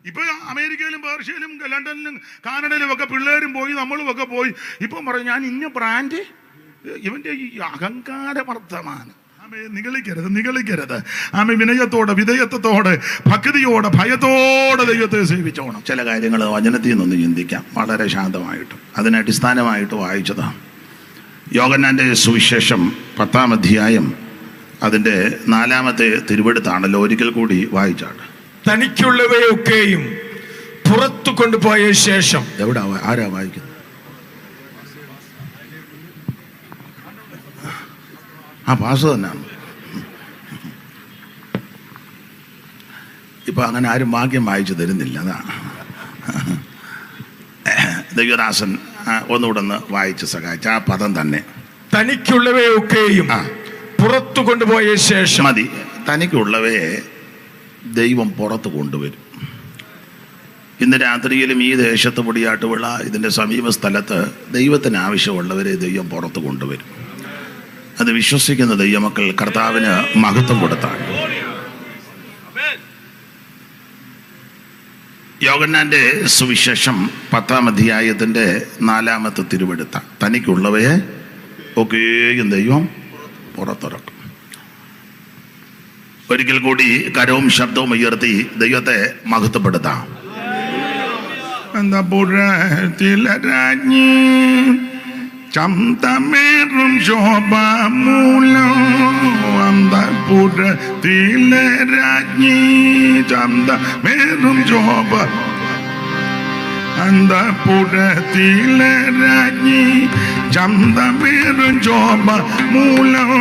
ഇപ്പൊ അമേരിക്കയിലും പേർഷ്യയിലും ലണ്ടനിലും കാനഡയിലും ഒക്കെ പിള്ളേരും പോയി, നമ്മളും ഒക്കെ പോയി. ഇപ്പം പറയും ഞാൻ ഇന്ന ബ്രാൻഡ്. ഇവന്റെ ഈ അഹങ്കാര വർത്തമാനം. നിഗളിക്കരുത്. ആമേ വിനയത്തോടെ, വിധേയത്വത്തോടെ, ഭക്തിയോടെ, ഭയത്തോടെ ദൈവത്തെ സേവിച്ചോണം. ചില കാര്യങ്ങൾ വചനത്തിൽ നിന്നൊന്ന് ചിന്തിക്കാം, വളരെ ശാന്തമായിട്ട്. അതിന് അടിസ്ഥാനമായിട്ട് വായിച്ചതാണ് യോഹന്നാന്റെ സുവിശേഷം 10-ാം അധ്യായം അതിൻ്റെ 4-ാമത്തെ തിരുവെടുത്താണല്ലോ. ഒരിക്കൽ കൂടി വായിച്ചാണ്. തനിക്കുള്ളവയൊക്കെയും പുറത്തു കൊണ്ടുപോയ ശേഷം. എവിടെ ആരാ വായിക്കുന്നത്? പാസ് തന്നെയാണ്. ഇപ്പൊ അങ്ങനെ ആരും വാക്യം വായിച്ചു തരുന്നില്ല. അതാ ദൈവദാസൻ ഒന്നുകൂടെ ഒന്ന് വായിച്ച് സഹായിച്ച ആ പദം തന്നെ. തനിക്കുള്ളവയൊക്കെയും പുറത്തു കൊണ്ടുപോയ ശേഷം. മതി. തനിക്കുള്ളവയെ ദൈവം പുറത്ത് കൊണ്ടുവരും. ഇന്ന് രാത്രിയിലും ഈ ദേശത്ത് പൊടിയാട്ടുവിള ഇതിൻ്റെ സമീപ സ്ഥലത്ത് ദൈവത്തിന് ആവശ്യമുള്ളവരെ ദൈവം പുറത്ത് കൊണ്ടുവരും. അത് വിശ്വസിക്കുന്ന ദൈവമക്കൾ കർത്താവിന് മഹത്വം കൊടുത്താണ്. യോഹന്നാന്റെ സുവിശേഷം 10-ാം അധ്യായത്തിൻ്റെ 4-ാമത്തെ തിരുവെടുത്ത. തനിക്കുള്ളവയെ ഒക്കെയും ദൈവം പുറത്തിറക്കും. ഒരിക്കൽ കൂടി കരവും ശബ്ദവും ഉയർത്തി ദൈവത്തെ മഹത്വപ്പെടുത്താം. എന്താ പുറത്തിലെ രാജ്ഞി ചന്തമേറും ശോഭമൂലം. അന്തപുരത്തിലെ രാജ്ഞി ചന്തമേറും ശോഭ. അന്തപുരത്തിലെ രാജ്ഞി ചന്തമേറും ശോഭ മൂലം.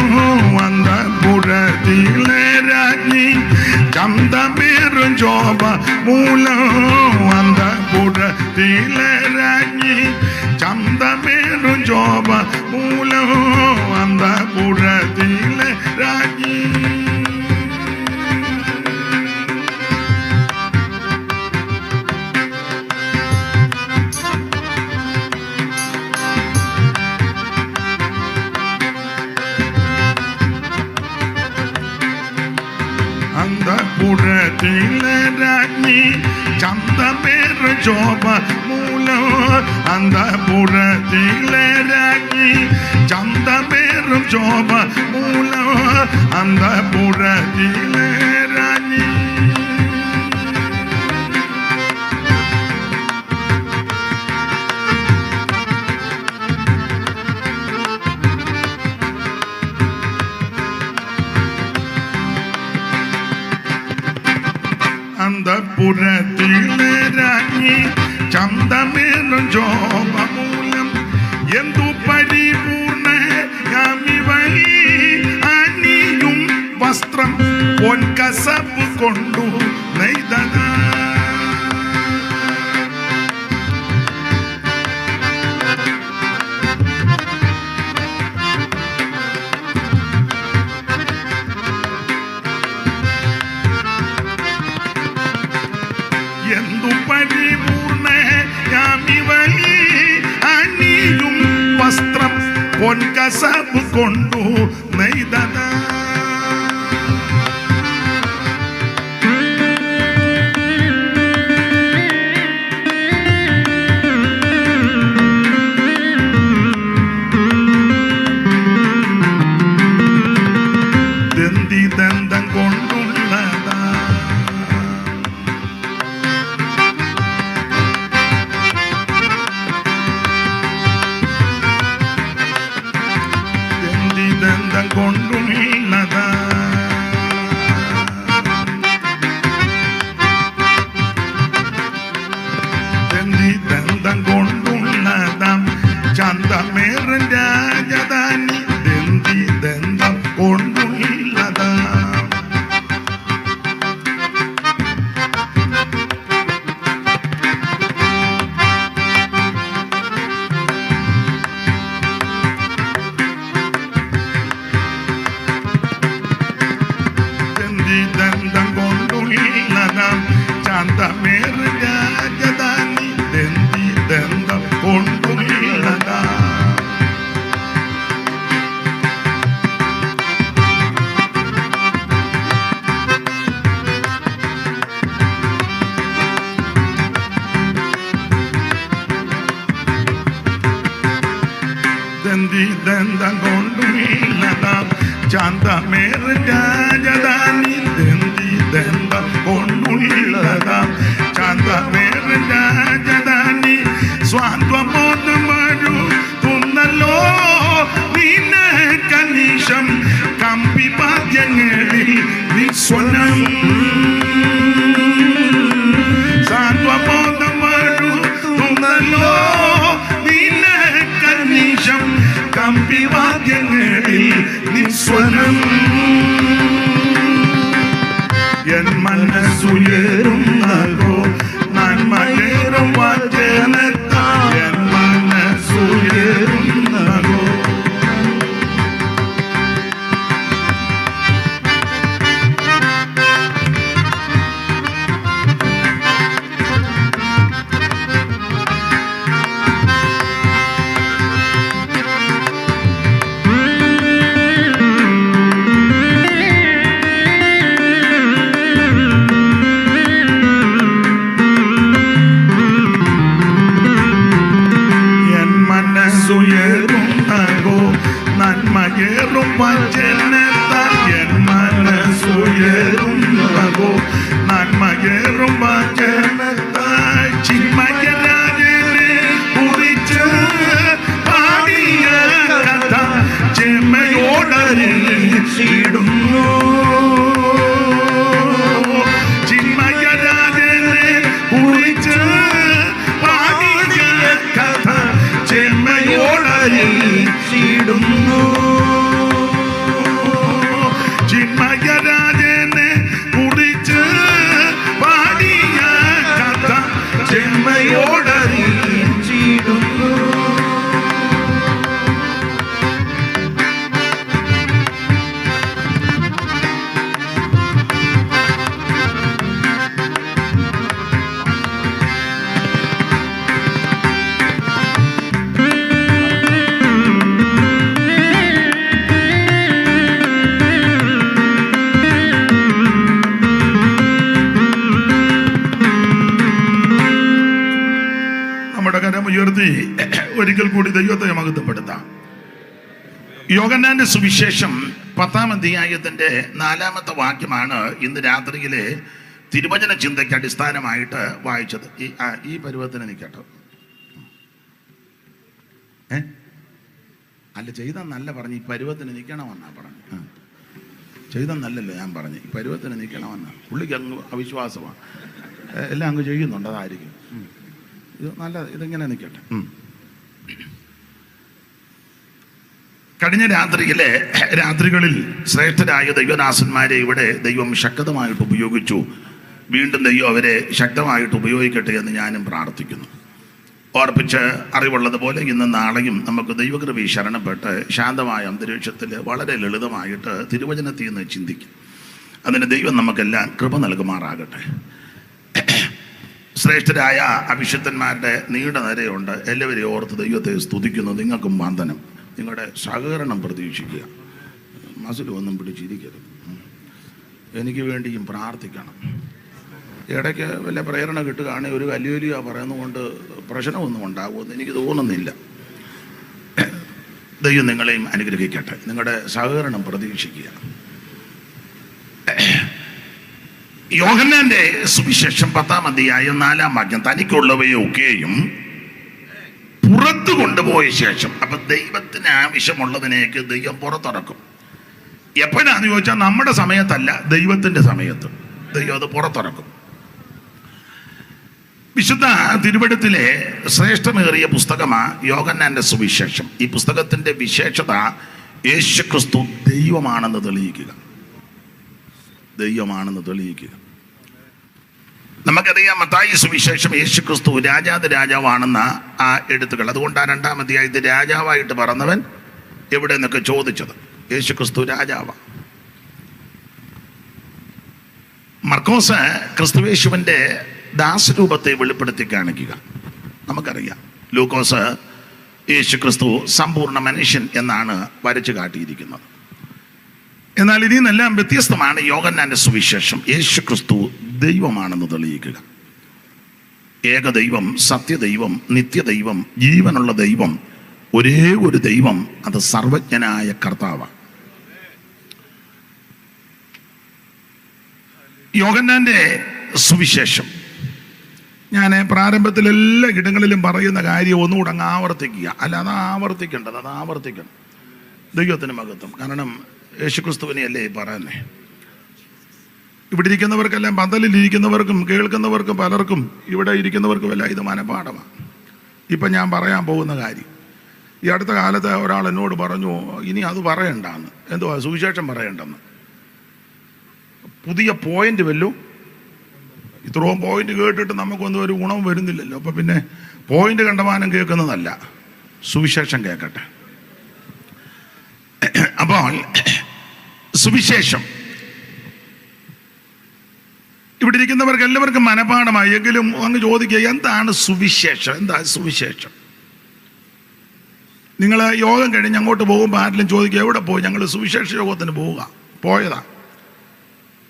അന്തപുരത്തിലെ രാജ്ഞി ചന്തമേറും ശോഭ മൂലം. അന്തപുരത്തിലെ രാജ്ഞി ചന്തമേറും ശോഭ മൂലം. അന്തപുരത്തിലെ രാജ്ഞി. അന്തപുരത്തിലെ രാജ്ഞി ചന്തമേറും ശോഭ മൂലം. അന്തപുരത്തിലെ രാജ്ഞി ചന്തമേറും ശോഭ മൂലം. അന്തപുരത്തിലെ രാജ്ഞി. അന്തപുരത്തിലെ രാജ്ഞി ചന്തമേറും ശോഭ മൂലം. എന്തു പരിപൂർണ്ണയാമിവൾ അണിയും വസ്ത്രം പൊൻകസവ് കൊണ്ടു നെയ്തതാ. എന്തു പരിപൂർണ്ണയാമിവൾ അണിയും വസ്ത്രം പൊൻകസവ് കൊണ്ടു നെയ്തതാ. ദന്തം കൊണ്ടുള്ളതാ. ദന്തം കൊണ്ടുള്ളതാ. ദന്തം കൊണ്ടുള്ളതാം ചന്തമേറും രാജധാനി. ദന്തം കൊണ്ടുള്ളതാ. ദന്തം കൊണ്ടുള്ളതാം ചന്തമേറും രാജധാനി. ദന്തം കൊണ്ടുള്ളതാ. ഇതെന്തം കൊണ്ടുള്ളതാം ചാന്തമേറ് രാജധാനി ഇതെന്തം കൊണ്ടുള്ളതാം ചാന്തമേറ് രാജധാനി സ്വാന്തമോദമഴു തുന്നല്ലോ നിന്നെ കനീശം കമ്പിവാദ്യങ്ങളിൽ നിസ്വനം സാന്ത്വബോധമഴു തുന്നല്ലോ നിന്നെ കനീശം കമ്പിവാദ്യങ്ങളിൽ നിസ്വനം എൻ മനസ്സുയരുന്നതോ നന്മയേറും വചനത്താൽ എൻ മനസ്സുയരുന്നതോ. നന്മയേറും വചനത്താൽ എൻ മനസ്സുയരുന്നതോ നന്മയേറും വചനത്താൽ ചിന്മയരാജനെ കുറിച്ച് പാടിയ കഥ ചെമ്മയോടറിയിടുന്നു. ചിന്മയരാജനെ കുറിച്ച് പാടിയ കഥ ചെമ്മയോടറിയിടുന്നു. ചിന്മയരാജനെ കുറിച്ച് പാടിയ കഥ ചെമ്മയോടറിയിടുന്നു. ഉയർത്തി ഒരിക്കൽ കൂടി ദൈവത്തെ മഹത്വപ്പെടുത്താം. യോഹന്നാന്റെ സുവിശേഷം 10-ാം അധ്യായത്തിന്റെ 4-ാമത്തെ വാക്യമാണ് ഇന്ന് രാത്രിയിലെ തിരുവചന ചിന്തയ്ക്ക് അടിസ്ഥാനമായിട്ട് വായിച്ചത്. ഈ പരുവത്തിന് നിൽക്കട്ടോ. അല്ല, ചെയ്ത നല്ല പറഞ്ഞു. ഈ പരുവത്തിന് നിൽക്കണമെന്നാ പറഞ്ഞു. ചെയ്ത നല്ലല്ലോ ഞാൻ പറഞ്ഞു. ഈ പരുവത്തിന് നിൽക്കണമെന്നാ. പുള്ളിക്ക് അങ്ങ് അവിശ്വാസമാണ്. എല്ലാം അങ്ങ് ചെയ്യുന്നുണ്ട്. അതായിരിക്കും ഇത് നല്ല. ഇതിങ്ങനെ നിൽക്കട്ടെ. കഴിഞ്ഞ രാത്രികളിൽ ശ്രേഷ്ഠരായ ദൈവദാസന്മാരെ ഇവിടെ ദൈവം ശക്തമായിട്ട് ഉപയോഗിച്ചു. വീണ്ടും ദൈവം അവരെ ശക്തമായിട്ട് ഉപയോഗിക്കട്ടെ എന്ന് ഞാനും പ്രാർത്ഥിക്കുന്നു. ഓർപ്പിച്ച് അറിവുള്ളതുപോലെ ഇന്നും നാളെയും നമുക്ക് ദൈവകൃപയിൽ ശരണപ്പെട്ട് ശാന്തമായ അന്തരീക്ഷത്തിൽ വളരെ ലളിതമായിട്ട് തിരുവചനത്തിൽ നിന്ന് ചിന്തിക്കും. അതിന് ദൈവം നമുക്കെല്ലാം കൃപ നൽകുമാറാകട്ടെ. ശ്രേഷ്ഠരായ അഭിഷിക്തന്മാരുടെ നീണ്ട നിരയുണ്ട്. എല്ലാവരെയും ഓർത്ത് ദൈവത്തെ സ്തുതിക്കുന്നു. നിങ്ങൾക്കും വന്ദനം. നിങ്ങളുടെ സഹകരണം പ്രതീക്ഷിക്കുക. മസിലൊന്നും പിടിച്ചിരിക്കരുത്. എനിക്ക് വേണ്ടിയും പ്രാർത്ഥിക്കണം. ഇടയ്ക്ക് വല്ല പ്രേരണ കിട്ടുകയാണെങ്കിൽ ഒരു കല്ലുവലിയ പറയുന്നതുകൊണ്ട് പ്രശ്നമൊന്നും ഉണ്ടാകുമെന്ന് എനിക്ക് തോന്നുന്നില്ല. ദൈവം നിങ്ങളെയും അനുഗ്രഹിക്കട്ടെ. നിങ്ങളുടെ സഹകരണം പ്രതീക്ഷിക്കുക. യോഹന്നാന്റെ സുവിശേഷം 10-ാം അധ്യായം 4-ാം വാക്യം, തനിക്കുള്ളവയൊക്കെയും പുറത്തു കൊണ്ടുപോയ ശേഷം. അപ്പൊ ദൈവത്തിന് ആവശ്യമുള്ളതിനേക്ക് ദൈവം പുറത്തിറക്കും. എപ്പോഴാന്ന് ചോദിച്ചാൽ നമ്മുടെ സമയത്തല്ല, ദൈവത്തിന്റെ സമയത്ത് ദൈവം അത് പുറത്തിറക്കും. വിശുദ്ധ തിരുവെഴുത്തിലെ ശ്രേഷ്ഠമേറിയ പുസ്തകമാണ് യോഹന്നാന്റെ സുവിശേഷം. ഈ പുസ്തകത്തിന്റെ വിശേഷത യേശുക്രിസ്തു ദൈവമാണെന്ന് തെളിയിക്കുക. ദൈവമാണെന്ന് തെളിയിക്കുക. നമുക്കറിയാം മത്തായി സുവിശേഷം യേശുക്രിസ്തു രാജാവാണെന്ന ആ എഴുത്തുകൾ. അതുകൊണ്ടാണ് 2-ാം അധ്യായത്തിൽ രാജാവായിട്ട് പറഞ്ഞവൻ എവിടെ നിന്നൊക്കെ ചോദിച്ചത്. യേശുക്രിസ്തു രാജാവാണ്. മർക്കോസ് ക്രിസ്തുയേശുവിൻ്റെ ദാസരൂപത്തെ വെളിപ്പെടുത്തി കാണിക്കുക. നമുക്കറിയാം ലൂക്കോസ് യേശുക്രിസ്തു സമ്പൂർണ്ണ മനുഷ്യൻ എന്നാണ് വരച്ചു കാട്ടിയിരിക്കുന്നത്. എന്നാൽ ഇതിൽ നിന്നെല്ലാം വ്യത്യസ്തമാണ് യോഹന്നാന്റെ സുവിശേഷം. യേശുക്രിസ്തു ദൈവമാണെന്ന് തെളിയിക്കുക. ഏകദൈവം, സത്യദൈവം, നിത്യദൈവം, ജീവനുള്ള ദൈവം ഒരേ ഒരു ദൈവം, അത് സർവജ്ഞനായ കർത്താവാണ്. യോഹന്നാന്റെ സുവിശേഷം ഞാൻ പ്രാരംഭത്തിൽ എല്ലാ ഇടങ്ങളിലും പറയുന്ന കാര്യം ഒന്നുകൂടെ അങ്ങ് ആവർത്തിക്കുക. അല്ല, അത് ആവർത്തിക്കണം. ദൈവത്തിന് മഹത്വം. കാരണം യേശുക്രിസ്തുവിനെയല്ലേ പറയുന്നേ. ഇവിടെ ഇരിക്കുന്നവർക്കെല്ലാം, പന്തലിലിരിക്കുന്നവർക്കും കേൾക്കുന്നവർക്കും പലർക്കും ഇവിടെ ഇരിക്കുന്നവർക്കും എല്ലാം ഇത് മനപാഠമാണ്. ഇപ്പം ഞാൻ പറയാൻ പോകുന്ന കാര്യം, ഈ അടുത്ത കാലത്ത് ഒരാൾ എന്നോട് പറഞ്ഞു, ഇനി അത് പറയണ്ടെന്ന്. എന്തുവാ? സുവിശേഷം പറയണ്ടെന്ന്. പുതിയ പോയിന്റ് വല്ലതും. ഇത്രയും പോയിന്റ് കേട്ടിട്ട് നമുക്കൊന്നും ഒരു ഗുണവും വരുന്നില്ലല്ലോ. അപ്പം പിന്നെ പോയിന്റ് കണ്ടമാനം കേൾക്കുന്നതല്ല, സുവിശേഷം കേൾക്കട്ടെ. അപ്പോൾ സുവിശേഷം ഇവിടെ ഇരിക്കുന്നവർക്ക് എല്ലാവർക്കും മനപാഠമായി. എങ്കിലും അങ്ങ് ചോദിക്കുക, എന്താണ് സുവിശേഷം? എന്താ സുവിശേഷം? നിങ്ങൾ യോഗം കഴിഞ്ഞ് അങ്ങോട്ട് പോകുമ്പോൾ ആരെങ്കിലും ചോദിക്കുക, എവിടെ പോയി? ഞങ്ങൾ സുവിശേഷ യോഗത്തിന് പോയതാ.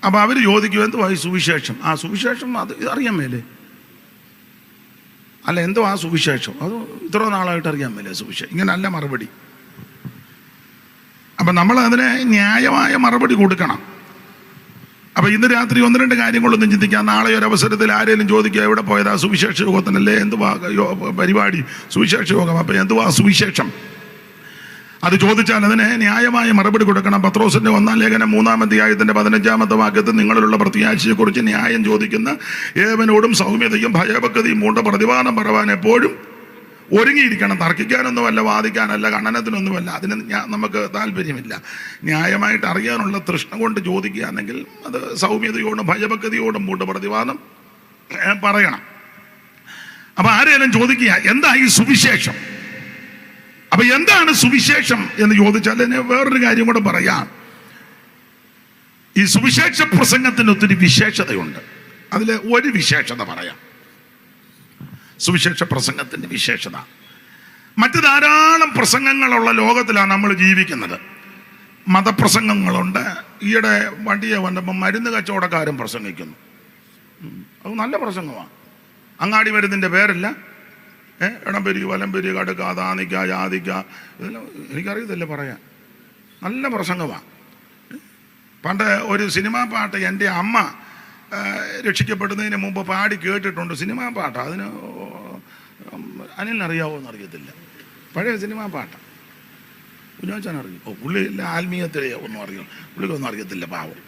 അപ്പോൾ അവർ ചോദിക്കും, എന്തുവാ ഈ സുവിശേഷം? ആ സുവിശേഷം അത് അറിയാൻ മേലേ? അല്ല, എന്തോ ആ സുവിശേഷം? അത് ഇത്ര നാളായിട്ട് അറിയാൻ മേലേ സുവിശേഷം? ഇങ്ങനെ അല്ല മറുപടി. അപ്പം നമ്മൾ അതിന് ന്യായമായ മറുപടി കൊടുക്കണം. അപ്പം ഇന്ന് രാത്രി 1-2 കാര്യങ്ങളൊന്നും ചിന്തിക്കാം. നാളെ ഒരു അവസരത്തിൽ ആരെങ്കിലും ചോദിക്കുക, എവിടെ പോയതാ? സുവിശേഷ യോഗത്തിനല്ലേ? എന്തുവാ പരിപാടി? സുവിശേഷ യോഗം. അപ്പം എന്തുവാ സുവിശേഷം? അത് ചോദിച്ചാൽ അതിന് ന്യായമായ മറുപടി കൊടുക്കണം. പത്രോസിന്റെ 1-ാം ലേഖനം 3-ാം അധ്യായത്തിന്റെ 15-ാമത്തെ വാക്യത്തിൽ നിങ്ങളിലുള്ള പ്രത്യാശയെക്കുറിച്ച് ന്യായം ചോദിക്കുന്ന ഏവനോടും സൗമ്യതയും ഭയഭക്തിയും പൂണ്ട പ്രതിവാദം പറവാൻ എപ്പോഴും ഒരുങ്ങിയിരിക്കണം. തർക്കിക്കാനൊന്നുമല്ല, വാദിക്കാനല്ല, ഖണ്ഡനത്തിനൊന്നുമല്ല. അതിന് നമുക്ക് താല്പര്യമില്ല. ന്യായമായിട്ട് അറിയാനുള്ള തൃഷ്ണ കൊണ്ട് ചോദിക്കുകയാണെങ്കിൽ അത് സൗമ്യതയോടും ഭയഭക്തിയോടും പൂണ്ട പ്രതിവാദം പറയണം. അപ്പൊ ആരെങ്കിലും ചോദിക്കുക, എന്താ ഈ സുവിശേഷം? അപ്പൊ എന്താണ് സുവിശേഷം എന്ന് ചോദിച്ചാൽ വേറൊരു കാര്യം കൂടെ പറയാം. ഈ സുവിശേഷ പ്രസംഗത്തിന് ഒത്തിരി വിശേഷതയുണ്ട്. അതിൽ ഒരു വിശേഷത പറയാം. സുവിശേഷ പ്രസംഗത്തിന്റെ വിശേഷത, മറ്റു ധാരാളം പ്രസംഗങ്ങളുള്ള ലോകത്തിലാണ് നമ്മൾ ജീവിക്കുന്നത്. മതപ്രസംഗങ്ങളുണ്ട്. ഈയിടെ വണ്ടിയെ വന്നപ്പോൾ മരുന്ന് കച്ചവടക്കാരും പ്രസംഗിക്കുന്നു. അത് നല്ല പ്രസംഗമാണ്. അങ്ങാടി മരുന്നിൻ്റെ പേരല്ല, ഇടംപെരി, വലംപെരി, കടുക്ക, താനിക്ക, ജാതിക്ക, ഇതെല്ലാം എനിക്കറിയത്തില്ല പറയാൻ. നല്ല പ്രസംഗമാണ്. പണ്ട് ഒരു സിനിമാ പാട്ട് എൻ്റെ അമ്മ രക്ഷിക്കപ്പെടുന്നതിന് മുമ്പ് പാടി കേട്ടിട്ടുണ്ട്. സിനിമാ പാട്ടാണ്. അതിന് അനിലിനറിയാവോ എന്നറിയത്തില്ല. പഴയ സിനിമാ പാട്ടാണ്. കുഞ്ഞാച്ചാൻ അറിയും. പുള്ളി ആത്മീയത്തിലെ ഒന്നും അറിയാം, പുള്ളിക്കൊന്നും അറിയത്തില്ല പാവം.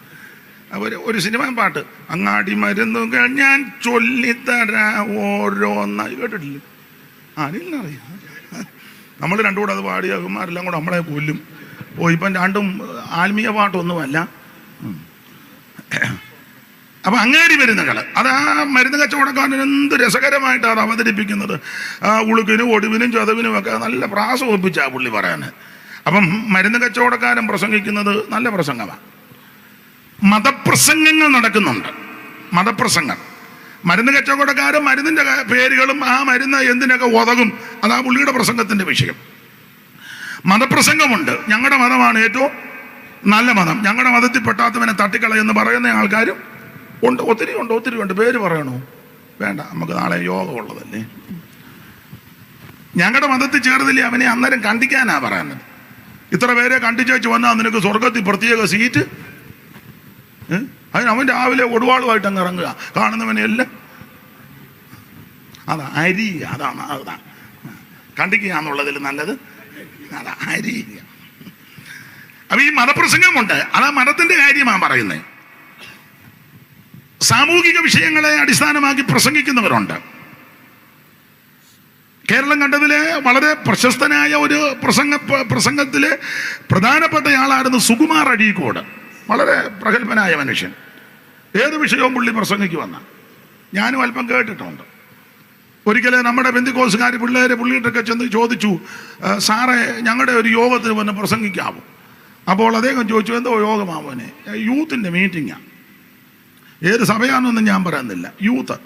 ഒരു സിനിമാ പാട്ട്, അങ്ങാടി മരുന്നുകൾ ഞാൻ ചൊല്ലിത്തരാ ഓരോന്ന, കേട്ടിട്ടില്ലേ? അനിലിനറിയാം. നമ്മൾ രണ്ടും കൂടെ അത് പാടിയ അമ്മമാരെല്ലാം കൂടെ നമ്മളെ കൊല്ലും. ഇപ്പം രണ്ടും ആത്മീയ പാട്ടൊന്നുമല്ല. അപ്പം അങ്ങാടി മരുന്നുകൾ, അത് ആ മരുന്ന് കച്ചവടക്കാരൻ എന്ത് രസകരമായിട്ടാണ് അത് അവതരിപ്പിക്കുന്നത്. ഉളുക്കിനും ഒടിവിനും ചതവിനും ഒക്കെ നല്ല പ്രാസം ഒപ്പിച്ചാ പുള്ളി പറയാൻ. അപ്പം മരുന്ന് കച്ചവടക്കാരൻ പ്രസംഗിക്കുന്നത് നല്ല പ്രസംഗമാണ്. മതപ്രസംഗങ്ങൾ നടക്കുന്നുണ്ട്. മതപ്രസംഗം, മരുന്ന് കച്ചവടക്കാരും മരുന്നിൻ്റെ പേരുകളും ആ മരുന്ന് എന്തിനൊക്കെ ഉതകും, അതാ പുള്ളിയുടെ പ്രസംഗത്തിൻ്റെ വിഷയം. മതപ്രസംഗമുണ്ട്. ഞങ്ങളുടെ മതമാണ് ഏറ്റവും നല്ല മതം, ഞങ്ങളുടെ മതത്തിൽ പെട്ടാത്തവനെ തട്ടിക്കളയെന്ന് പറയുന്ന ആൾക്കാരും ഉണ്ട്. ഒത്തിരി ഉണ്ട്. പേര് പറയണോ? വേണ്ട, നമുക്ക് നാളെ യോഗം ഉള്ളതല്ലേ. ഞങ്ങളുടെ മതത്തിൽ ചേർന്നില്ലേ അവനെ അന്നേരം കണ്ടിക്കാനാ പറയുന്നത്. ഇത്ര പേരെ കണ്ടിച്ചു വന്നാൽ നിനക്ക് സ്വർഗത്തിൽ പ്രത്യേക സീറ്റ്. അതിന് അവൻ രാവിലെ ഒടുവാളുമായിട്ട് അങ്ങ് ഇറങ്ങുക, കാണുന്നവനെല്ലാം. അതാ അരി, അതാ കണ്ടിക്കുക എന്നുള്ളതിൽ നല്ലത് അതാ അരി. അപ്പൊ ഈ മതപ്രസംഗമുണ്ട്. അതാ മതത്തിന്റെ കാര്യമാണ് പറയുന്നത്. സാമൂഹിക വിഷയങ്ങളെ അടിസ്ഥാനമാക്കി പ്രസംഗിക്കുന്നവരുണ്ട്. കേരളം കണ്ടതിലെ വളരെ പ്രശസ്തനായ ഒരു പ്രസംഗത്തിലെ പ്രധാനപ്പെട്ടയാളായിരുന്നു സുകുമാർ അഴീക്കോട്. വളരെ പ്രഗത്ഭനായ മനുഷ്യൻ. ഏത് വിഷയവും പുള്ളി പ്രസംഗിക്കുവന്ന ഞാനും അല്പം കേട്ടിട്ടുണ്ട്. ഒരിക്കൽ നമ്മുടെ പെന്തിക്കോസുകാർ പിള്ളേരെ പുള്ളിയിട്ടൊക്കെ ചെന്ന് ചോദിച്ചു, സാറേ ഞങ്ങളുടെ ഒരു യോഗത്തിന് വന്ന് പ്രസംഗിക്കാമോ? അപ്പോൾ അദ്ദേഹം ചോദിച്ചു, എന്തോ യോഗമാവനെ? യൂത്തിൻ്റെ മീറ്റിങ്ങാണ്. ഏത് സഭയാണെന്നൊന്നും ഞാൻ പറയുന്നില്ല, യൂത്ത്.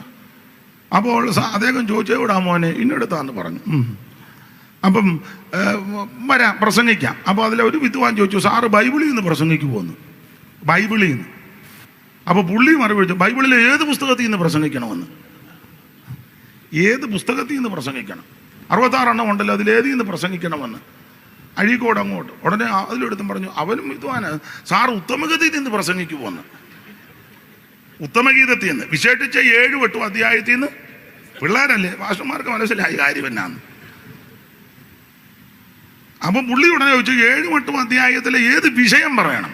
അപ്പോൾ അദ്ദേഹം ചോദിച്ചു, എവിടാ മോനെ? ഇന്നെടുത്താന്ന് പറഞ്ഞു. അപ്പം വരാം, പ്രസംഗിക്കാം. അപ്പോൾ അതിലെ ഒരു വിദ്വാൻ ചോദിച്ചു, സാറ് ബൈബിളിൽ നിന്ന് പ്രസംഗിക്കുമോന്ന്? ബൈബിളിൽ നിന്ന്. അപ്പോൾ പുള്ളി മറുപടി, ബൈബിളിലെ ഏത് പുസ്തകത്തിൽ നിന്ന് പ്രസംഗിക്കണമെന്ന്? ഏത് പുസ്തകത്തിൽ നിന്ന് പ്രസംഗിക്കണം? 66 ഉണ്ടല്ലോ, അതിലേതിൽ നിന്ന് പ്രസംഗിക്കണമെന്ന്. അഴീക്കോട് അങ്ങോട്ട് ഉടനെ അതിലെടുത്തും പറഞ്ഞു, അവനും ഇതുവാന് സാർ ഉത്തമഗീതത്തിൽ നിന്ന് പ്രസംഗിക്കുമെന്ന്. ഉത്തമഗീതത്തിൽ നിന്ന് വിശേഷിച്ച 7-8 അധ്യായത്തിൽ നിന്ന്. പിള്ളേരല്ലേ, മാസ്റ്റർമാർക്ക് മനസ്സിലായി കാര്യം എന്നാന്ന്. അപ്പം പുള്ളി ഉടനെ ചോദിച്ചു 7-8 അധ്യായത്തിലെ ഏത് വിഷയം പറയണം.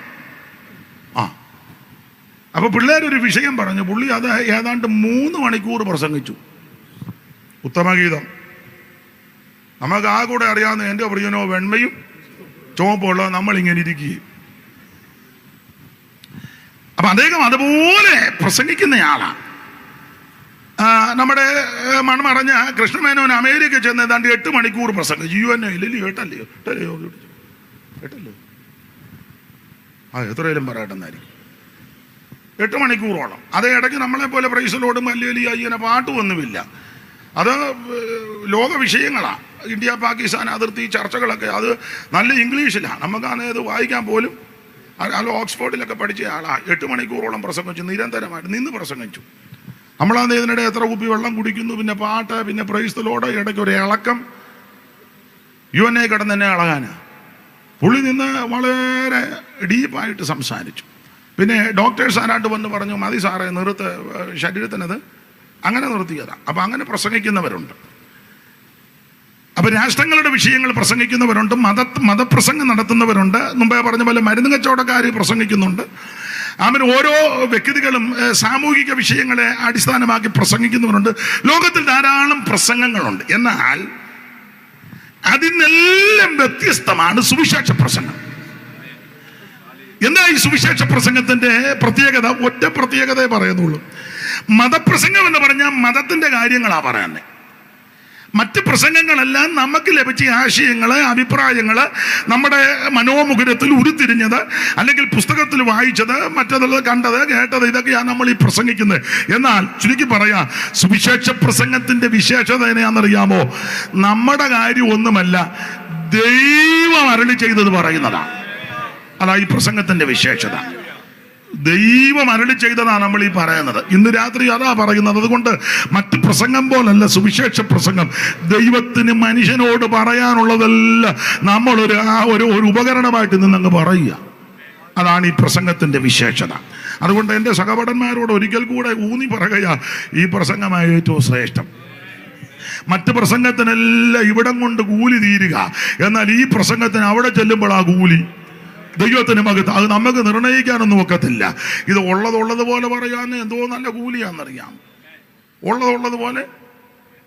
അപ്പൊ പിള്ളേരൊരു വിഷയം പറഞ്ഞു. പുള്ളി അത് ഏതാണ്ട് 3 മണിക്കൂർ പ്രസംഗിച്ചു. ഉത്തമഗീതം നമുക്ക് ആ കൂടെ അറിയാവുന്ന എൻ്റെ പ്രിയനോ വെണ്മയും ചുവപ്പുള്ള നമ്മളിങ്ങനെ ഇരിക്കുകയും. അപ്പൊ അദ്ദേഹം അതുപോലെ പ്രസംഗിക്കുന്നയാളാണ്. നമ്മുടെ മൺമറഞ്ഞ കൃഷ്ണമേനോൻ അമേരിക്ക ചെന്ന് ഏതാണ്ട് 8 മണിക്കൂർ പ്രസംഗിച്ചു. UN കേട്ടല്ലേ എത്രയിലും പറയട്ടെന്നായിരിക്കും. 8 മണിക്കൂറോളം. അതേ ഇടയ്ക്ക് നമ്മളെ പോലെ പ്രൈസലോടും അല്ലെങ്കിൽ അയ്യനെ പാട്ടുമൊന്നുമില്ല. അത് ലോക വിഷയങ്ങളാണ്. ഇന്ത്യ പാകിസ്ഥാൻ അതിർത്തി ചർച്ചകളൊക്കെ അത് നല്ല ഇംഗ്ലീഷിലാണ്. നമുക്കത് വായിക്കാൻ പോലും. അല്ല, ഓക്സ്ഫോർഡിലൊക്കെ പഠിച്ച ആളാണ്. 8 മണിക്കൂറോളം പ്രസംഗിച്ചു, നിരന്തരമായിട്ട് നിന്ന് പ്രസംഗിച്ചു. നമ്മളത് ഇതിനിടെ എത്ര കുപ്പി വെള്ളം കുടിക്കുന്നു, പിന്നെ പാട്ട്, പിന്നെ പ്രൈസലോട്, ഇടയ്ക്ക് ഒരു ഇളക്കം. UN കിടന്ന് തന്നെ ഇളകാനാ. പുള്ളി നിന്ന് വളരെ ഡീപ്പായിട്ട് സംസാരിച്ചു. പിന്നെ ഡോക്ടേഴ്സ് ആരാണ്ട് വന്ന് പറഞ്ഞു, മതി സാറേ നിർത്ത്, ശരീരത്തിനത്. അങ്ങനെ നിർത്തിയതാ. അപ്പം അങ്ങനെ പ്രസംഗിക്കുന്നവരുണ്ട്. അപ്പം രാഷ്ട്രങ്ങളുടെ വിഷയങ്ങൾ പ്രസംഗിക്കുന്നവരുണ്ട്, മതപ്രസംഗം നടത്തുന്നവരുണ്ട്. മുമ്പേ പറഞ്ഞ പോലെ മരുന്ന് കച്ചവടക്കാർ പ്രസംഗിക്കുന്നുണ്ട്. അവൻ ഓരോ വ്യക്തികളും സാമൂഹിക വിഷയങ്ങളെ അടിസ്ഥാനമാക്കി പ്രസംഗിക്കുന്നവരുണ്ട്. ലോകത്തിൽ ധാരാളം പ്രസംഗങ്ങളുണ്ട്. എന്നാൽ അതിനെല്ലാം വ്യത്യസ്തമാണ് സുവിശേഷ പ്രസംഗം. എന്താ ഈ സുവിശേഷ പ്രസംഗത്തിന്റെ പ്രത്യേകത? ഒറ്റ പ്രത്യേകതയെ പറയുന്നുള്ളൂ. മതപ്രസംഗം എന്ന് പറഞ്ഞാൽ മതത്തിന്റെ കാര്യങ്ങളാണ് പറയുന്നത്. മറ്റ് പ്രസംഗങ്ങളെല്ലാം നമുക്ക് ലഭിച്ച ആശയങ്ങള്, അഭിപ്രായങ്ങള്, നമ്മുടെ മനോമുഖരത്തിൽ ഉരുത്തിരിഞ്ഞത്, അല്ലെങ്കിൽ പുസ്തകത്തിൽ വായിച്ചത്, മറ്റേതുള്ളത് കണ്ടത്, കേട്ടത്, ഇതൊക്കെയാണ് നമ്മൾ ഈ പ്രസംഗിക്കുന്നത്. എന്നാൽ ചുരുക്കി പറയാ, സുവിശേഷ പ്രസംഗത്തിന്റെ വിശേഷത എങ്ങനെയാണെന്നറിയാമോ? നമ്മുടെ കാര്യം ഒന്നുമല്ല, ദൈവം അരുളി ചെയ്തത് പറയുന്നതാണ്. അതാ ഈ പ്രസംഗത്തിന്റെ വിശേഷത. ദൈവം അരുളി ചെയ്തതാണ് നമ്മൾ ഈ പറയുന്നത്. ഇന്ന് രാത്രി അതാ പറയുന്നത്. അതുകൊണ്ട് മറ്റ് പ്രസംഗം പോലല്ല സുവിശേഷ പ്രസംഗം. ദൈവത്തിന് മനുഷ്യനോട് പറയാനുള്ളതെല്ലാം നമ്മളൊരു ഒരു ഉപകരണമായിട്ട് നിന്നങ്ങ് പറയുക. അതാണ് ഈ പ്രസംഗത്തിന്റെ വിശേഷത. അതുകൊണ്ട് എൻ്റെ സഹപഠന്മാരോട് ഒരിക്കൽ കൂടെ ഊന്നി പറയുക, ഈ പ്രസംഗമായ ഏറ്റവും ശ്രേഷ്ഠം. മറ്റ് പ്രസംഗത്തിനെല്ലാം ഇവിടം കൊണ്ട് കൂലി തീരുക. എന്നാൽ ഈ പ്രസംഗത്തിന് അവിടെ ചെല്ലുമ്പോൾ ആ കൂലി ദൈവത്തിന് മകത്ത്. അത് നമുക്ക് നിർണ്ണയിക്കാനൊന്നും ഒക്കത്തില്ല. ഇത് ഉള്ളതുപോലെ പറയാന്ന് എന്തോ നല്ല കൂലിയാണെന്നറിയാം. ഉള്ളതുപോലെ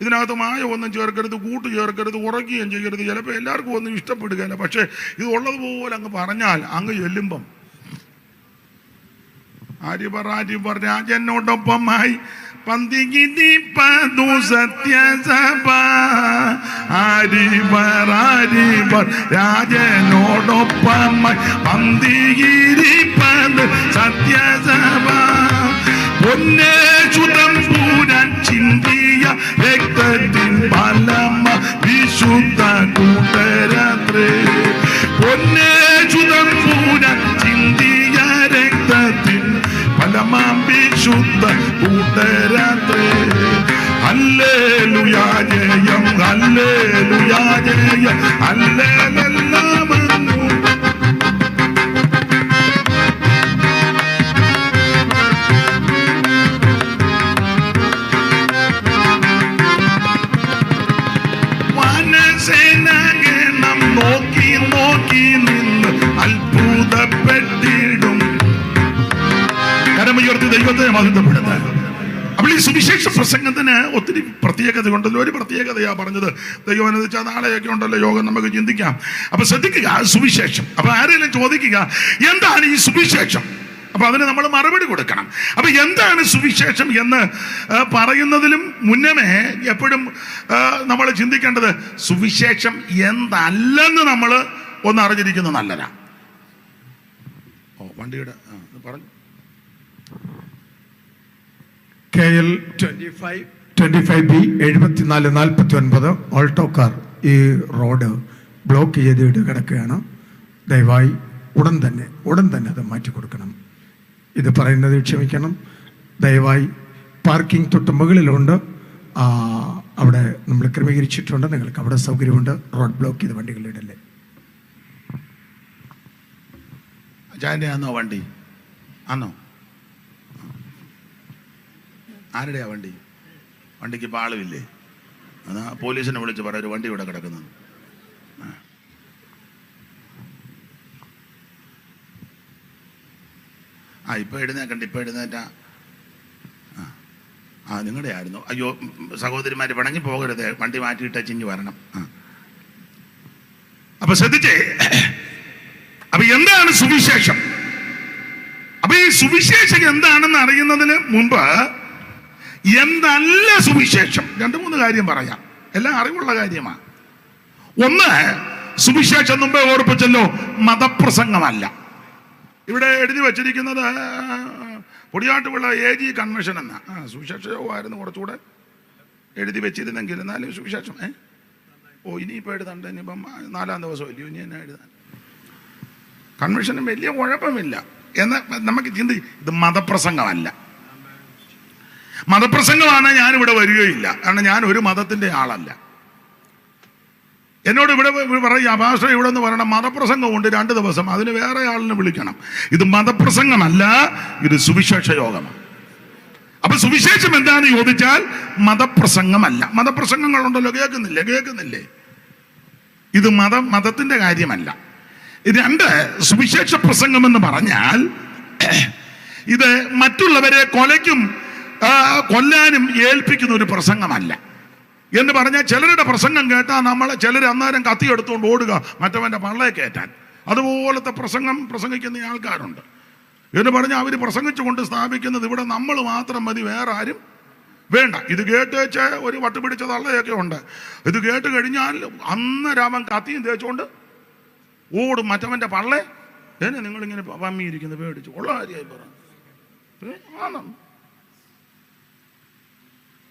ഇതിനകത്ത് മായ ഒന്നും ചേർക്കരുത്, കൂട്ട് ചേർക്കരുത്, ഉറക്കുകയും ചെയ്യരുത്. ചിലപ്പോൾ എല്ലാവർക്കും ഒന്നും ഇഷ്ടപ്പെടുകയില്ല. പക്ഷെ ഇത് ഉള്ളതുപോലെ അങ്ങ് പറഞ്ഞാൽ അങ്ങ് ചെല്ലുമ്പം ആര്യപർ രാജനോടൊപ്പമായി പന്തികിരിപ്പതു സത്യസഭ. ആര്യപർ രാജനോടൊപ്പമായി പന്തികിരിപ്പതു സത്യസഭ. പൊന്നേശുതം പൂരാൻ ചിന്തിയ രക്തത്തിൻ ഫലമ വിശുദ്ധ കൂട്ടരാത്രേ. പൊന്നേശുതം പൂരാൻ ചിന്തിയ രക്തത്തിൻ ഫലമാം വിശുദ്ധ കൂട്ടരാത്രേ. ഹല്ലേലൂയാ ജയം, ഹല്ലേലൂയാ ജയം, ഹല്ലേലൂയാമെന്നു. മനസ്സേനഗണം നോക്കി നോക്കി നിന്ന് അത്ഭുതപ്പെട്ടിടും. കരമുയർത്തി ദൈവത്തെ മഹത്വപ്പെടുത്താൻ. അപ്പോൾ ഈ സുവിശേഷ പ്രസംഗത്തിന് ഒത്തിരി പ്രത്യേകത ഉണ്ടല്ലോ. ഒരു പ്രത്യേകതയാ പറഞ്ഞത്. ദൈവം അനുവദിച്ചാൽ നാളെയൊക്കെ ഉണ്ടല്ലോ യോഗം, നമുക്ക് ചിന്തിക്കാം. അപ്പൊ ശ്രദ്ധിക്കുക, സുവിശേഷം. അപ്പൊ ആരെങ്കിലും ചോദിക്കുക എന്താണ് ഈ സുവിശേഷം? അപ്പൊ അതിന് നമ്മൾ മറുപടി കൊടുക്കണം. അപ്പൊ എന്താണ് സുവിശേഷം എന്ന് പറയുന്നതിലും മുന്നമേ എപ്പോഴും നമ്മൾ ചിന്തിക്കേണ്ടത് സുവിശേഷം എന്തല്ലെന്ന് നമ്മൾ ഒന്ന് അറിഞ്ഞിരിക്കുന്നത് നല്ലതാണ്. വണ്ടിയുടെ പറഞ്ഞു. KL 25B 7449 ഓൾട്ടോക്കാർ ഈ റോഡ് ബ്ലോക്ക് ചെയ്തിട്ട് കിടക്കുകയാണ്. ദയവായി ഉടൻ തന്നെ അത് മാറ്റി കൊടുക്കണം. ഇത് പറയുന്നത് ക്ഷമിക്കണം. ദയവായി പാർക്കിംഗ് തൊട്ട് മുകളിലുണ്ട്. അവിടെ നമ്മൾ ക്രമീകരിച്ചിട്ടുണ്ട്. നിങ്ങൾക്ക് അവിടെ സൗകര്യമുണ്ട്. റോഡ് ബ്ലോക്ക് ചെയ്ത് വണ്ടികളിടല്ലേ. അജാൻ്റെ ആന്നോ വണ്ടി? ആന്നോ? ആരുടെയാ വണ്ടി? വണ്ടിക്ക് ഇപ്പോൾ ആളുമില്ലേ? അതാ പോലീസിനെ വിളിച്ച് പറയാം ഒരു വണ്ടി ഇവിടെ കിടക്കുന്നത്. ഇപ്പം എഴുന്നേക്കണ്ട, ഇപ്പം എഴുന്നേറ്റാ. നിങ്ങളുടെ ആയിരുന്നു. അയ്യോ സഹോദരിമാർ പിണങ്ങി പോകരുത്, വണ്ടി മാറ്റിയിട്ട് ചിഞ്ഞു വരണം. അപ്പൊ ശ്രദ്ധിച്ചേ, അപ്പൊ എന്താണ് സുവിശേഷം? അപ്പൊ ഈ സുവിശേഷം എന്താണെന്ന് അറിയുന്നതിന് മുമ്പ് എന്തല്ല സുവിശേഷം, 2-3 കാര്യം പറയാം. എല്ലാം അറിവുള്ള കാര്യമാണ്. ഒന്ന്, സുവിശേഷം മുമ്പേ ഓർപ്പിച്ചല്ലോ, മതപ്രസംഗമല്ല. ഇവിടെ എഴുതി വച്ചിരിക്കുന്നത് പൊടിയാട്ടുപിള്ള AG കൺവെൻഷൻ എന്ന സുവിശേഷമായിരുന്നു കുറച്ചുകൂടെ എഴുതി വെച്ചിരുന്നെങ്കിൽ. എന്നാലും സുവിശേഷം ഇനിയിപ്പോൾ എഴുതണ്ട, ഇനിയിപ്പം 4-ാം ദിവസം ഇല്ലയോ ഇനി എന്നെ എഴുതാൻ. കൺവെൻഷനും വലിയ കുഴപ്പമില്ല എന്ന് നമുക്ക് ചിന്തി. ഇത് മതപ്രസംഗമല്ല. മതപ്രസംഗമാണ് ഞാനിവിടെ വരികയില്ല, കാരണം ഞാൻ ഒരു മതത്തിൻ്റെ ആളല്ല. എന്നോട് ഇവിടെ പറയും, ഭാഷ ഇവിടെ നിന്ന് പറയണം മതപ്രസംഗമുണ്ട് 2 ദിവസം, അതിന് വേറെ ആളിനെ വിളിക്കണം. ഇത് മതപ്രസംഗമല്ല, ഇത് സുവിശേഷ യോഗമാണ്. അപ്പൊ സുവിശേഷം എന്താണെന്ന് ചോദിച്ചാൽ മതപ്രസംഗമല്ല. മതപ്രസംഗങ്ങളുണ്ടല്ലോ, കേൾക്കുന്നില്ലേ? ഇത് മതത്തിന്റെ കാര്യമല്ല. 2, സുവിശേഷ പ്രസംഗം എന്ന് പറഞ്ഞാൽ ഇത് മറ്റുള്ളവരെ കൊല്ലാനും ഏൽപ്പിക്കുന്ന ഒരു പ്രസംഗമല്ല. എന്ന് പറഞ്ഞാൽ ചിലരുടെ പ്രസംഗം കേട്ടാൽ ചിലർ അന്നേരം കത്തി എടുത്തുകൊണ്ട് ഓടുക മറ്റവൻ്റെ പള്ളയെ കയറ്റാൻ. അതുപോലത്തെ പ്രസംഗിക്കുന്ന ആൾക്കാരുണ്ട്. എന്ന് പറഞ്ഞാൽ അവർ പ്രസംഗിച്ചുകൊണ്ട് സ്ഥാപിക്കുന്നത് ഇവിടെ നമ്മൾ മാത്രം മതി, വേറെ ആരും വേണ്ട. ഇത് കേട്ട് വെച്ച് ഒരു വട്ടുപിടിച്ച തള്ളയൊക്കെ ഉണ്ട്. ഇത് കേട്ട് കഴിഞ്ഞാൽ അന്നേരം അവൻ കത്തിയും തേച്ചുകൊണ്ട് ഓടും മറ്റവൻ്റെ പള്ളെ. നിങ്ങളിങ്ങനെ പമ്മിയിരിക്കുന്നത് പേടിച്ചു ഉള്ള കാര്യമായി പറഞ്ഞു.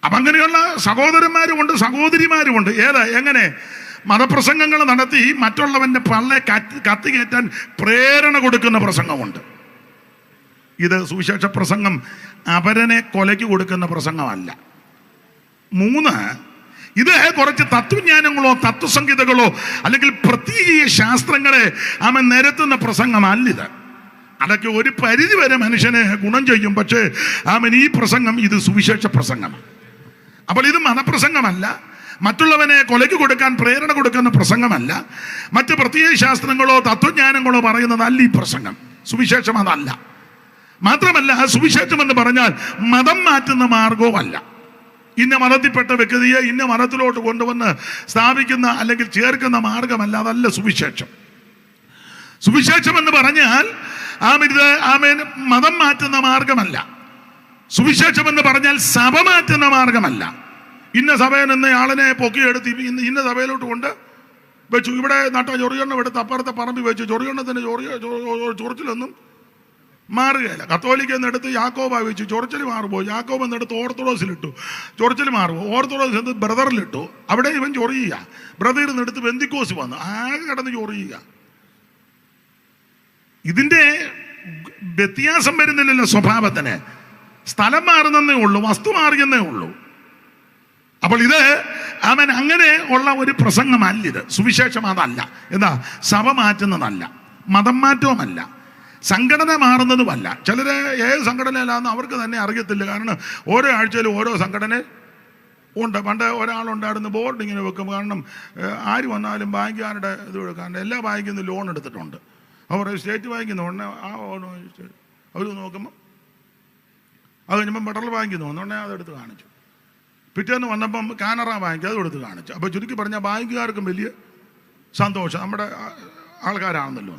അപ്പം അങ്ങനെയുള്ള സഹോദരന്മാരുമുണ്ട്, സഹോദരിമാരുമുണ്ട്. എങ്ങനെ മതപ്രസംഗങ്ങൾ നടത്തി മറ്റുള്ളവൻ്റെ പള്ളെ കത്തി കയറ്റാൻ പ്രേരണ കൊടുക്കുന്ന പ്രസംഗമുണ്ട്. ഇത് സുവിശേഷ പ്രസംഗം അപരനെ കൊലയ്ക്ക് കൊടുക്കുന്ന പ്രസംഗമല്ല. 3, ഇത് കുറച്ച് തത്വജ്ഞാനങ്ങളോ തത്വസംഹിതകളോ അല്ലെങ്കിൽ പ്രത്യയ ശാസ്ത്രങ്ങളെ അവൻ നിരത്തുന്ന പ്രസംഗമല്ലിത്. അതൊക്കെ ഒരു പരിധി വരെ മനുഷ്യനെ ഗുണം ചെയ്യും. പക്ഷേ ഈ പ്രസംഗം ഇത് സുവിശേഷ പ്രസംഗമാണ്. അപ്പോൾ ഇത് മതപ്രസംഗമല്ല, മറ്റുള്ളവനെ കൊലയ്ക്ക് കൊടുക്കാൻ പ്രേരണ കൊടുക്കുന്ന പ്രസംഗമല്ല, മറ്റ് പ്രത്യയ ശാസ്ത്രങ്ങളോ തത്വജ്ഞാനങ്ങളോ പറയുന്നതല്ല ഈ പ്രസംഗം. സുവിശേഷം അതല്ല. മാത്രമല്ല, സുവിശേഷം എന്ന് പറഞ്ഞാൽ മതം മാറ്റുന്ന മാർഗവുമല്ല. ഇന്ന മതത്തിൽപ്പെട്ട വ്യക്തിയെ ഇന്ന മതത്തിലോട്ട് കൊണ്ടുവന്ന് സ്ഥാപിക്കുന്ന അല്ലെങ്കിൽ ചേർക്കുന്ന മാർഗമല്ല. അതല്ല സുവിശേഷം. സുവിശേഷം എന്ന് പറഞ്ഞാൽ മതം മാറ്റുന്ന മാർഗമല്ല. സുവിശേഷം എന്ന് പറഞ്ഞാൽ സഭ മാറ്റുന്ന മാർഗമല്ല. ഇന്ന സഭയിൽ നിന്ന് ആളിനെ പൊക്കിയെടുത്ത് ഇന്ന സഭയിലോട്ട് കൊണ്ട് വെച്ചു. ഇവിടെ നട്ട ചൊറിയെണ്ണം എടുത്ത് അപ്പുറത്തെ പറമ്പിൽ വെച്ചു. ചൊറിയെണ്ണത്തിന് ചൊറിച്ചിലൊന്നും മാറുകയില്ല. കത്തോലിക്കെന്ന് എടുത്ത് യാക്കോബ വെച്ചു, ചൊറിച്ചിൽ മാറുപോയി. യാക്കോബ് എന്നെടുത്ത് ഓർത്തഡോക്സിലിട്ടു, ചൊറിച്ചിൽ മാറുമോ. ഓർത്തഡോക്സ് എന്ന് ബ്രദറിലിട്ടു, അവിടെ ഇവൻ ചൊറിയുക. ബ്രദറിൽ നിന്ന് എടുത്ത് ബെന്തിക്കോസ് വന്നു, ആകെ കിടന്ന് ചൊറിയുക. ഇതിൻ്റെ വ്യത്യാസം വരുന്നില്ലല്ലോ സ്വഭാവത്തിന്. സ്ഥലം മാറുന്നേ ഉള്ളൂ, വസ്തു മാറിയെന്നേ ഉള്ളൂ. അപ്പോൾ ഇത് അങ്ങനെ ഉള്ള ഒരു പ്രസംഗമല്ലിത്. സുവിശേഷം അതല്ല. സഭ മാറ്റുന്നതല്ല, മതം മാറ്റവുമല്ല, സംഘടന മാറുന്നതുമല്ല. ചിലര് ഏത് സംഘടനയിലാണെന്ന് അവർക്ക് തന്നെ അറിയത്തില്ല. കാരണം ഓരോ ആഴ്ചയിലും ഓരോ സംഘടന ഉണ്ട്. പണ്ട് ഒരാളുണ്ടായിരുന്നു ബോർഡ് ഇങ്ങനെ വെക്കും. കാരണം ആര് വന്നാലും ബാങ്കുകാരുടെ ഇത് കൊടുക്കാണ്ട് എല്ലാ ബാങ്കിൽ നിന്ന് ലോൺ എടുത്തിട്ടുണ്ട്. അവർ സ്റ്റേറ്റ് ബാങ്കിൽ നിന്ന് ഉടനെ അവർ നോക്കുമ്പോൾ അത് കഴിഞ്ഞപ്പം ഫെഡറൽ ബാങ്കിൽ നിന്ന് വന്നുടനെ അതെടുത്ത് കാണിച്ചു. പിറ്റേന്ന് വന്നപ്പം കാനറ ബാങ്ക് അത് എടുത്ത് കാണിച്ചു. അപ്പോൾ ചുരുക്കി പറഞ്ഞാൽ ബാങ്കുകാർക്കും വലിയ സന്തോഷം, നമ്മുടെ ആൾക്കാരാണെന്നല്ലോ.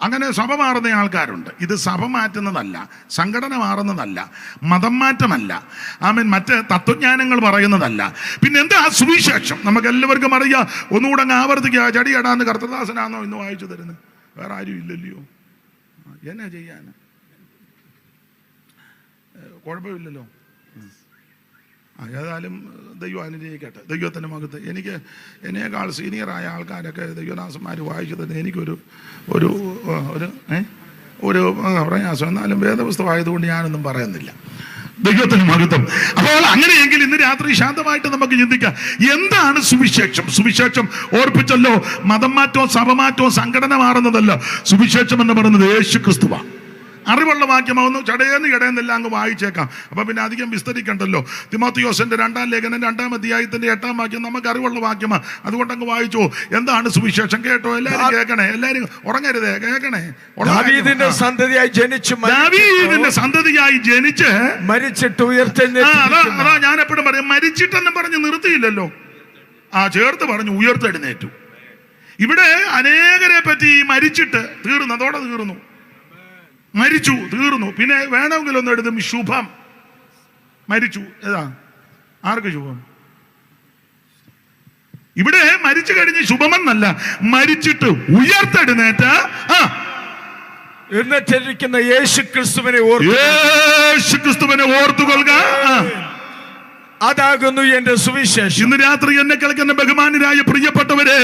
അങ്ങനെ സഭ മാറുന്ന ആൾക്കാരുണ്ട്. ഇത് സഭ മാറ്റുന്നതല്ല, സംഘടന മാറുന്നതല്ല, മതം മാറ്റമല്ല, മറ്റ് തത്വജ്ഞാനങ്ങൾ പറയുന്നതല്ല. പിന്നെ എന്താ സുവിശേഷം? നമുക്ക് എല്ലാവർക്കും അറിയാം. ഒന്നുകൂടെ അങ്ങ് ആവർത്തിക്കുക. ചടിയടാന്ന് കർത്തദാസനാണോ ഇന്ന് വായിച്ചു തരുന്നത്? വേറെ ആരും ഇല്ലല്ലോ. എന്നാ ചെയ്യാൻ? കുഴപ്പമില്ലല്ലോ. ഏതായാലും ദൈവം അനുഗ്രഹിക്കട്ടെ. ദൈവത്തിൻ്റെ മകത്ത് എന്നേക്കാൾ സീനിയറായ ആൾക്കാരൊക്കെ ദൈവദാസന്മാർ വായിച്ചു തരുന്നത് എനിക്കൊരു ഒരു ഒരു ഒരു പ്രയാസം. എന്നാലും വേദപുസ്തകം ആയതുകൊണ്ട് ഞാനൊന്നും പറയുന്നില്ല. ദൈവത്തിന് മഹത്വം. അപ്പോൾ അങ്ങനെയെങ്കിൽ ഇന്ന് രാത്രി ശാന്തമായിട്ട് നമുക്ക് ചിന്തിക്കാം, എന്താണ് സുവിശേഷം? സുവിശേഷം ഓർപ്പിച്ചല്ലോ, മതം മാറ്റവും സഭമാറ്റവും സംഘടന മാറുന്നതല്ല. സുവിശേഷം എന്ന് പറയുന്നത് യേശു ക്രിസ്തുവാണ്. അറിവുള്ള വാക്യമാവുന്നു, ചടയെന്നെല്ലാം അങ്ങ് വായിച്ചേക്കാം. അപ്പൊ പിന്നെ അധികം വിസ്തരിക്കണ്ടല്ലോ. തിമോത്തിയോസിന്റെ 2-ാം ലേഖനം 2-ാം അധ്യായത്തിന്റെ 8-ാം വാക്യം നമുക്ക് അറിവുള്ള വാക്യമാണ്, അതുകൊണ്ട് അങ്ങ് വായിച്ചോ. എന്താണ് സുവിശേഷം? കേട്ടോ, എല്ലാരും കേൾക്കണേ, എല്ലാരും ഉറങ്ങരുതേ, കേൾക്കണേ. ദാവീദിന്റെ സന്തതിയായി ജനിച്ച് മരിച്ചിട്ട് ഉയർത്തെഴുന്നേറ്റു. അതാ ഞാൻ എപ്പോഴും പറയും, മരിച്ചിട്ടെന്നും പറഞ്ഞ് നിർത്തിയില്ലല്ലോ, ചേർത്ത് പറഞ്ഞു ഉയർത്തെഴുന്നേറ്റു. ഇവിടെ അനേകരെ പറ്റി മരിച്ചിട്ട് തീർന്നു, അതോടെ തീർന്നു. മരിച്ചു, തീർന്നു. പിന്നെ വേണമെങ്കിൽ ഒന്ന് എഴുതും, ശുഭം. മരിച്ചു, ഏതാ ആർക്ക് ശുഭം? ഇവിടെ മരിച്ചു കഴിഞ്ഞ് ശുഭമെന്നല്ല, മരിച്ചിട്ട് ഉയർത്തെഴുന്നേറ്റ് എന്നിട്ടിരിക്കുന്ന യേശു ക്രിസ്തുവിനെ ഓർത്തുകൊള്ളുക. അതാകുന്നു എന്റെ സുവിശേഷം. ഇന്ന് രാത്രി എന്നെ കേൾക്കുന്ന ബഹുമാനരായ പ്രിയപ്പെട്ടവരെ,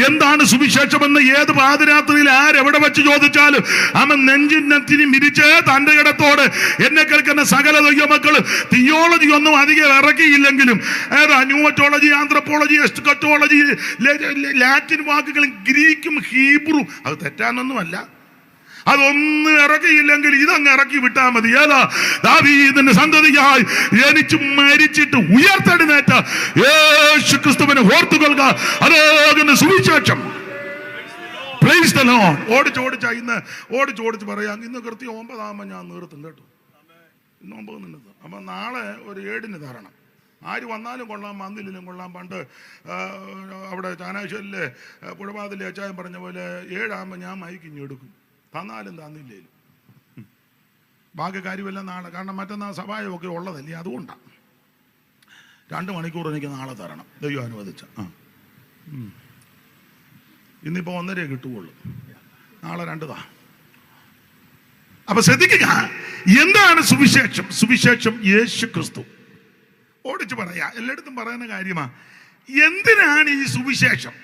എന്താണ് സുവിശേഷമെന്ന് ഏത് പാതിരാത്രിയിൽ ആരെവിടെ വെച്ച് ചോദിച്ചാലും അവൻ നെഞ്ചിനെത്തിനി മിരിച്ച് തന്റെ ഇടത്തോട് എന്നെ കേൾക്കുന്ന സകല ദൈവമക്കൾ തിയോളജി ഒന്നും അധികം ഇറക്കിയില്ലെങ്കിലും ന്യൂമറ്റോളജി, ആന്ത്രപ്പോളജി, എസ്കറ്റോളജി, ലാറ്റിൻ വാക്കുകളും ഗ്രീക്കും ഹീബ്രു, അത് തെറ്റാനൊന്നുമല്ല, അതൊന്നും ഇറക്കിയില്ലെങ്കിൽ ഇതങ്ങ് ഇറക്കി വിട്ടാൽ മതി. ഏതാ? ദാവീദിന്റെ സന്തതിയായി ജനിച്ചു മരിച്ചിട്ട് ഉയർത്തെഴുന്നേറ്റ യേശു ക്രിസ്തുവിനെ ഓർത്തുകൊള്ളുക. അതാകുന്ന സുവിശേഷം. Praise the Lord. ഓടിച്ചോടിച്ച് പറയാം, ഇന്ന് കൃത്യം 9 ഞാൻ നിർത്തും കേട്ടോ. ഇന്ന് 9 നിന്നത്. അപ്പൊ നാളെ ഒരു 7 തരണം. ആര് വന്നാലും കൊള്ളാം, വന്നില്ലെങ്കിലും കൊള്ളാം. പണ്ട് അവിടെ ചാനാശ്ശേരിലെ പുഴപാതിലെ അച്ചായൻ പറഞ്ഞ പോലെ 7 ഞാൻ മൈക്കിഞ്ഞെടുക്കും, തന്നാലും തന്നില്ലേലും. ബാക്കി കാര്യമെല്ലാം നാളെ, കാരണം മറ്റന്നാൾ സഭായമൊക്കെ ഉള്ളതല്ലേ, അതുകൊണ്ടാണ്. 2 മണിക്കൂർ എനിക്ക് നാളെ തരണം, ദൈവം അനുവദിച്ച. ഇന്നിപ്പോൾ 1.5 കിട്ടുകയുള്ളൂ, നാളെ 2 താ. അപ്പൊ ശ്രദ്ധിക്കുക, എന്താണ് സുവിശേഷം? സുവിശേഷം യേശു ക്രിസ്തു. ഓടിച്ചു പറയാ, എല്ലായിടത്തും പറയുന്ന കാര്യമാണ്. എന്തിനാണ് ഈ സുവിശേഷം?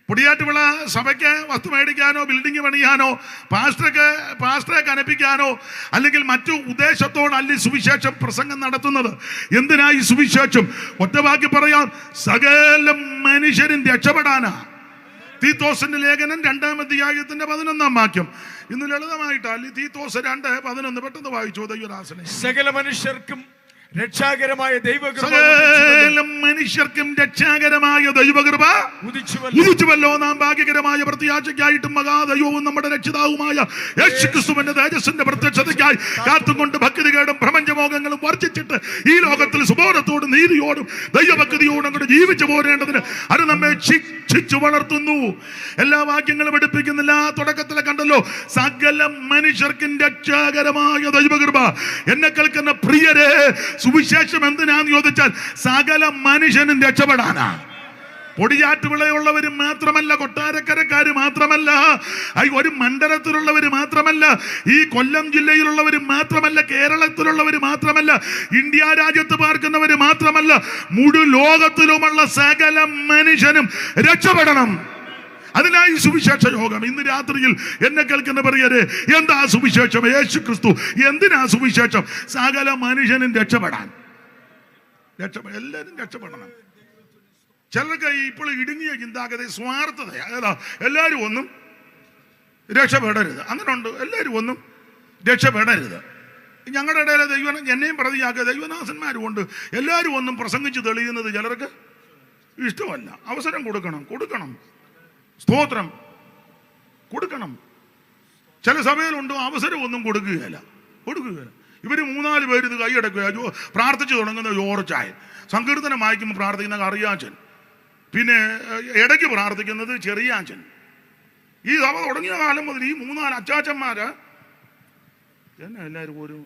പൊടിയാറ്റുവിള സഭയ്ക്ക് വസ്തു മേടിക്കാനോ, ബിൽഡിംഗ് പണിയാനോ, പാസ്റ്ററെ കനപ്പിക്കാനോ, അല്ലെങ്കിൽ മറ്റു ഉദ്ദേശത്തോടല്ല ഈ സുവിശേഷം പ്രസംഗം നടത്തുന്നത്. എന്തിനാ ഈ സുവിശേഷം? ഒറ്റവാക്കി പറയാം, സകല മനുഷ്യരും രക്ഷപ്പെടാനാ. തീത്തോസിന്റെ ലേഖനം 2-ാം അധ്യായത്തിന്റെ 11-ാം വാക്യം. ഇന്ന് ലളിതമായിട്ടാൽ തീത്തോസ് 2:11 പെട്ടെന്ന് വായിച്ചോ ദൈവദാസനെ. സകല മനുഷ്യർക്കും രക്ഷാകരമായ ദൈവകൃപ ഉദിച്ചുവല്ലോ. നാം ഭാഗ്യകരമായ പ്രത്യാശയ്ക്കായിട്ടും മഹാദൈവവും നമ്മുടെ രക്ഷിതാവുമായ യേശുക്രിസ്തുവിന്റെ തേജസ്സിന്റെ പ്രത്യക്ഷതയ്ക്കായി കാത്തുകൊണ്ട് ഭക്തികേടും പ്രപഞ്ചമോഹങ്ങളും വർജിച്ചിട്ട് ഈ ലോകത്തിൽ സുബോധത്തോടും നീതിയോടും ദൈവഭക്തിയോടും കൂടെ ജീവിച്ചു പോരേണ്ടതിന് അത് നമ്മെ ശിക്ഷിച്ചു വളർത്തുന്നു. എല്ലാ വാക്യങ്ങളും എടുപ്പിക്കുന്നില്ല. തുടക്കത്തിലെ കണ്ടല്ലോ, സകല മനുഷ്യർക്കും രക്ഷാകരമായ ദൈവകൃപ. എന്നെ കേൾക്കുന്ന പ്രിയരെ, സുവിശേഷം എന്തിനാന്ന് ചോദിച്ചാൽ സകല മനുഷ്യനും രക്ഷപ്പെടാനാ. പൊടിയാറ്റുവിളയുള്ളവരും മാത്രമല്ല, കൊട്ടാരക്കരക്കാര് മാത്രമല്ല, ഒരു മണ്ഡലത്തിലുള്ളവര് മാത്രമല്ല, ഈ കൊല്ലം ജില്ലയിലുള്ളവര് മാത്രമല്ല, കേരളത്തിലുള്ളവര് മാത്രമല്ല, ഇന്ത്യ രാജ്യത്ത് പാർക്കുന്നവര് മാത്രമല്ല, മുഴു ലോകത്തിലുമുള്ള സകല മനുഷ്യനും രക്ഷപ്പെടണം. അതിനായി സുവിശേഷ യോഗം. ഇന്ന് രാത്രിയിൽ എന്നെ കേൾക്കുന്ന പറയരെ, എന്താ സുവിശേഷം? യേശു ക്രിസ്തു. എന്തിനാ സുവിശേഷം? സകല മനുഷ്യനും രക്ഷപ്പെടാൻ. എല്ലാവരും രക്ഷപ്പെടണം. ചിലർക്ക് ഇപ്പോൾ ഇടുങ്ങിയ ചിന്താഗതി, സ്വാർത്ഥത. അതാ എല്ലാവരും ഒന്നും രക്ഷപ്പെടരുത്, അങ്ങനെ ഉണ്ട്. എല്ലാവരും ഒന്നും രക്ഷപ്പെടരുത്. ഞങ്ങളുടെ ഇടയിലെ എന്നെയും പ്രതിയാക്കുക ദൈവദാസന്മാരും ഉണ്ട്. എല്ലാവരും ഒന്നും പ്രസംഗിച്ച് തെളിയുന്നത് ചിലർക്ക് ഇഷ്ടമല്ല. അവസരം കൊടുക്കണം. സ്തോത്രം കൊടുക്കണം. ചില സഭയിലുണ്ട് അവസരം ഒന്നും കൊടുക്കുകയില്ല. ഇവര് 3-4 പേര് ഇത് കൈയടക്കുക. പ്രാർത്ഥിച്ചു തുടങ്ങുന്ന ജോർച്ചായൻ, സങ്കീർത്തനം വായിക്കുമ്പോൾ പ്രാർത്ഥിക്കുന്ന അറിയാച്ചൻ, പിന്നെ ഇടയ്ക്ക് പ്രാർത്ഥിക്കുന്നത് ചെറിയാച്ചൻ. ഈ സഭ തുടങ്ങിയ കാലം മുതൽ ഈ 3-4 അച്ചാച്ചന്മാര് എന്നെ എല്ലാവരും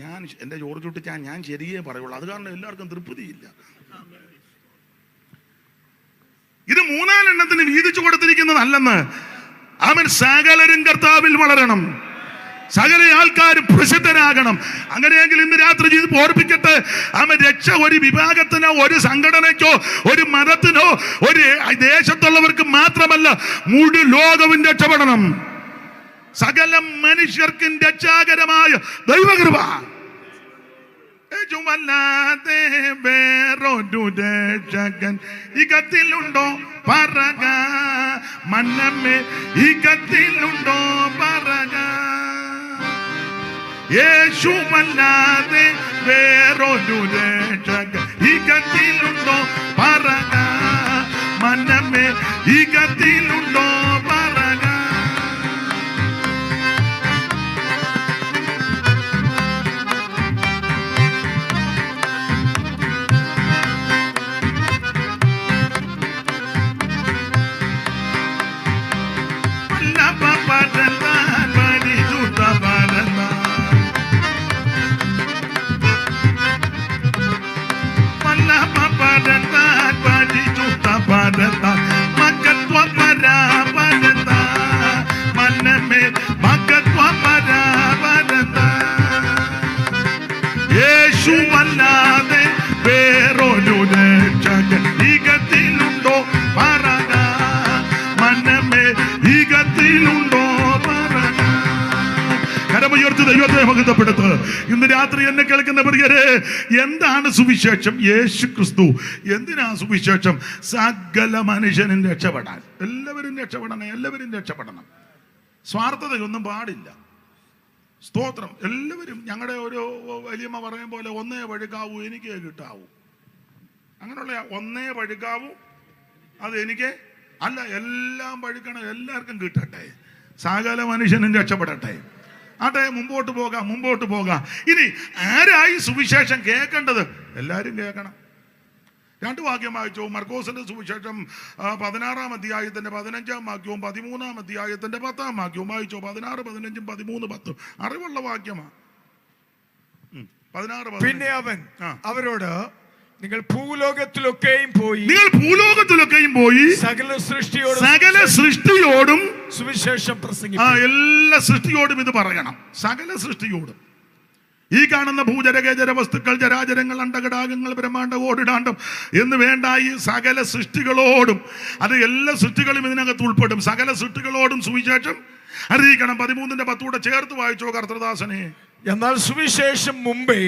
ഞാൻ എൻ്റെ ജോർജ് കുട്ടിച്ചാൻ ഞാൻ ശരിയേ പറയുള്ളൂ. അത് കാരണം എല്ലാവർക്കും തൃപ്തിയില്ല. ഇത് 3-4 എണ്ണത്തിന് വീതിച്ചു കൊടുത്തിരിക്കുന്നതല്ലെന്ന്. അവൻ സകലരും കർത്താവിൽ വളരണം, സകല ആൾക്കാരും പ്രസിദ്ധരാകണം. അങ്ങനെയെങ്കിൽ ഇന്ന് രാത്രി ഇത് ഓർപ്പിക്കട്ടെ, അവൻ രക്ഷ ഒരു വിഭാഗത്തിനോ, ഒരു സംഘടനയ്ക്കോ, ഒരു മതത്തിനോ, ഒരു ദേശത്തുള്ളവർക്ക് മാത്രമല്ല, മുഴു ലോകവും രക്ഷപ്പെടണം. സകല മനുഷ്യർക്കും രക്ഷാകരമായ ദൈവകൃപ. യേശുവല്ലാതെ വേറൊരു രക്ഷകൻ ഇകത്തിലുണ്ടോ പറക, മന്നമ്മേ ഇകത്തിലുണ്ടോ പറക. യേശുവല്ലാതെ വേറൊരു രക്ഷകൻ ഇകത്തിലുണ്ടോ പറക, മന്നമ്മേ ഇകത്തിലുണ്ടോ പറക. യേശുവല്ലാതെ വേറൊരു രക്ഷകൻ ഇകത്തിലുണ്ടോ പറക, മന്നമേ ഇകത്തിലുണ്ടോ പറക. കരമുയർത്തി ദൈവത്തെ മഹത്വപ്പെടുത്ത്. ഇന്ന് രാത്രി എന്നെ കേൾക്കുന്ന പ്രിയരെ, എന്താണ് സുവിശേഷം? യേശു ക്രിസ്തു. എന്തിനാ സുവിശേഷം? സകല മനുഷ്യനും രക്ഷപ്പെടാൻ. എല്ലാവരും രക്ഷപ്പെടണം, എല്ലാവരും രക്ഷപ്പെടണം. സ്വാർത്ഥതയൊന്നും പാടില്ല. സ്തോത്രം. എല്ലാവരും ഞങ്ങളുടെ ഒരു വലിയമ്മ പറയും പോലെ ഒന്നേ വഴുകാവൂ എനിക്ക് കിട്ടാവൂ. അങ്ങനെയുള്ള ഒന്നേ വഴുകാവൂ അത് എനിക്ക് അല്ല, എല്ലാം വഴുക്കണം, എല്ലാവർക്കും കിട്ടട്ടെ, സകല മനുഷ്യനും രക്ഷപ്പെടട്ടെ. ആട്ടെ, മുമ്പോട്ട് പോകാം, മുമ്പോട്ട് പോകാം. ഇനി ആരായി സുവിശേഷം കേൾക്കേണ്ടത്? എല്ലാവരും കേൾക്കണം. 2 വാക്യം വായിച്ചു. മർക്കോസിന്റെ സുവിശേഷം 16-ാം അധ്യായത്തിന്റെ 15-ാം വാക്യവും 13-ാം അധ്യായത്തിന്റെ 10-ാം വാക്യവും വായിച്ചു. 16, 15, 13, 10 അറിവുള്ള വാക്യമാണ്. 16. പിന്നെ അവൻ അവരോട്, നിങ്ങൾ ഭൂലോകത്തിലൊക്കെയും പോയി സകല സൃഷ്ടിയോടും സുവിശേഷം പ്രസംഗിക്കുക. എല്ലാ സൃഷ്ടിയോടും ഇത് പറയണം. സകല സൃഷ്ടിയോടും. ഈ കാണുന്ന ഭൂചരകേചര വസ്തുക്കൾ, ജരാചരങ്ങൾ, അണ്ടകടാകങ്ങൾ, ബ്രഹ്മാണ്ട, ഓടിടാണ്ടം എന്ന് വേണ്ട ഈ സകല സൃഷ്ടികളോടും, അത് എല്ലാ സൃഷ്ടികളും ഇതിനകത്ത് ഉൾപ്പെടും. സകല സൃഷ്ടികളോടും സുവിശേഷം അറിയിക്കണം. 13-ന്റെ 10 ചേർത്ത് വായിച്ചോ കർത്തൃദാസനെ. എന്നാൽ സുവിശേഷം മുമ്പേ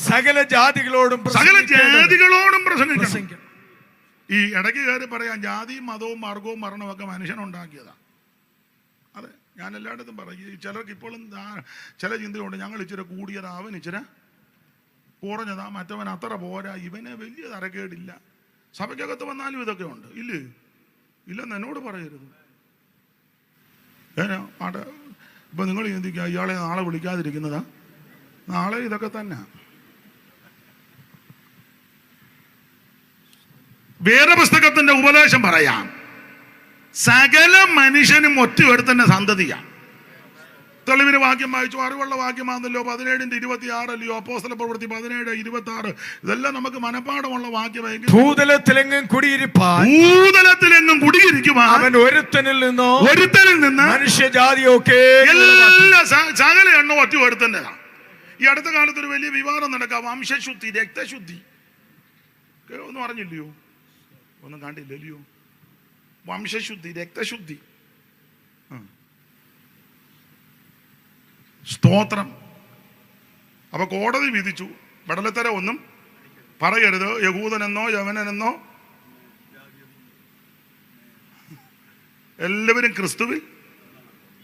സകല ജാതികളോടും പ്രസംഗിക്കണം. ഈ ഇടയ്ക്ക് കയറി പറയാം, ജാതിയും മതവും മാർഗവും മരണവും ഒക്കെ മനുഷ്യനുണ്ടാക്കിയതാ. അതെ, ഞാൻ എല്ലായിടത്തും പറയും. ചിലർക്ക് ഇപ്പോഴും ചില ചിന്തയുണ്ട്, ഞങ്ങൾ ഇച്ചിരി കൂടിയതാ, അവൻ ഇച്ചിരി കുറഞ്ഞതാ, മറ്റവൻ അത്ര പോരാ, ഇവന് വലിയ തരക്കേടില്ല. സഭയ്ക്കകത്ത് വന്നാലും ഇതൊക്കെ ഉണ്ട്. ഇല്ലെന്ന് എന്നോട് പറയരുത്. ആട്ടെ, ഇപ്പൊ നിങ്ങൾ ചിന്തിക്കുക, ഇയാളെ നാളെ വിളിക്കാതിരിക്കുന്നതാ? നാളെ ഇതൊക്കെ തന്നെ. വേദപുസ്തകത്തിന്റെ ഉപദേശം പറയാം, സകല മനുഷ്യനും ഒറ്റയൊരുത്തന്റെ സന്തതിയാണ്. തെളിവിന് വാക്യം വായിച്ചു. അറിവുള്ള വാക്യമാണല്ലോ. 17-26 അല്ലയോ? അപ്പോസ്തല പ്രവൃത്തി 17-26. ഇതെല്ലാം നമുക്ക് മനപ്പാടമുള്ള വാക്യമായിരിക്കും. ഭൂതലത്തിലെങ്ങും കുടിയിരിപ്പാൻ അവൻ ഒരുത്തനിൽ നിന്ന് മനുഷ്യജാതിയൊക്കെ എല്ലാ സകല എണ്ണം ഒറ്റ ഒരുത്തൻ്റെതാണ്. ഈ അടുത്ത കാലത്ത് ഒരു വലിയ വിവാദം നടക്കാം. വംശശുദ്ധി, രക്തശുദ്ധി ഒന്നും അറിഞ്ഞില്ലയോ? ഒന്നും കണ്ടില്ലല്ലയോ? വംശശുദ്ധി, രക്തശുദ്ധി. സ്തോത്രം. അപ്പൊ കോടതി വിധിച്ചു, വെടലത്തര ഒന്നും പറയരുത്, യഹൂദനെന്നോ യവനനെന്നോ, എല്ലാവരും ക്രിസ്തുവിൽ.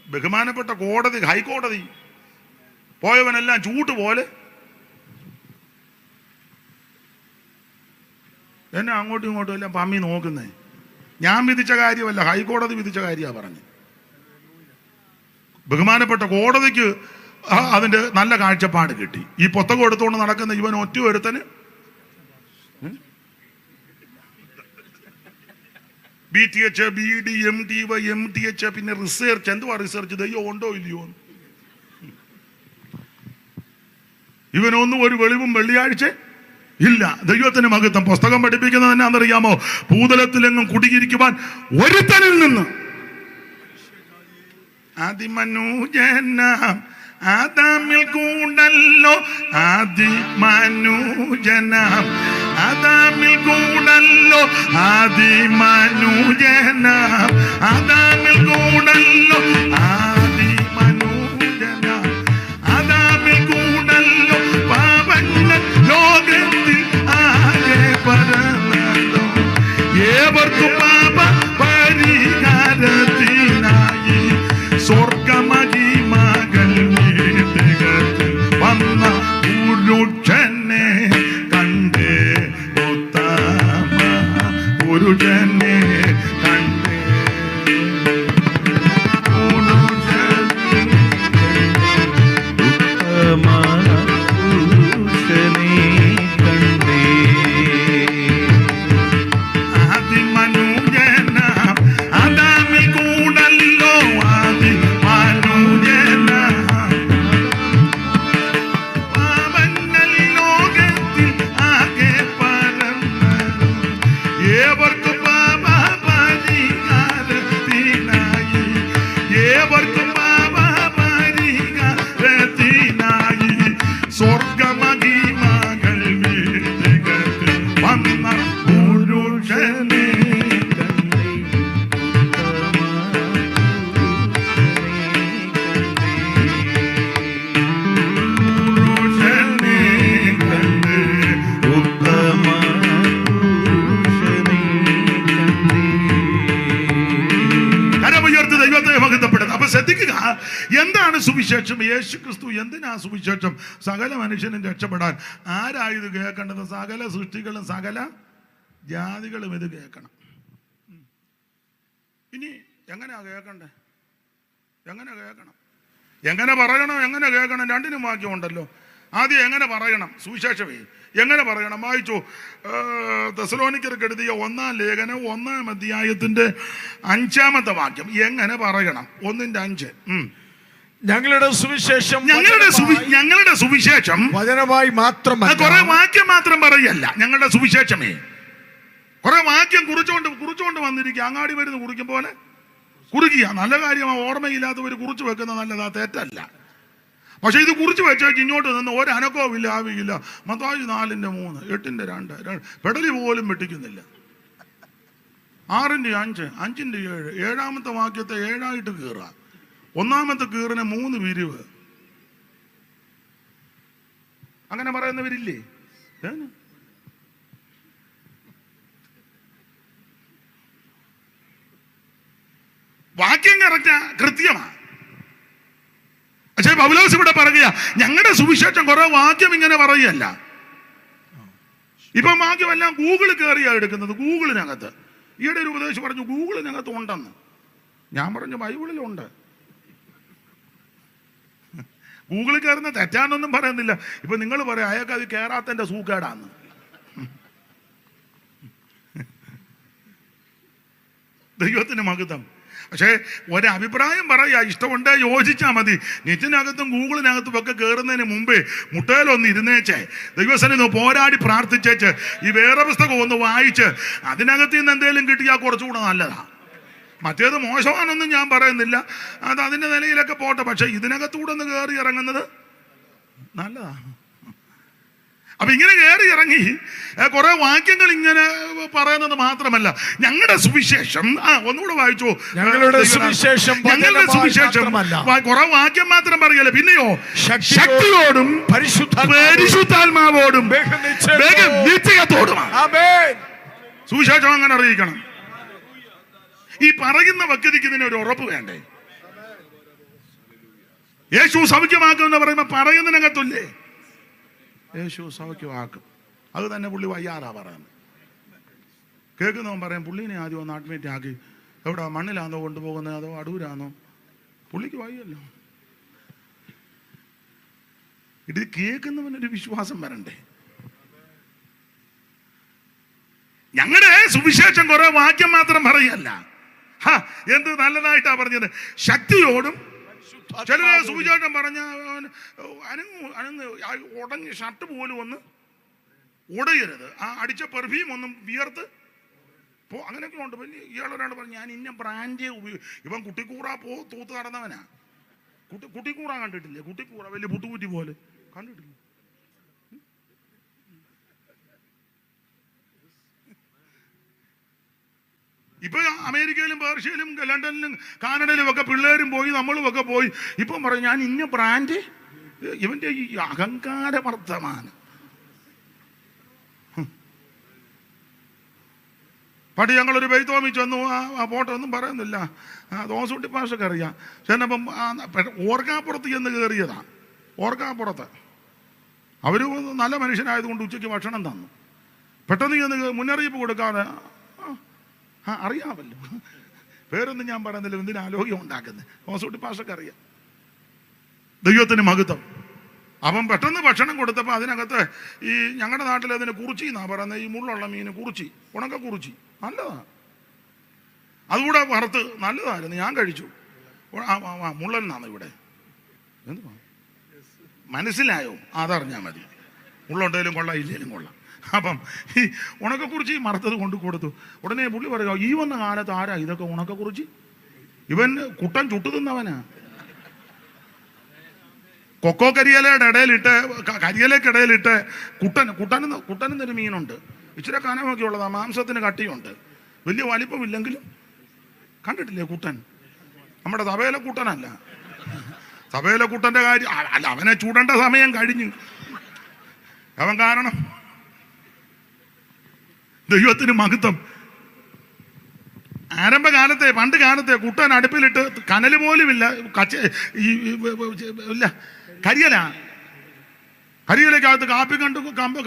ബഹുമാനപ്പെട്ട കോടതി, ഹൈക്കോടതി. പോയവനെല്ലാം ചൂട്ട് പോലെ. എന്നെ അങ്ങോട്ടും ഇങ്ങോട്ടും എല്ലാം പമ്മി നോക്കുന്നേ. ഞാൻ വിധിച്ച കാര്യമല്ല, ഹൈക്കോടതി വിധിച്ച കാര്യമാണ് പറഞ്ഞത്. ബഹുമാനപ്പെട്ട കോടതിക്ക് അതിന്റെ നല്ല കാഴ്ചപ്പാട് കിട്ടി. ഈ പുസ്തകം എടുത്തുകൊണ്ട് നടക്കുന്ന ഇവൻ ഒറ്റ ഒരുത്തന് BTH, BD, MTY, MTH, പിന്നെ റിസർച്ച്. എന്തുവാ റിസർച്ച്? ദൈവം ഉണ്ടോ ഇല്ലയോ? ഇവനൊന്നും ഒരു വെളിവും വെള്ളിയാഴ്ച ഇല്ല. ദൈവത്തിന് മഹത്വം. പുസ്തകം പഠിപ്പിക്കുന്നത് എന്നാന്നറിയാമോ? ഭൂതലത്തിലെങ്ങും കുടിയിരിക്കുവാൻ ഒരുത്തനിൽ നിന്ന് അതിമനുജനാം ആദാമിൽ കൂടല്ലോ, ആദിമനുജനാം ആദാമിൽ കൂടല്ലോ, ആദിമനുജനാം ആദാമിൽ കൂടല്ലോ, ആദിമ എന്താണ് സുവിശേഷം? യേശു ക്രിസ്തു എന്തിനാ സുവിശേഷം? സകല മനുഷ്യനും രക്ഷപ്പെടാൻ. ആരാ ഇത് കേൾക്കേണ്ടത്? സകല സൃഷ്ടികളും സകല ജാതികളും ഇത് കേൾക്കണം. ഇനി എങ്ങനെയാ കേൾക്കണ്ടേ? എങ്ങനെ കേൾക്കണം? എങ്ങനെ പറയണം? എങ്ങനെ കേൾക്കണം? രണ്ടിനും വാക്യമുണ്ടല്ലോ. ആദ്യം എങ്ങനെ പറയണം? സുവിശേഷമേ എങ്ങനെ പറയണം? വായിച്ചു. തെസ്സലോനിക്കർക്ക് എഴുതിയ 1-ാം ലേഖനം 1-ാം അധ്യായത്തിന്റെ 5-ാമത്തെ വാക്യം. എങ്ങനെ പറയണം? 1:5. ഞങ്ങളുടെ സുവിശേഷം വചനമായി മാത്രമല്ല. കുറെ വാക്യം മാത്രം പറയല്ല ഞങ്ങളുടെ സുവിശേഷമേ. കുറെ വാക്യം കുറിച്ചുകൊണ്ട് വന്നിരിക്കുക. അങ്ങാടി വരുന്ന കുറിക്കും പോലെ കുറിക്കുക. നല്ല കാര്യമാണ്. ഓർമ്മയില്ലാത്തവർ കുറിച്ച് വെക്കുന്ന നല്ലതാ, തെറ്റല്ല. പക്ഷെ ഇത് കുറിച്ച് വെച്ചേക്ക് ഇങ്ങോട്ട് നിന്ന് ഒരനക്കവും ഇല്ല, ആവിയില്ല. മത്തായി 4:3, 8:2 പെടലി പോലും വെട്ടിക്കുന്നില്ല. 6:5, 5:7, 7-ാമത്തെ വാക്യത്തെ 7ആയിട്ട് കീറുക. 1-ാമത്തെ കീറിന് 3 വിരിവ്. അങ്ങനെ പറയുന്നവരില്ലേ? വാക്യം കറക്റ്റാ, കൃത്യമാണ്. പക്ഷേ പൗലോസ് ഇവിടെ പറയുക ഞങ്ങളുടെ സുവിശേഷം കുറെ വാക്യം ഇങ്ങനെ പറയുകയല്ല. ഇപ്പം വാക്യമെല്ലാം ഗൂഗിളിൽ കയറിയാണ് എടുക്കുന്നത്. ഗൂഗിളിനകത്ത് ഈയിടെ ഒരു ഉപദേശം പറഞ്ഞു ഗൂഗിളിനകത്ത് ഉണ്ടെന്ന്. ഞാൻ പറഞ്ഞു ബൈബിളിലുണ്ട്. ഗൂഗിളിൽ കയറുന്ന തെറ്റാന്നൊന്നും പറയുന്നില്ല. ഇപ്പൊ നിങ്ങൾ പറയാം അയാൾക്ക് അത് കയറാത്തതിന്റെ സൂക്കേടാന്ന്. ദൈവത്തിന് മഹത്വം. പക്ഷേ ഒരഭിപ്രായം പറയാ, ഇഷ്ടമുണ്ടേ യോജിച്ചാൽ മതി. നെറ്റിനകത്തും ഗൂഗിളിനകത്തും ഒക്കെ കയറുന്നതിന് മുമ്പേ മുട്ടയിലൊന്ന് ഇരുന്നേച്ചേ, ദൈവസന്നിധി പോരാടി പ്രാർത്ഥിച്ചേച്ച് ഈ വേറെ പുസ്തകം ഒന്ന് വായിച്ച് അതിനകത്ത് നിന്ന് എന്തെങ്കിലും കിട്ടിയാൽ കുറച്ചുകൂടെ നല്ലതാ. മറ്റേത് മോശമാണെന്നും ഞാൻ പറയുന്നില്ല, അത് അതിൻ്റെ നിലയിലൊക്കെ പോട്ടെ. പക്ഷെ ഇതിനകത്തൂടെ ഒന്ന് കയറി ഇറങ്ങുന്നത് നല്ലതാ. അപ്പൊ ഇങ്ങനെ കയറി ഇറങ്ങി കുറെ വാക്യങ്ങൾ ഇങ്ങനെ പറയുന്നത് മാത്രമല്ല ഞങ്ങളുടെ സുവിശേഷം. ഒന്നുകൂടെ വായിച്ചു. ഞങ്ങളുടെ സുവിശേഷം കുറെ വാക്യം മാത്രം പറയല്ലേ, പിന്നെയോ ശക്തിയോടും പരിശുദ്ധാത്മാവോടും നിശ്ചയത്തോടുമാണ് സുവിശേഷം അങ്ങനെ അറിയിക്കണം. ഈ പറയുന്ന വ്യക്തിക്ക് ഇതിന് ഒരു ഉറപ്പ് വേണ്ടേ? യേശു സൗഖ്യമാക്കുമെന്ന് പറയുമ്പോ പറയുന്നതിനകത്തില്ലേ യേശു സൗഖ്യമാക്കും. അത് തന്നെ പുള്ളി വയ്യാറാ പറയുന്നത്. കേൾക്കുന്നവൻ പറയാം പുള്ളീനെ ആദ്യം ഒന്ന് അഡ്മിറ്റ് ആക്കി. എവിടെ മണ്ണിലാണോ കൊണ്ടുപോകുന്നത് അതോ അടൂരാണോ? പുള്ളിക്ക് വയ്യല്ലോ. ഇത് കേൾക്കുന്നവനൊരു വിശ്വാസം വരണ്ടേ? ഞങ്ങളുടെ സുവിശേഷം കുറെ വാക്യം മാത്രം പറയല്ല. എന്ത് നല്ലതായിട്ടാ പറഞ്ഞത്. ശക്തിയോടും ചിലരെ സുവിശേഷം പറഞ്ഞ അനങ്ങ് ഉടഞ്ഞ് ഷർട്ട് പോലും ഒന്ന് ഉടയരുത്. ആ അടിച്ച പെർഫ്യൂം ഒന്നും വിയർത്ത് അങ്ങനെയൊക്കെ ഉണ്ട്. വലിയ ഇയാളൊരാൾ പറഞ്ഞു ഞാൻ ഇന്ന ബ്രാൻഡേ ഇവൻ കുട്ടിക്കൂറ തൂത്ത് നടന്നവനാ. കുട്ടിക്കൂറ കണ്ടിട്ടില്ലേ? കുട്ടിക്കൂറ വലിയ പുട്ടുകുറ്റി പോലെ കണ്ടിട്ടില്ല. ഇപ്പൊ അമേരിക്കയിലും പേർഷ്യയിലും ലണ്ടനിലും കാനഡയിലും ഒക്കെ പിള്ളേരും പോയി നമ്മളും ഒക്കെ പോയി. ഇപ്പം പറയും ഞാൻ ഇന്ന ബ്രാൻഡ്. ഇവന്റെ ഈ അഹങ്കാര വർത്തമാനം. പണ്ട് ഞങ്ങളൊരു ബെയ്ത്തോമി ചെന്നു. ആ ഫോട്ടോ ഒന്നും പറയുന്നില്ല, ദോസൂട്ടി പാഷൊക്കെ അറിയാം. ചെന്നപ്പം ഓർക്കാപ്പുറത്ത് ചെന്ന് കയറിയതാ. ഓർക്കാപ്പുറത്ത് അവര് നല്ല മനുഷ്യനായതുകൊണ്ട് ഉച്ചയ്ക്ക് ഭക്ഷണം തന്നു. പെട്ടെന്ന് ചെന്ന് മുന്നറിയിപ്പ് കൊടുക്കാതെ അറിയാമല്ലോ, പേരൊന്നും ഞാൻ പറയുന്നില്ല, എന്തിനാ ആലോക്യം ഉണ്ടാക്കുന്നത്. ദോസൂട്ടി പാഷൊക്കെ അറിയാം. ദൈവത്തിന് മഹത്വം. അവൻ പെട്ടെന്ന് ഭക്ഷണം കൊടുത്തപ്പോൾ അതിനകത്ത് ഈ ഞങ്ങളുടെ നാട്ടിൽ അതിന് കുറിച്ചി എന്നാ പറയുന്നത്. ഈ മുള്ളുള്ള മീന് കുറിച്ചി, ഉണക്ക കുറിച്ചി നല്ലതാണ്. അതുകൂടെ വറുത്ത് നല്ലതായിരുന്നു, ഞാൻ കഴിച്ചു. മുള്ളനാണ് ഇവിടെ. എന്ത് മനസ്സിലായോ? അതറിഞ്ഞാൽ മതി. മുള്ളുണ്ടെങ്കിലും കൊള്ളാം, ഇല്ലേലും കൊള്ളാം. അപ്പം ഈ ഉണക്കക്കുറിച്ചി മറുത്തത് കൊണ്ട് കൊടുത്തു. ഉടനെ പുള്ളി പറയുക ഈ വന്ന കാലത്ത് ആരാ ഇതൊക്കെ ഉണക്കക്കുറിച്ചി? ഇവൻ കുട്ടൻ ചുട്ടു തിന്നവനാ. കൊക്കോ കരിയിലയുടെ കരിയിലക്കിടയിലിട്ട് കുട്ടനെന്നൊരു മീനുണ്ട്. ഇച്ചിരി കനമൊക്കെ ഉള്ളതാ, മാംസത്തിന് കട്ടിയുണ്ട്, വലിയ വലിപ്പമില്ലെങ്കിലും. കണ്ടിട്ടില്ലേ കുട്ടൻ? നമ്മുടെ സഭയിലെ കുട്ടനല്ല. സഭയിലെ കുട്ടൻ്റെ കാര്യം അല്ല, അവനെ ചൂടേണ്ട സമയം കഴിഞ്ഞു. അവൻ കാരണം ദൈവത്തിന് മഹത്വം. പണ്ട് കാലത്തെ കുട്ടൻ അടുപ്പിലിട്ട് കനൽ പോലുമില്ല, ഇല്ല, കരിയിലേക്കകത്ത് കാപ്പി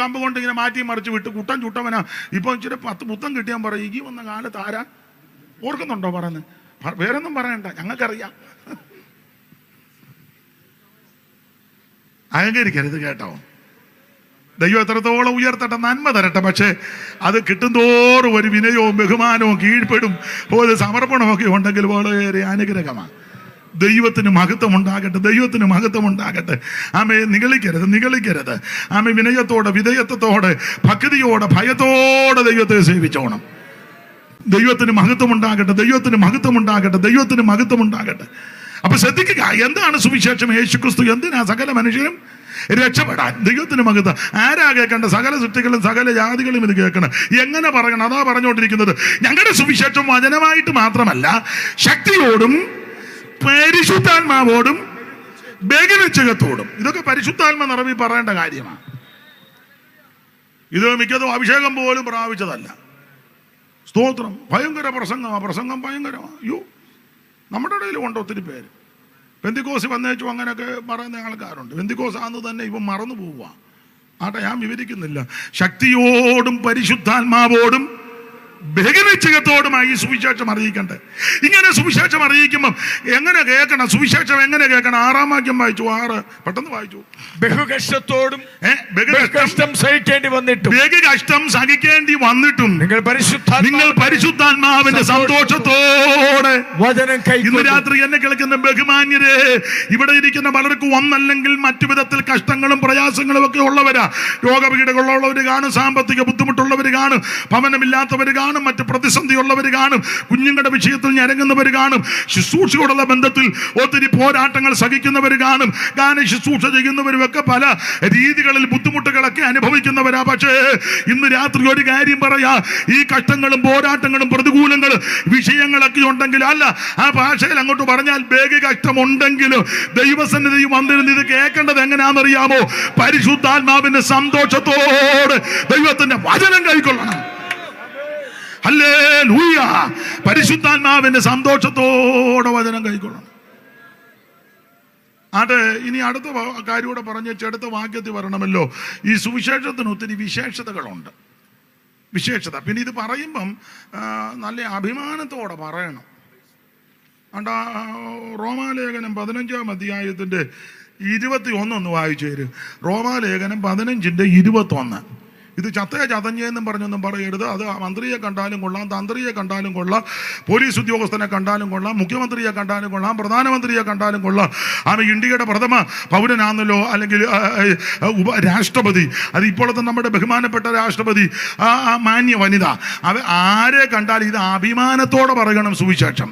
കമ്പ് കൊണ്ട് ഇങ്ങനെ മാറ്റി മറിച്ച് വിട്ട് കുട്ടൻ ചുട്ടവനാ. ഇപ്പൊ ഇച്ചിരി 10 പുത്തം കിട്ടിയാൻ പറയും. ഈ വന്ന കാലത്ത് ആരാ ഓർക്കുന്നുണ്ടോ പറയുന്നത്? വേറൊന്നും പറയണ്ട, ഞങ്ങൾക്കറിയാം. അഹങ്കരിക്കരുത് കേട്ടോ. ദൈവം എത്രത്തോളം ഉയർത്തട്ടെ, നന്മ തരട്ടെ. പക്ഷേ അത് കിട്ടുന്തോറും ഒരു വിനയവും ബഹുമാനവും കീഴ്പ്പെടും പോലെ സമർപ്പണമൊക്കെ ഉണ്ടെങ്കിൽ വളരെ അനുഗ്രഹമാണ്. ദൈവത്തിന് മഹത്വം ഉണ്ടാകട്ടെ, ദൈവത്തിന് മഹത്വം ഉണ്ടാകട്ടെ. ആമേ, നിഗളിക്കരുത്. ആമേ, വിനയത്തോടെ, വിധേയത്വത്തോടെ, ഭക്തിയോടെ, ഭയത്തോടെ ദൈവത്തെ സേവിച്ചോണം. ദൈവത്തിന് മഹത്വം ഉണ്ടാകട്ടെ, ദൈവത്തിന് മഹത്വം ഉണ്ടാകട്ടെ, ദൈവത്തിന് മഹത്വം ഉണ്ടാകട്ടെ. അപ്പൊ ശ്രദ്ധിക്കുക, എന്താണ് സുവിശേഷം? യേശുക്രിസ്തു എന്തിനാ സകല മനുഷ്യരും രക്ഷപ്പെടാൻ. ദൈവത്തിന് മഹത്വം ആരാ കേൾക്കേണ്ട? സകല സൃഷ്ടികളും സകല ജാതികളും ഇത് കേൾക്കണം. എങ്ങനെ പറയണം? അതാ പറഞ്ഞുകൊണ്ടിരിക്കുന്നത്. ഞങ്ങളുടെ സുവിശേഷം വചനമായിട്ട് മാത്രമല്ല, ശക്തിയോടും പരിശുദ്ധാത്മാവോടും ബഹുനിശ്ചയത്തോടും. ഇതൊക്കെ പരിശുദ്ധാത്മ നിറവിൽ പറയേണ്ട കാര്യമാണ്. ഇത് മിക്കതും അഭിഷേകം പോലും പ്രാപിച്ചതല്ല. സ്തോത്രം. ഭയങ്കര പ്രസംഗം ഭയങ്കരമാണ്. അയ്യോ, നമ്മുടെ ഇടയിലും ഉണ്ട് ഒത്തിരി പേര്. പെന്തിക്കോസ് വന്നേച്ചു അങ്ങനെയൊക്കെ പറയുന്ന ആൾക്കാരുണ്ട്. പെന്തിക്കോസ് ആന്ന് തന്നെ ഇവൻ മറന്നു പോവുക. ആട്ടെ, ഞാൻ വിവരിക്കുന്നില്ല. ശക്തിയോടും പരിശുദ്ധാത്മാവോടും ബഹുനിശ്ചയത്തോടുമായി ഈ സുവിശേഷം അറിയിക്കണ്ടേ. ഇങ്ങനെ സുവിശേഷം അറിയിക്കുമ്പം എങ്ങനെ കേൾക്കണം? സുവിശേഷം എങ്ങനെ കേൾക്കണം? 6-ാം വാക്യം വായിച്ചു. 6 പെട്ടെന്ന് വായിച്ചു. ബഹുകഷ്ടത്തോടും ബഹുകഷ്ടം സഹിക്കേണ്ടി വന്നിട്ടും നിങ്ങൾ പരിശുദ്ധാത്മാവിന്റെ സന്തോഷത്തോടെ വചനം കൈക്കൊണ്ടു. ഇന്ന് രാത്രി എന്നെ കേൾക്കുന്ന ബഹുമാന്യരെ, ഇവിടെ ഇരിക്കുന്ന പലർക്കും ഒന്നല്ലെങ്കിൽ മറ്റു വിധത്തിൽ കഷ്ടങ്ങളും പ്രയാസങ്ങളും ഒക്കെ ഉള്ളവരാ. രോഗപീഠകളുള്ളവർ കാണും, സാമ്പത്തിക ബുദ്ധിമുട്ടുള്ളവർ കാണും, ഭവനമില്ലാത്തവർ കാണും, മറ്റ് പ്രതിസന്ധി ഉള്ളവർ കാണും, കുഞ്ഞുങ്ങളുടെ വിഷയത്തിൽ ഞരങ്ങുന്നവർ കാണും, ശുശ്രൂഷയോടുള്ള ബന്ധത്തിൽ ഒത്തിരി പോരാട്ടങ്ങൾ സഹിക്കുന്നവർ കാണും, ഗാന ശുശ്രൂഷ ചെയ്യുന്നവരും ഒക്കെ പല രീതികളിൽ ബുദ്ധിമുട്ടുകളൊക്കെ അനുഭവിക്കുന്നവരാ. പക്ഷേ ഇന്ന് രാത്രി ഒരു കാര്യം പറയാ, ഈ കഷ്ടങ്ങളും പോരാട്ടങ്ങളും പ്രതികൂലങ്ങളും വിഷയങ്ങളൊക്കെ ഉണ്ടെങ്കിൽ, അല്ല ആ ഭാഷയിൽ അങ്ങോട്ട് പറഞ്ഞാൽ ബേഗ് കഷ്ടമുണ്ടെങ്കിലും ദൈവസന്നിധി വന്നിരുന്ന് ഇത് കേൾക്കേണ്ടത് എങ്ങനെയാണെന്നറിയാമോ? പരിശുദ്ധാത്മാവിന്റെ സന്തോഷത്തോടെ ദൈവത്തിന്റെ വചനം കൈക്കൊള്ളണം. ഹല്ലേലൂയ! പരിശുദ്ധാത്മാവിന്റെ സന്തോഷത്തോടെ വചനം കൈക്കൊള്ളണം. ആട്ടെ, ഇനി അടുത്ത കാര്യം കൂടെ പറഞ്ഞ് അടുത്ത വാക്യത്തിൽ വരണമല്ലോ. ഈ സുവിശേഷത്തിന് ഒത്തിരി വിശേഷതകളുണ്ട്. പിന്നെ ഇത് പറയുമ്പം നല്ല അഭിമാനത്തോടെ പറയണം. റോമാലേഖനം 15-ാം അധ്യായത്തിന്റെ 21 വായിച്ചു തരും. റോമാലേഖനം 15-21. ഇത് ചതഞ്ഞെന്നും പറഞ്ഞൊന്നും പറയരുത്. അത് മന്ത്രിയെ കണ്ടാലും കൊള്ളാം, തന്ത്രിയെ കണ്ടാലും കൊള്ളാം, പോലീസ് ഉദ്യോഗസ്ഥനെ കണ്ടാലും കൊള്ളാം, മുഖ്യമന്ത്രിയെ കണ്ടാലും കൊള്ളാം, പ്രധാനമന്ത്രിയെ കണ്ടാലും കൊള്ളാം. അവൻ ഇന്ത്യയുടെ പ്രഥമ പൗരനാണല്ലോ, അല്ലെങ്കിൽ രാഷ്ട്രപതി. അത് ഇപ്പോഴത്തെ നമ്മുടെ ബഹുമാനപ്പെട്ട രാഷ്ട്രപതി, മാന്യ വനിത. ആരെ കണ്ടാലും ഇത് അഭിമാനത്തോടെ പറയണം സുവിശേഷം.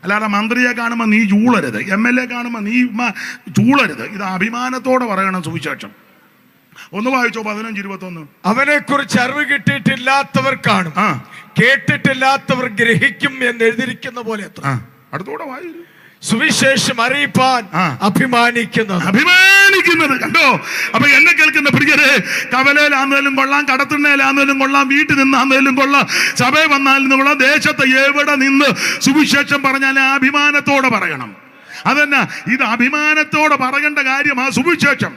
അല്ലാതെ മന്ത്രിയെ കാണുമ്പോൾ നീ ചൂളരുത്, MLA കാണുമ്പോൾ നീ ചൂളരുത്. ഇത് അഭിമാനത്തോടെ പറയണം സുവിശേഷം. ഒന്ന് വായിച്ചോ 15-21. അവനെ കുറിച്ച് അറിവ് കിട്ടിയിട്ടില്ലാത്തവർ കാണും, കേട്ടിട്ടില്ലാത്തവർ ഗ്രഹിക്കും എന്ന് എഴുതിയിരിക്കുന്ന പോലെ. അടുത്തൂടെ വായിച്ചു. സുവിശേഷം അറിയിപ്പാൻ അഭിമാനിക്കുന്നത് കണ്ടോ? അപ്പൊ എന്നെ കേൾക്കുന്ന പ്രിയരെ, കവലയിലാന്നേലും കൊള്ളാം, കടത്തിണ്ണയിലാന്നേലും കൊള്ളാം, വീട്ടിൽ നിന്നാന്നേലും കൊള്ളാം, സഭയിൽ വന്നാലും കൊള്ളാം, ദേശത്ത് എവിടെ നിന്ന് സുവിശേഷം പറഞ്ഞാൽ അഭിമാനത്തോടെ പറയണം. അതന്നെ, ഇത് അഭിമാനത്തോടെ പറയേണ്ട കാര്യമാ സുവിശേഷം.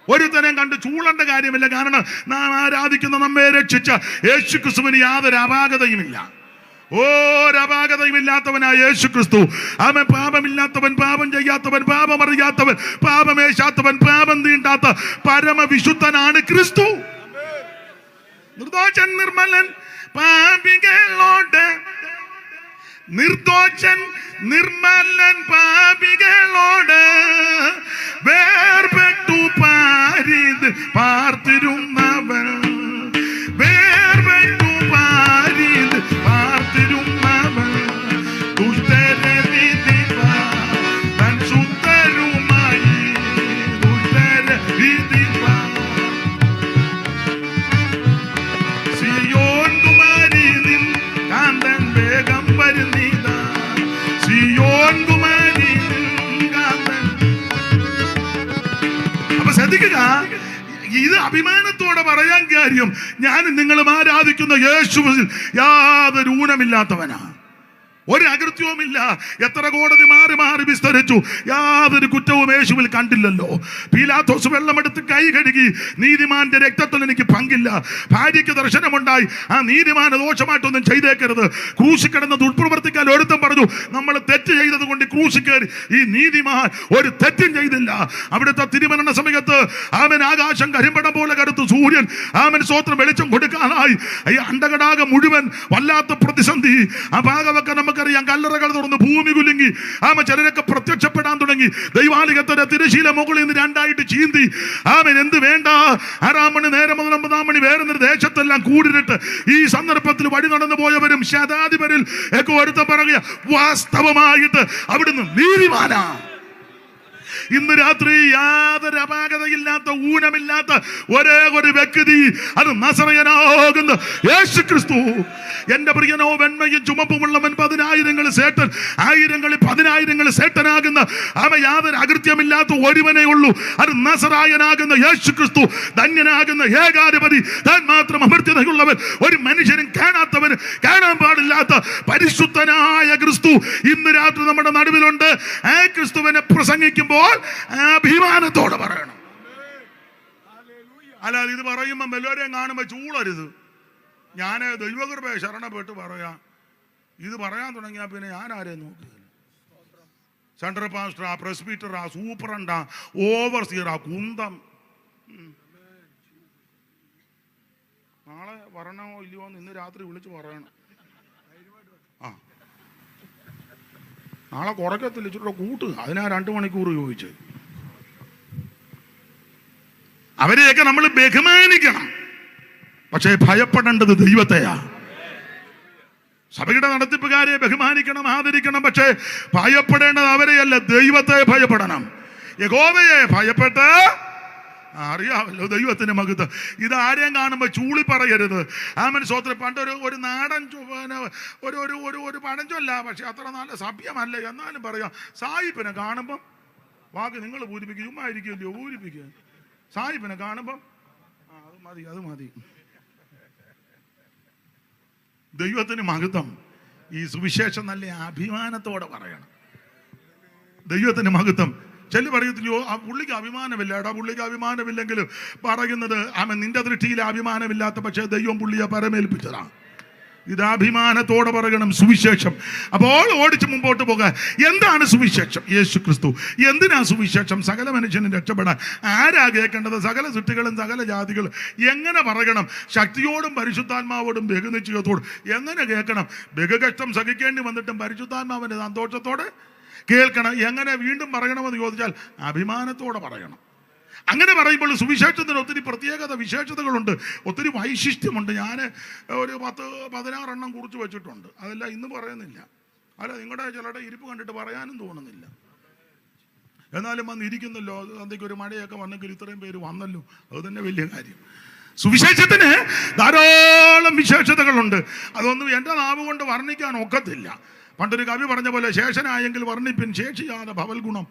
ഒരുത്തനെയും കണ്ട് ചൂളേണ്ട കാര്യമില്ല. കാരണം നാം ആരാധിക്കുന്ന, നമ്മെ രക്ഷിച്ച യേശുക്രിസ്തുവിന് യാതൊരു അപാകതയുമില്ല. ഒരപാകതയുമില്ലാത്തവനായ യേശുക്രിസ്തു. അവൻ പാപമില്ലാത്തവൻ, പാപം ചെയ്യാത്തവൻ, പാപമറിയാത്തവൻ, പാപമേശാത്തവൻ, പാപം തീണ്ടാത്ത പരമവിശുദ്ധനാണ് ക്രിസ്തു. നിർദോഷൻ നിർമ്മലൻ പാപികളോട്, നിർദോഷൻ നിർമ്മലൻ പാപികളോട് വേർപെട്ടു പാർത്തിരുന്നവൻ, വേർപെട്ടു പാർത്തിരുന്നവൻ, ദുഷ്ടരെ വിധിപ്പാൻ തൻ ശുദ്ധരുമായി, ദുഷ്ടരെ വിധിപ്പാൻ. സിയോൻ കുമാരി നിൻ കാന്തൻ വേഗം വരുന്നീതാ, സിയോൻ കുമാരി നിൻ കാന്തൻ. അപ്പൊ ശ്രദ്ധിക്കുക, ഇത് അഭിമാനത്തോടെ പറയാൻ കാര്യം, ഞാൻ നിങ്ങളും ആരാധിക്കുന്ന യേശുവിൽ യാതൊരു ഊനമില്ലാത്തവനാ. ഒരു അകൃത്യവുമില്ല. എത്ര കോടതി മാറി മാറി വിസ്തരിച്ചു, യാതൊരു കുറ്റവും യേശുവിൽ കണ്ടില്ലല്ലോ. പീലാത്തോസ് വെള്ളമെടുത്ത് കൈ കഴുകി, നീതിമാന്റെ രക്തത്തിൽ എനിക്ക് പങ്കില്ല. ഭാര്യയ്ക്ക് ദർശനമുണ്ടായി, ആ നീതിമാന് ദോഷമായിട്ടൊന്നും ചെയ്തേക്കരുത്. ക്രൂശി കിടന്ന് ദുഷ്പ്രവർത്തിക്കാൻ ഒരുത്തം പറഞ്ഞു, നമ്മൾ തെറ്റ് ചെയ്തത് കൊണ്ട് ക്രൂശി കയറി. ഈ നീതിമാൻ ഒരു തെറ്റും ചെയ്തില്ല. അവിടുത്തെ തിരുമരണ സമയത്ത് അവൻ ആകാശം കരിമ്പടം പോലെ കരുത്തു, സൂര്യൻ അവൻ സ്വോത്രം വെളിച്ചം കൊടുക്കാനായി. ഈ അണ്ടകടാകം മുഴുവൻ വല്ലാത്ത പ്രതിസന്ധി. ആ ഭാഗമൊക്കെ നമുക്കറിയാം. കല്ലറകൾ തുറന്ന് ഭൂമി കുലുങ്ങി. ചിലരൊക്കെ പ്രത്യക്ഷപ്പെടാൻ തുടങ്ങി. ദൈവാലയത്തിന്റെ തിരശീല മുകളിൽ നിന്ന് രണ്ടായിട്ട് ചീന്തി. എന്ത് വേണ്ട, 6 മണി നേരം മുതൽ 9 മണി വേറെ ദേശത്തെല്ലാം കൂടിയിട്ട് ഈ സന്ദർഭത്തിൽ വഴി നടന്നു പോയവരും ശതാധിപരിൽ ഒക്കെ ഒരുത്തം പറയുക, വാസ്തവമായിട്ട് അവിടുന്ന് നീതിമാനാ. ഇന്ന് രാത്രി യാതൊരു അപാകതയില്ലാത്ത, ഊനമില്ലാത്ത ഒരേ ഒരു വ്യക്തി, അത് നസറയനാകുന്ന യേശു ക്രിസ്തു. എന്റെ പ്രിയനോ, വെണ്മയും ചുമപ്പുമുള്ളവൻ 10,000 സേട്ടൻ, 1000 10,000 സേട്ടനാകുന്ന യാതൊരു അകൃത്യമില്ലാത്ത ഒരുവനേ ഉള്ളൂ, അത് നസറായനാകുന്ന യേശു ക്രിസ്തു. ധന്യനാകുന്ന ഏകാധിപതി, താൻ മാത്രം അമർത്യതയുള്ളവൻ, ഒരു മനുഷ്യനും കാണാത്തവന്, കാണാൻ പാടില്ലാത്ത പരിശുദ്ധനായ ക്രിസ്തു ഇന്ന് രാത്രി നമ്മുടെ നടുവിലുണ്ട്. ആ ക്രിസ്തുവിനെ പ്രസംഗിക്കുമ്പോൾ അഭിമാനത്തോടെ പറയണം. അല്ലാതെ ഇത് പറയുമ്പോ എല്ലാവരെയും കാണുമ്പോ ചൂളരുത്. ഞാൻ ദൈവകൃപയെ ശരണപ്പെട്ട് പറയാം. ഇത് പറയാൻ തുടങ്ങിയാൽ പിന്നെ ഞാൻ ആരെയും നോക്കില്ല. സെൻട്രൽ പാസ്റ്ററാ, പ്രസ്ബീറ്ററാ, സൂപ്രണ്ടാ, ഓവർസിയറാ, കുന്തം. നാളെ വരണമോ ഇല്ലയോ എന്ന് ഇന്ന് രാത്രി വിളിച്ച് പറയണം. നാളെ കുറയ്ക്കത്തില്ല, ഇച്ചിരി കൂട്ട്. അതിനാ 2 മണിക്കൂർ ചോദിച്ചത്. അവരെയൊക്കെ നമ്മൾ ബഹുമാനിക്കണം, പക്ഷേ ഭയപ്പെടേണ്ടത് ദൈവത്തെയാ. സഭയുടെ നടത്തിപ്പുകാരെ ബഹുമാനിക്കണം, ആദരിക്കണം, പക്ഷേ ഭയപ്പെടേണ്ടത് അവരെയല്ല, ദൈവത്തെ ഭയപ്പെടണം. യഹോവയെ ഭയപ്പെട്ട്, അറിയാമല്ലോ ദൈവത്തിന് മഹത്വം. ഇത് ആരെയും കാണുമ്പോൾ ചൂളി പറയരുത്. സ്വോത്രം. പണ്ടൊരു നാടൻ ഒരു പഴഞ്ചൊല്ല, പക്ഷെ അത്ര നല്ല സഭ്യമല്ല. എന്നാലും പറയാം, സായിപ്പിനെ കാണുമ്പം വാക്ക് നിങ്ങൾ പൂരിപ്പിക്കുക, ചുമ്മാ ഇരിക്കുമല്ലോ, പൂരിപ്പിക്കുക. സായിപ്പിനെ കാണുമ്പം അത് മതി. ദൈവത്തിന് മഹത്വം. ഈ സുവിശേഷം നല്ല അഭിമാനത്തോടെ പറയണം. ദൈവത്തിന് മഹത്വം. ചെല്ലു പറയത്തില്ലയോ, ആ പുള്ളിക്ക് അഭിമാനമില്ല. എടാ, പുള്ളിക്ക് അഭിമാനമില്ലെങ്കിലും പറയുന്നത് നിന്റെ ദൃഷ്ടിയിൽ അഭിമാനമില്ലാത്ത, പക്ഷേ ദൈവം പുള്ളിയെ പരമേൽപ്പിച്ചതാണ്. ഇത് അഭിമാനത്തോടെ പറയണം സുവിശേഷം. അപ്പോൾ ഓടിച്ച് മുമ്പോട്ട് പോകാൻ. എന്താണ് സുവിശേഷം? യേശു ക്രിസ്തു. എന്തിനാ സുവിശേഷം? സകല മനുഷ്യനും രക്ഷപ്പെടാൻ. ആരാ കേൾക്കേണ്ടത്? സകല സൃഷ്ടികളും സകല ജാതികളും. എങ്ങനെ പറയണം? ശക്തിയോടും പരിശുദ്ധാത്മാവോടും ബഹുനിശ്ചയത്തോടും. എങ്ങനെ കേൾക്കണം? ബഹുകഷ്ടം സഹിക്കേണ്ടി വന്നിട്ടും പരിശുദ്ധാത്മാവിന്റെ സന്തോഷത്തോടെ കേൾക്കണം. എങ്ങനെ വീണ്ടും പറയണമെന്ന് ചോദിച്ചാൽ അഭിമാനത്തോടെ പറയണം. അങ്ങനെ പറയുമ്പോൾ സുവിശേഷത്തിന് ഒത്തിരി പ്രത്യേകത, വിശേഷതകളുണ്ട്, ഒത്തിരി വൈശിഷ്ട്യമുണ്ട്. ഞാൻ ഒരു 10-16 എണ്ണം കുറിച്ച് വെച്ചിട്ടുണ്ട്. അതെല്ലാം ഇന്ന് പറയുന്നില്ല. അല്ല, നിങ്ങളുടെ ചിലരുടെ ഇരിപ്പ് കണ്ടിട്ട് പറയാനും തോന്നുന്നില്ല. എന്നാലും വന്നിരിക്കുന്നല്ലോ. അതിലേക്ക് ഒരു മഴയൊക്കെ വന്നെങ്കിൽ ഇത്രയും പേര് വന്നല്ലോ, അത് തന്നെ വലിയ കാര്യം. സുവിശേഷത്തിന് ധാരാളം വിശേഷതകളുണ്ട്. അതൊന്നും എൻ്റെ നാവ് കൊണ്ട് വർണ്ണിക്കാൻ ഒക്കത്തില്ല. പണ്ടൊരു കവി പറഞ്ഞ പോലെ, ശേഷനായെങ്കിൽ വർണ്ണിപ്പിൻ ശേഷിയാതെ ഭവൽ ഗുണം.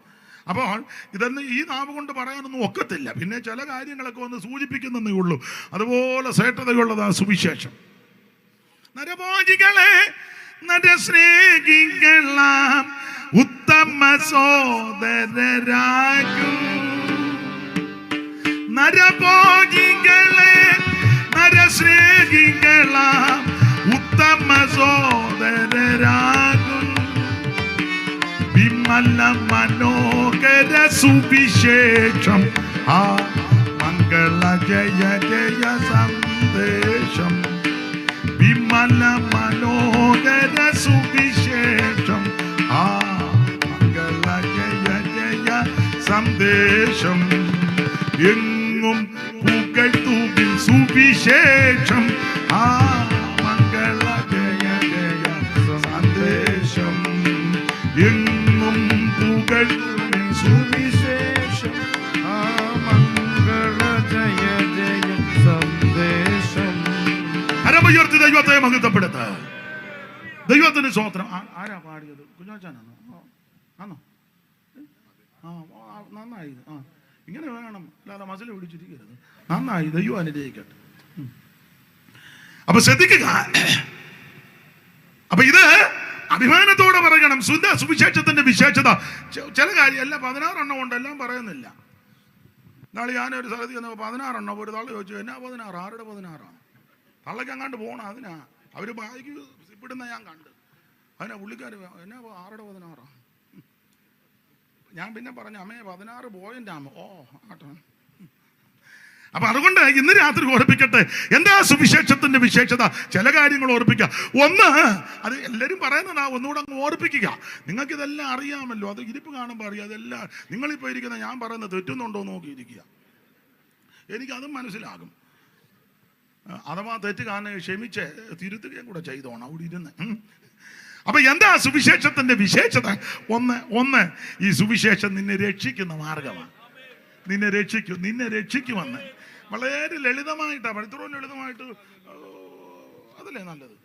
അപ്പോൾ ഇതൊന്നും ഈ നാവ് കൊണ്ട് പറയാനൊന്നും ഒക്കത്തില്ല. പിന്നെ ചില കാര്യങ്ങളൊക്കെ ഒന്ന് സൂചിപ്പിക്കുന്നതേ ഉള്ളൂ. അതുപോലെ ശ്രേഷ്ഠതയുള്ളതാണ് സുവിശേഷം. നരഭോജികളെ നരസ്നേഹികളാം ഉത്തമ സോദരരാകും. നരഭോജികളെ നരസ്നേഹികളാം ഉത്തമ സോദരരാകും. വിമല മനോഹര സുവിശേഷം, ആ മംഗള ജയ ജയ സന്ദേശം. വിമല മനോഹര സുവിശേഷം, ആ മംഗള ജയ ജയ സന്ദേശം. എങ്ങും പുകഴ്ത്തുവിൻ സുവിശേഷം, ആ മംഗള ജയ ജയ സന്ദേശം. എങ്ങും പുകഴ്ത്തുവിൻ സുവിശേഷം, ആ മംഗള ജയ ജയ സന്ദേശം. അരമുയർത്തി ദൈവത്തെ മഹത്വപ്പെടുത്ത. ദൈവത്തിന് സ്തോത്രം. ആരാ പാടിയത്? കുഞ്ഞാച്ചാനാണോ? ആണോ? നന്നായി. ഇങ്ങനെ വേണം, അല്ലാതെ മസിൽ പിടിച്ചിരിക്കരുത്. നന്നായി. ദൈവം അനുഗ്രഹിക്കട്ടെ. അപ്പൊ ശ്രദ്ധിക്കുക. അപ്പൊ ഇത് അഭിമാനത്തോടെ പറയണം. സുവിശേഷത്തിന്റെ വിശേഷത ചില കാര്യം എല്ലാം 16 എണ്ണം കൊണ്ട് എല്ലാം പറയുന്നില്ല. നാളെ ഞാനൊരു സ്ഥലത്ത് ചെന്നപ്പോൾ 16 എണ്ണം ഒരു തള്ള ചോദിച്ചു, എന്നാ 16? ആരുടെ 16? തള്ളക്ക് അങ്ങാണ്ട് പോകണം. അതിനാ അവർ ബാഗ് ഇടുന്ന ഞാൻ കണ്ട്. അതിനാ പുള്ളിക്കാർ എന്നാ ആരുടെ 16? ഞാൻ പിന്നെ പറഞ്ഞു, അമ്മേ 16 പോയിന്റ് ആമോ. ഓ ആട്ടോ. അപ്പൊ അതുകൊണ്ട് ഇന്ന് രാത്രി ഓർപ്പിക്കട്ടെ, എന്താ സുവിശേഷത്തിന്റെ വിശേഷത? ചില കാര്യങ്ങൾ ഓർപ്പിക്കുക. ഒന്ന്, അത് എല്ലാവരും പറയുന്നതാ, ഒന്നുകൂടെ അങ്ങ് ഓർപ്പിക്കുക. നിങ്ങൾക്ക് ഇതെല്ലാം അറിയാമല്ലോ, അത് ഇരിപ്പ് കാണുമ്പോൾ അറിയാം. അതെല്ലാം നിങ്ങളിപ്പോൾ ഇരിക്കുന്ന ഞാൻ പറയുന്നത് തെറ്റുന്നുണ്ടോ നോക്കിയിരിക്കുക. എനിക്കതും മനസ്സിലാകും. അഥവാ തെറ്റ് കാണുക ക്ഷമിച്ച് തിരുത്തുകയും കൂടെ ചെയ്തോണം അവിടെ ഇരുന്ന്. അപ്പൊ എന്താ സുവിശേഷത്തിന്റെ വിശേഷത? ഒന്ന് ഈ സുവിശേഷം നിന്നെ രക്ഷിക്കുന്ന മാർഗമാണ്. നിന്നെ രക്ഷിക്കുമെന്ന് വളരെ ലളിതമായിട്ടാണ്. ഇത്രയും ലളിതമായിട്ട് അതല്ലേ നല്ലത്?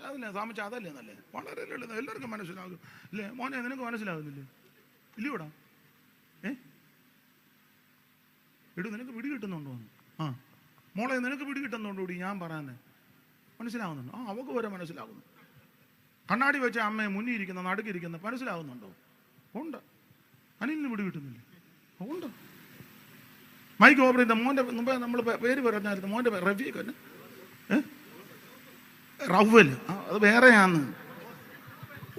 അതല്ലേ സാമിച്ച? അതല്ലേ നല്ലത്? വളരെ ലളിതം, എല്ലാവർക്കും മനസ്സിലാകും അല്ലേ? മോനെ നിനക്ക് മനസ്സിലാകുന്നില്ലേ? ഇല്ലൂടാ? എടൂ നിനക്ക് പിടി കിട്ടുന്നുണ്ടോ? ആ മോളെ നിനക്ക് പിടി കിട്ടുന്നുണ്ടോ? ഞാൻ പറയാൻ മനസ്സിലാവുന്നുണ്ടോ? അവക്ക് വരെ മനസ്സിലാകുന്നു. കണ്ണാടി വെച്ച അമ്മയെ മുന്നിൽ ഇരിക്കുന്ന നടുക്കിരിക്കുന്ന മനസ്സിലാവുന്നുണ്ടോ? ഉണ്ട്. അനിലിന് പിടി കിട്ടുന്നില്ലേ? ഉണ്ട്. മൈക്ക് ഓപ്പറേറ്റർ മോൻ്റെ മുമ്പേ നമ്മൾ പേര് പറഞ്ഞായിരുന്നു. മോൻ്റെ റഫീഖ് റൗവൽ, അത് വേറെയാന്ന്.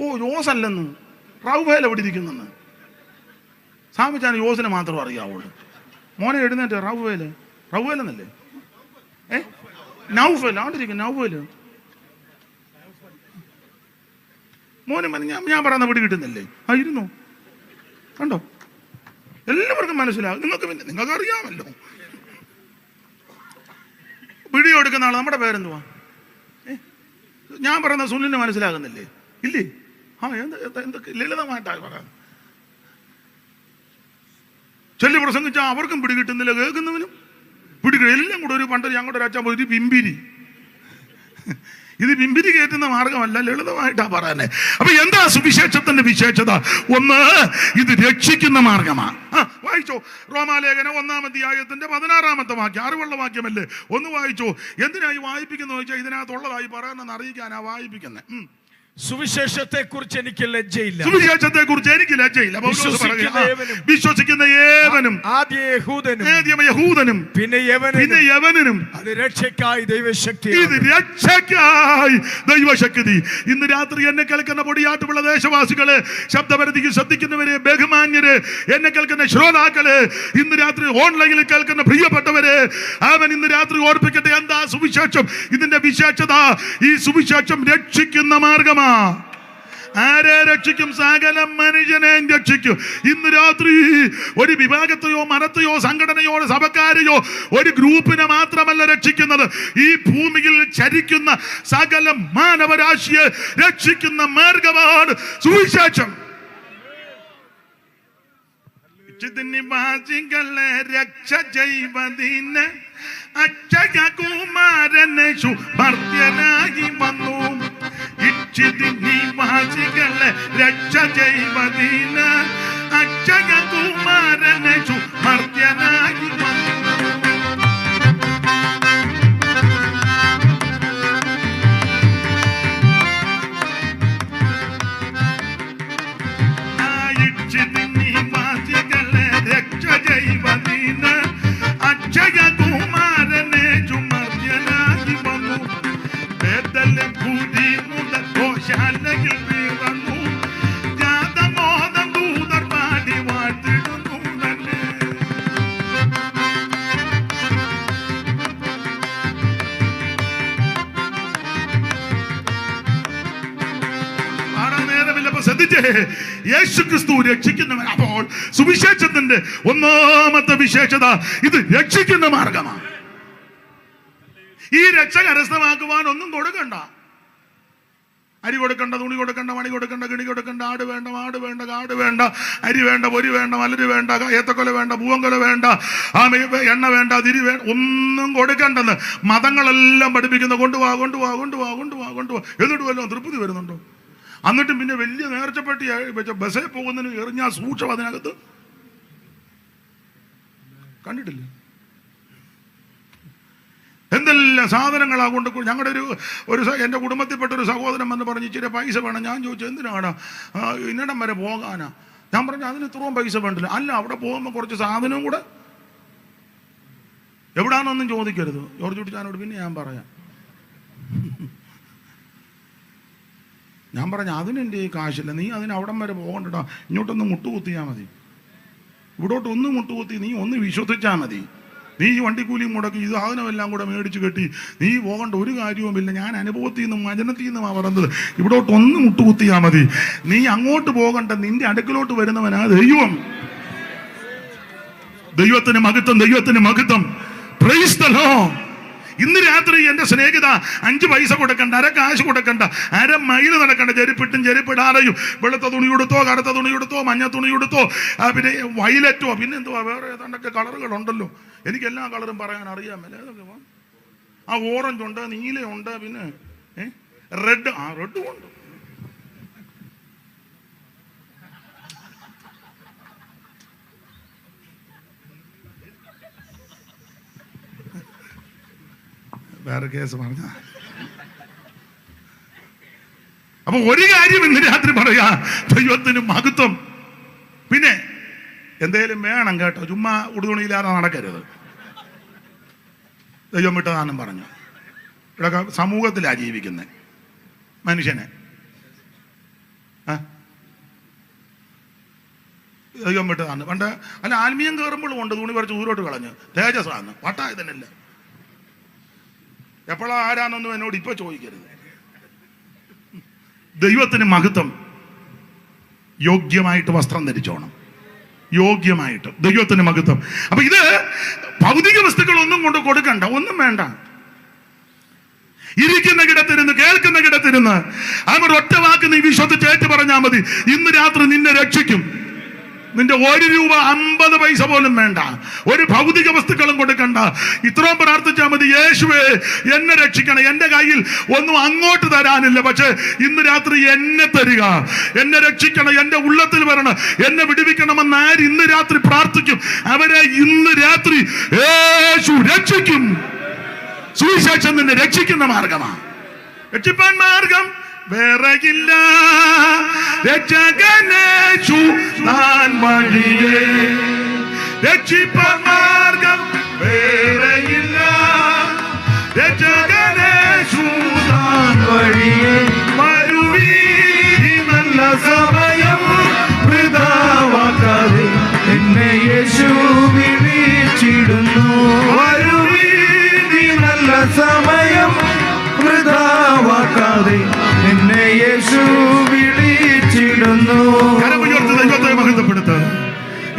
ഓ യോസല്ലെന്ന്, റൗവേൽ എവിടെ ഇരിക്കുന്നെന്ന്. സാമിച്ചാൻ യോസിനെ മാത്രം അറിയാവുള്ളൂ. മോനെ എഴുന്നേറ്റ് റൗവേലെന്നല്ലേ? നൗഫൽ ആണ്ടിരിക്കും. നൗഫൽ മോനെ ഞാൻ പറയുന്ന പിടി കിട്ടുന്നില്ലേ? ഇരുന്നു കണ്ടോ? എല്ലാവർക്കും മനസ്സിലാകും. നിങ്ങൾക്ക് അറിയാമല്ലോ. വീഡിയോ എടുക്കുന്ന ആൾ നമ്മുടെ പേരെന്തുവാ? ഞാൻ പറയുന്ന സുനിലിന് മനസ്സിലാകുന്നില്ലേ? ഇല്ലേ? എന്തൊക്കെ ലളിതമായിട്ടാണ് പറയാം. ചൊല്ലി പ്രസംഗിച്ചാൽ അവർക്കും പിടി കിട്ടുന്നില്ല, കേൾക്കുന്നവനും പിടിക്കുക. എല്ലാം കൂടെ ഒരു പണ്ട് ഞങ്ങളുടെ ഒരു അച്ഛൻ ഒരു പിമ്പിരി. ഇത് പിമ്പിരി കയറ്റുന്ന മാർഗമല്ല, ലളിതമായിട്ടാ പറയാനെ. അപ്പൊ എന്താ സുവിശേഷത്തിന്റെ വിശേഷത? ഒന്ന്, ഇത് രക്ഷിക്കുന്ന മാർഗമാണ്. വായിച്ചോ റോമാലേഖനം 1-ാം അധ്യായത്തിന്റെ 16-ാമത്തെ വാക്യം. അറിവുള്ള വാക്യമല്ലേ? ഒന്ന് വായിച്ചോ. എന്തിനായി വായിപ്പിക്കുന്ന ചോദിച്ചാൽ ഇതിനകത്തുള്ളതായി പറയാനെന്ന് അറിയിക്കാനാ വായിപ്പിക്കുന്നത്. സുവിശേഷത്തെ കുറിച്ച് എനിക്ക് ലജ്ജയില്ല. സുവിശേഷത്തെ കുറിച്ച് എനിക്ക് ലജ്ജയില്ല. വിശ്വസിക്കുന്ന ഏവനും, യഹൂദനും പിന്നെ യവനനും അത് രക്ഷയ്ക്കായി ദൈവശക്തി. ഇത് രക്ഷയ്ക്കായി ദൈവശക്തി. ഇന്ന് രാത്രി എന്നെ കേൾക്കുന്ന പൊടിയാട്ടുള്ള ദേശവാസികള്, ശബ്ദപരിധിക്ക് ശ്രദ്ധിക്കുന്നവര്, ബഹുമാന്യര്, എന്നെ കേൾക്കുന്ന ശ്രോതാക്കള്, ഇന്ന് രാത്രി ഓൺലൈനിൽ കേൾക്കുന്ന പ്രിയപ്പെട്ടവര്, അവൻ ഇന്ന് രാത്രി ഓർപ്പിക്കട്ടെ, എന്താ സുവിശേഷം? ഇതിന്റെ വിശേഷത, ഈ സുവിശേഷം രക്ഷിക്കുന്ന മാർഗമാണ്. ആരെ രക്ഷിക്കും? സകല മനുഷ്യനെ രക്ഷിക്കും. ഇന്ന് രാത്രി ഒരു വിഭാഗത്തെയോ മതത്തെയോ സംഘടനയോ സഭക്കാരെയോ ഒരു ഗ്രൂപ്പിനെ മാത്രമല്ല രക്ഷിക്കുന്നത്, ഈ ഭൂമിയിൽ ചരിക്കുന്ന സകല മാനവരാശിയെ രക്ഷിക്കുന്ന മാർഗമാണ് സുവിശേഷം. നിവാസികളെ രക്ഷ ചെയ്വതിന് അക്ഷയകുമാരനെ ശുഭർത്യനായി വന്നു. നിവാസികളെ രക്ഷ ചെയ്വതിന് അക്ഷയകുമാരനെ ശുഭർത്യനായി വന്നു. അക്ഷയകുമാരനെ ചുമർത്യനായി വന്നു. ഭൂതി മുതൽ ഗോശാലയിൽ വീറന്നു. ജാതമോദം ദൂതർ പാടി വാഴ്ത്തിടുന്നു തന്നെ. ശ്രദ്ധിച്ചേ, യേശു ക്രിസ്തു രക്ഷിക്കുന്നവൻ. അപ്പോൾ സുവിശേഷത്തിന്റെ ഒന്നാമത്തെ വിശേഷത, ഇത് രക്ഷിക്കുന്ന മാർഗമാണ്. ഈ രക്ഷ കരസ്ഥമാക്കുവാൻ ഒന്നും കൊടുക്കണ്ട. അരി കൊടുക്കണ്ട, തുണി കൊടുക്കണ്ട, മണി കൊടുക്കണ്ട, കിണി കൊടുക്കണ്ട, ആട് വേണ്ട, മാട് വേണ്ട, കാട് വേണ്ട, അരി വേണ്ട, പൊരി വേണ്ട, മലര് വേണ്ട, ഏത്തക്കൊല വേണ്ട, പൂവങ്കൊല വേണ്ട, എണ്ണ വേണ്ട, തിരി വേണ്ട, ഒന്നും കൊടുക്കണ്ടെന്ന് മതങ്ങളെല്ലാം പഠിപ്പിക്കുന്ന. കൊണ്ടുപോവാ കൊണ്ടുപോവാ കൊണ്ടുപോവാ കൊണ്ടുപോവാ കൊണ്ടുപോവാ എന്നിട്ട് വല്ലതും തൃപ്തി വരുന്നുണ്ടോ? എന്നിട്ടും പിന്നെ വലിയ നേർച്ചപ്പെട്ടി ബസ്സേ പോകുന്നതിന് എറിഞ്ഞാൽ സൂക്ഷം അതിനകത്ത് കണ്ടിട്ടില്ലേ? എന്ത് എന്തെല്ലാം സാധനങ്ങളാ കൊണ്ട് ഞങ്ങളുടെ എൻ്റെ കുടുംബത്തിൽപ്പെട്ട ഒരു സഹോദരൻ വന്ന് പറഞ്ഞ് ഇച്ചിരി പൈസ വേണം. ഞാൻ ചോദിച്ചു എന്തിനാണ്? ഇന്നിടം വരെ പോകാനാ. ഞാൻ പറഞ്ഞു അതിന് ഇത്രയും പൈസ വേണ്ടില്ല. അല്ല, അവിടെ പോകുമ്പോൾ കുറച്ച് സാധനവും കൂടെ. എവിടാണെന്നൊന്നും ചോദിക്കരുത് ജോർജ് കുട്ടിച്ചാനോട്, പിന്നെ ഞാൻ പറയാം. ഞാൻ പറഞ്ഞു അതിനെൻ്റെ ഈ കാശില്ല, നീ അതിന് അവിടം വരെ പോകണ്ടടാ, ഇങ്ങോട്ടൊന്ന് മുട്ടുകുത്തിയാൽ മതി, ഇവിടോട്ടൊന്ന് മുട്ടുകുത്തി നീ ഒന്ന് വിശ്വസിച്ചാൽ മതി. നീ ഈ വണ്ടിക്കൂലിയും മുടക്കി ഇത് സാധനമെല്ലാം കൂടെ മേടിച്ച് കെട്ടി നീ പോകേണ്ട ഒരു കാര്യവുമില്ല. ഞാൻ അനുഭവത്തിൽ നിന്നും വചനത്തിൽ നിന്നുമാണ് പറഞ്ഞത്. ഇവിടോട്ട് ഒന്ന് മുട്ടുകുത്തിയാൽ മതി. നീ അങ്ങോട്ട് പോകണ്ട, നിന്റെ അടുക്കലോട്ട് വരുന്നവനാ ദൈവം. ദൈവത്തിന് മഹത്വം, ദൈവത്തിന് മഹത്വം. Praise the Lord. ഇന്ന് രാത്രി എൻ്റെ സ്നേഹിത 5 പൈസ കൊടുക്കണ്ട, അര കാശ് കൊടുക്കണ്ട, അര മൈൽ നടക്കണ്ട. ചെരുപ്പിട്ടും ചെരുപ്പിടാതെയും വെളുത്ത തുണി കൊടുത്തോ, കറുത്ത തുണി കൊടുത്തോ, മഞ്ഞ തുണി കൊടുത്തോ, പിന്നെ വയലറ്റോ, പിന്നെ എന്തുവാ വേറെ ഏതാണ്ടൊക്കെ കളറുകളുണ്ടല്ലോ. എനിക്ക് എല്ലാ കളറും പറയാൻ അറിയാമല്ലേ. ആ ഓറഞ്ച് ഉണ്ട്, നീലയുണ്ട്, പിന്നെ റെഡ്, റെഡും ഉണ്ട്. വേറെ കേസ് പറഞ്ഞ. അപ്പൊ ഒരു കാര്യം ഇന്ന് രാത്രി പറയാ, ദൈവത്തിന് മഹത്വം. പിന്നെ എന്തേലും വേണം കേട്ടോ, ചുമ്മാ ഉടുതുണിയില്ലാതെ നടക്കരുത്. ദൈവം വിട്ടതാനും പറഞ്ഞു. ഇവിടെ സമൂഹത്തിലാ ജീവിക്കുന്നത് മനുഷ്യനെ. ദൈവം വിട്ടതാണ്. പണ്ട് അല്ല ആത്മീയം കയറുമ്പോഴും ഉണ്ട് തുണി പറിച്ച് ദൂരോട്ട് കളഞ്ഞ് തേജസ്സാന്ന് പട്ടായതന്നല്ല. എപ്പോഴാ ആരാന്നൊന്നും എന്നോട് ഇപ്പൊ ചോദിക്കരുത്. ദൈവത്തിന് മഹത്വം. യോഗ്യമായിട്ട് വസ്ത്രം ധരിച്ചോണം, യോഗ്യമായിട്ട്. ദൈവത്തിന് മഹത്വം. അപ്പൊ ഇത് ഭൗതിക വസ്തുക്കളൊന്നും കൊണ്ട് കൊടുക്കണ്ട, ഒന്നും വേണ്ട. ഇരിക്കുന്ന കിടത്തിരുന്ന് കേൾക്കുന്ന കിടത്തിരുന്ന് അവർ ഒറ്റ വാക്ക് നീ വിശ്വസിച്ച് ഏറ്റു പറഞ്ഞാൽ മതി. ഇന്ന് രാത്രി നിന്നെ രക്ഷിക്കും. നിന്റെ 1 രൂപ 50 പൈസ പോലും വേണ്ട, ഒരു ഭൗതിക വസ്തുക്കളും കൊടുക്കണ്ട. ഇത്രയും പ്രാർത്ഥിച്ചാൽ മതി, യേശുവേ എന്നെ രക്ഷിക്കണം. എൻ്റെ കയ്യിൽ ഒന്നും അങ്ങോട്ട് തരാനില്ല, പക്ഷെ ഇന്ന് രാത്രി എന്നെ തരിക, എന്നെ രക്ഷിക്കണം, എൻ്റെ ഉള്ളത്തിൽ വരണം, എന്നെ വിടുവിക്കണമെന്ന് ആര് ഇന്ന് രാത്രി പ്രാർത്ഥിക്കും, അവരെ ഇന്ന് രാത്രി യേശു രക്ഷിക്കും. സുവിശേഷം നിന്നെ രക്ഷിക്കുന്ന മാർഗമാണ്. രക്ഷിപ്പാൻ മാർഗം വേറെയില്ല, രക്ഷകനേശു താൻ വഴിയേ. രക്ഷിപ്പാൻ മാർഗം വേറെയില്ല, രക്ഷകനേശു താൻ വഴിയേ. വരുവീൻ നല്ല സമയം വൃഥാവാക്കാതെ എന്നെ യേശു വിളിച്ചിടുന്നു. വരുവീൻ നല്ല സമയം വൃഥാവാക്കാതെ എന്നെ യേശു വിളിച്ചിടുന്നു. കരമുയർത്തി ദൈവത്തെ മഹത്വപ്പെടുത്തുക.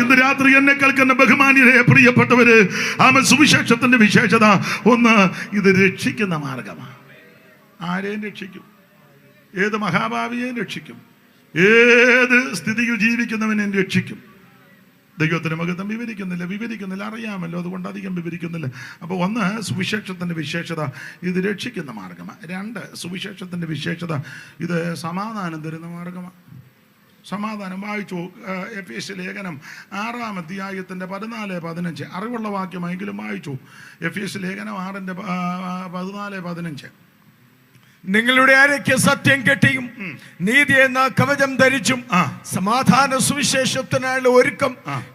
ഇന്ന് രാത്രി എന്നെ കേൾക്കുന്ന ബഹുമാന്യരെ പ്രിയപ്പെട്ടവര്, സുവിശേഷത്തിന്റെ വിശേഷത ഒന്ന്, ഇത് രക്ഷിക്കുന്ന മാർഗമാണ്. ആരെയും രക്ഷിക്കും, ഏത് മഹാഭാവിയെയും രക്ഷിക്കും, ഏത് സ്ഥിതിയിൽ ജീവിക്കുന്നവനെയും രക്ഷിക്കും. ദൈവത്തിന് മഹത്വം. വിവരിക്കുന്നില്ല, അറിയാമല്ലോ, അതുകൊണ്ട് അധികം വിവരിക്കുന്നില്ല. അപ്പോൾ ഒന്ന്, സുവിശേഷത്തിൻ്റെ വിശേഷത ഇത് രക്ഷിക്കുന്ന മാർഗമാണ്. 2, സുവിശേഷത്തിൻ്റെ വിശേഷത ഇത് സമാധാനം തരുന്ന മാർഗമാണ്. സമാധാനം വായിച്ചു. എഫേസ്യ ലേഖനം 6-ാം അധ്യായത്തിൻ്റെ 14-15 അറിവുള്ള വാക്യമെങ്കിലും വായിച്ചു. എഫേസ്യ ലേഖനം 6-ന്റെ 14-15. നിങ്ങളുടെ അരയ്ക്ക് സത്യം കെട്ടിയും നീതി എന്ന കവചം ധരിച്ചും സമാധാന സുവിശേഷത്തിനായുള്ള ഒരുക്കം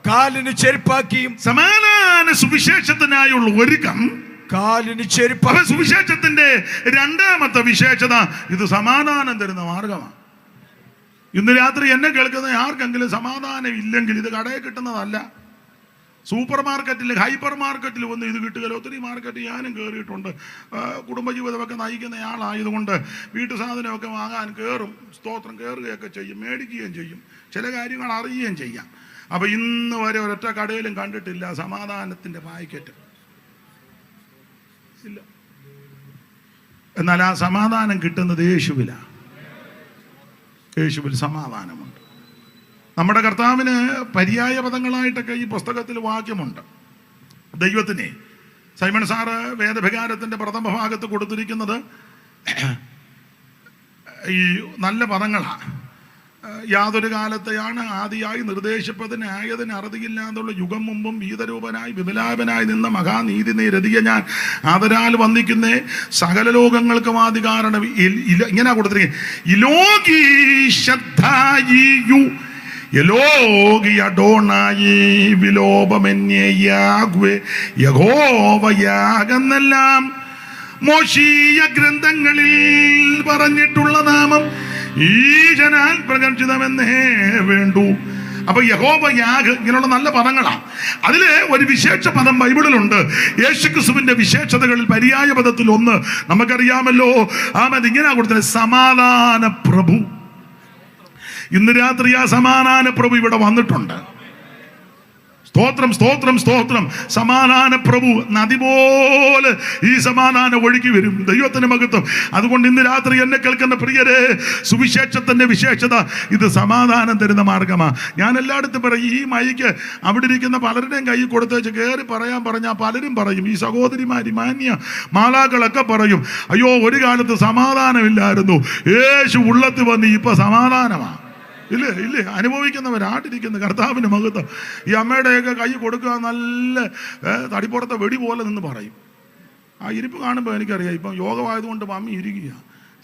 കാലിന് ചെരുപ്പാക്കിയും. സമാധാന സുവിശേഷത്തിനായുള്ള ഒരുക്കം കാലിന് ചെരുപ്പ്. സുവിശേഷത്തിന്റെ 2ാമത്തെ വിശേഷത ഇത് സമാധാനം തരുന്ന മാർഗമാണ്. ഇന്ന് രാത്രി എന്നെ കേൾക്കുന്ന ആർക്കെങ്കിലും സമാധാനം ഇല്ലെങ്കിൽ ഇത് കടയിൽ കിട്ടുന്നതല്ല. സൂപ്പർ മാർക്കറ്റിൽ, ഹൈപ്പർ മാർക്കറ്റിൽ വന്ന് ഇത് കിട്ടുകയില്ല. ഒത്തിരി മാർക്കറ്റ് ഞാനും കയറിയിട്ടുണ്ട്. കുടുംബജീവിതമൊക്കെ നയിക്കുന്നയാളായതുകൊണ്ട് വീട്ടു സാധനമൊക്കെ വാങ്ങാൻ കയറും. സ്തോത്രം, കയറുകയൊക്കെ ചെയ്യും, മേടിക്കുകയും ചെയ്യും, ചില കാര്യങ്ങൾ അറിയുകയും ചെയ്യാം. അപ്പം ഇന്ന് വരെ ഒരൊറ്റ കടയിലും കണ്ടിട്ടില്ല സമാധാനത്തിൻ്റെ പാക്കറ്റ് ഇല്ല. എന്നാൽ ആ സമാധാനം കിട്ടുന്നത് യേശുവിലാണ്. യേശുവിൽ സമാധാനമുണ്ട്. നമ്മുടെ കർത്താവിന് പര്യായ പദങ്ങളായിട്ടൊക്കെ ഈ പുസ്തകത്തിൽ വാക്യമുണ്ട്. ദൈവത്തിനെ സൈമൺ സാറ് വേദവികാരത്തിൻ്റെ പ്രഥമ ഭാഗത്ത് കൊടുത്തിരിക്കുന്നത് ഈ നല്ല പദങ്ങളാണ്. യാതൊരു കാലത്തെയാണ് ആദിയായി നിർദ്ദേശിപ്പതിന് ആയതിന് അറുതിയില്ലാതുള്ള യുഗം മുമ്പും വീതരൂപനായി വിപലാപനായി നിന്ന മഹാനീതി നിരതിയെ ഞാൻ ആദരാൽ വന്ദിക്കുന്നേ. സകല ലോകങ്ങൾക്കും ആദി കാരണം ഇങ്ങനെ കൊടുത്തിരിക്കുന്നത് ഇലോകീശദ്ധായിയു എലോകി അഡോണായി വിലോപമെന്യേ യഹോവയാകെന്നെല്ലാം മോശീയ ഗ്രന്ഥങ്ങളിൽ പറഞ്ഞിട്ടുള്ള നാമം ഈ ജനാൽ പ്രകർഷിതമെന്നേ വേണ്ടു. അപ്പൊ യഹോവയാഗ് ഇങ്ങനെയുള്ള നല്ല പദങ്ങളാണ്. അതില് ഒരു വിശേഷ പദം ബൈബിളിലുണ്ട്. യേശുക്രിസ്തുവിന്റെ വിശേഷതകളിൽ പര്യായ പദത്തിൽ ഒന്ന് നമുക്കറിയാമല്ലോ. ഇങ്ങനെ കൊടുത്തത് സമാധാന പ്രഭു. ഇന്ന് രാത്രി ആ സമാധാന പ്രഭു ഇവിടെ വന്നിട്ടുണ്ട്. സ്തോത്രം, സ്തോത്രം, സ്തോത്രം. സമാധാന പ്രഭു നദി പോലെ ഈ സമാധാനം ഒഴുകി വരും. ദൈവത്തിന് മഹത്വം. അതുകൊണ്ട് ഇന്ന് രാത്രി എന്നെ കേൾക്കുന്ന പ്രിയരെ, സുവിശേഷത്തിന്റെ വിശേഷത ഇത് സമാധാനം തരുന്ന മാർഗമാണ്. ഞാൻ എല്ലായിടത്തും പറയും, ഈ മൈക്ക് അവിടെ ഇരിക്കുന്ന പലരുടെയും കൈ കൊടുത്തേച്ച് കയറി പറയാൻ പറഞ്ഞാൽ പലരും പറയും, ഈ സഹോദരിമാരി മാന്യ മാലാക്കളൊക്കെ പറയും, അയ്യോ ഒരു കാലത്ത് സമാധാനമില്ലായിരുന്നു, യേശു ഉള്ളത്ത് വന്ന് ഇപ്പൊ സമാധാനമാണ്. ഇല്ലേ ഇല്ലേ, അനുഭവിക്കുന്നവരാട്ടിരിക്കുന്ന കർത്താവിൻ്റെ മഹത്വം. ഈ അമ്മയുടെയൊക്കെ കൈ കൊടുക്കുക നല്ല തടിപ്പുറത്തെ വെടി പോലെ നിന്ന് പറയും. ആ ഇരിപ്പ് കാണുമ്പോൾ എനിക്കറിയാം ഇപ്പം യോഗമായതുകൊണ്ട് മമ്മി ഇരിക്കുക.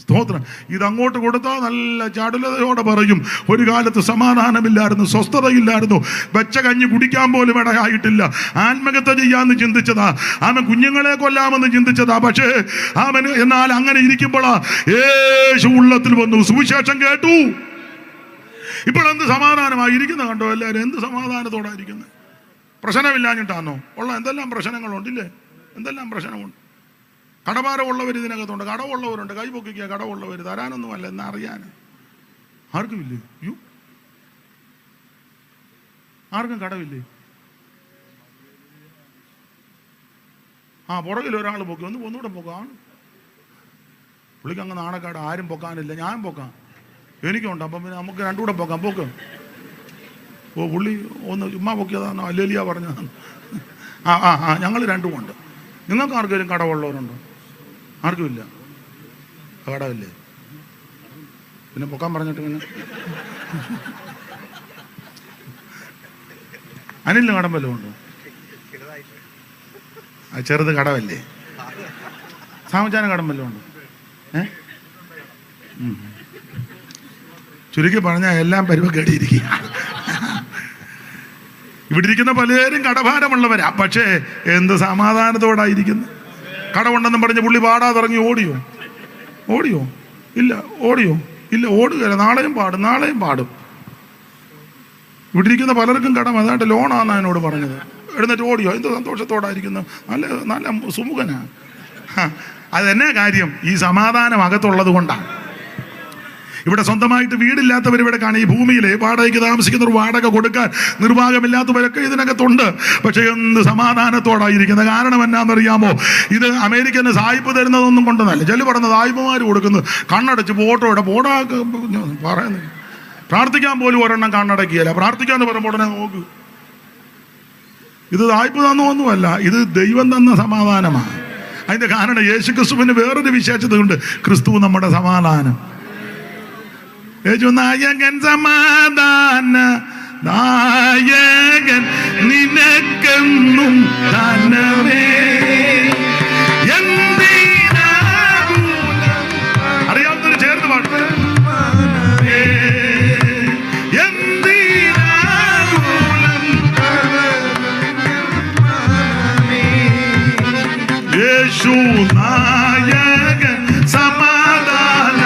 സ്തോത്രം. ഇതങ്ങോട്ട് കൊടുത്താൽ നല്ല ചടുലതയോടെ പറയും, ഒരു കാലത്ത് സമാധാനമില്ലായിരുന്നു, സ്വസ്ഥതയില്ലായിരുന്നു, വെച്ച കഞ്ഞി കുടിക്കാൻ പോലും ഇടയായിട്ടില്ല, ആത്മഹത്യ ചെയ്യാമെന്ന് ചിന്തിച്ചതാ, അവൻ കുഞ്ഞുങ്ങളെ കൊല്ലാമെന്ന് ചിന്തിച്ചതാ. പക്ഷേ അവന് എന്നാൽ അങ്ങനെ ഇരിക്കുമ്പോഴാ യേശു ഉള്ളത്തിൽ വന്നു, സുവിശേഷം കേട്ടു. ഇപ്പോൾ എന്ത് സമാധാനമായി ഇരിക്കുന്ന കണ്ടോ എല്ലാവരും? എന്ത് സമാധാനത്തോടായിരിക്കുന്നത്? പ്രശ്നമില്ലാഞ്ഞിട്ടാണോ? ഉള്ള എന്തെല്ലാം പ്രശ്നങ്ങളുണ്ടില്ലേ, എന്തെല്ലാം പ്രശ്നമുണ്ട്. കടഭാരമുള്ളവർ ഇതിനകത്തുണ്ട്, കടവുള്ളവരുണ്ട്. കൈ പൊക്കിക്കുക, കടവുള്ളവർ തരാനൊന്നുമല്ല എന്നറിയാൻ ആർക്കുമില്ലേ? യു ആർക്കും കടവില്ലേ? പുറകിൽ ഒരാൾ പൊക്കി, ഒന്നുകൂടെ പൊക്കാം. പുള്ളിക്ക് അങ്ങ് നാണക്കാട്, ആരും പൊക്കാനില്ല, ഞാൻ പൊക്കാം, എനിക്കുണ്ട്. അപ്പം പിന്നെ നമുക്ക് രണ്ടുകൂടെ പോക്കാം. പോക്ക് പുള്ളി ഒന്ന് ചുമ്മാ പൊക്കിയതാണോ അല്ലേലിയ പറഞ്ഞതാണ്. ഞങ്ങൾ രണ്ടുമുണ്ട്. നിങ്ങൾക്ക് ആർക്കെങ്കിലും കടവുള്ളവരുണ്ടോ? ആർക്കും ഇല്ല. കടവില്ലേ? പിന്നെ പൊക്കാൻ പറഞ്ഞിട്ട് പിന്നെ അനിലിന് കടം വല്ലതും ഉണ്ടോ? ചെറുത് കടവല്ലേ? സാമച്ചാന കടം വല്ലതും ഉണ്ടോ? ചുരുക്കി പറഞ്ഞാൽ എല്ലാം പരിവക്കേടിയിരിക്കുക. ഇവിടെ ഇരിക്കുന്ന പലരും കടഭാരമുള്ളവരാ, പക്ഷേ എന്ത് സമാധാനത്തോടായിരിക്കുന്നു. കടമുണ്ടെന്നും പറഞ്ഞ് പുള്ളി പാടാതിറങ്ങി ഓടിയോ? ഇല്ല. ഓടുകയല്ല. നാളെയും പാടും. ഇവിടെ ഇരിക്കുന്ന പലർക്കും കടം, അതാണ്ട് ലോണാന്ന് എന്നോട് പറഞ്ഞത്. എഴുന്നേറ്റ് ഓടിയോ? എന്ത് സന്തോഷത്തോടായിരിക്കുന്നു, നല്ല സുമുഖനാ. അതെന്നാ കാര്യം? ഈ സമാധാനം അകത്തുള്ളത് കൊണ്ടാണ്. ഇവിടെ സ്വന്തമായിട്ട് വീടില്ലാത്തവർ ഇവിടെ കാണും. ഈ ഭൂമിയിലെ വാടകയ്ക്ക് താമസിക്കുന്നവർ, വാടക കൊടുക്കാൻ നിർവാഹമില്ലാത്തവരൊക്കെ ഇതിനകത്തുണ്ട്. പക്ഷെ എന്ത് സമാധാനത്തോടായിരിക്കുന്നത്. കാരണം എന്നാണെന്നറിയാമോ? ഇത് അമേരിക്കന് സായിപ്പ് തരുന്നതൊന്നും കൊണ്ടൊന്നല്ല. ചെല്ലു പറഞ്ഞ സായിപ്പുമാർ കൊടുക്കുന്നത് കണ്ണടച്ച് ഫോട്ടോയുടെ പറയുന്നത്. പ്രാർത്ഥിക്കാൻ പോലും ഒരെണ്ണം കണ്ണടക്കിയല്ല. പ്രാർത്ഥിക്കാന്ന് പറയുമ്പോൾ ഉടനെ നോക്ക്. ഇത് സായിപ്പ് തന്നൊന്നുമല്ല, ഇത് ദൈവം തന്ന സമാധാനമാണ്. അതിന്റെ കാരണം യേശുക്രിസ്തുവിന് വേറൊരു വിശേഷത ഉണ്ട്. ക്രിസ്തു നമ്മുടെ സമാധാനം. നായകൻ സമാധാന നായകൻ നിനക്കെന്നും ധനമേ. അറിയാവുന്നൊരു ചേർന്ന് പാട്ട്. യേശു നായകൻ സമാധാന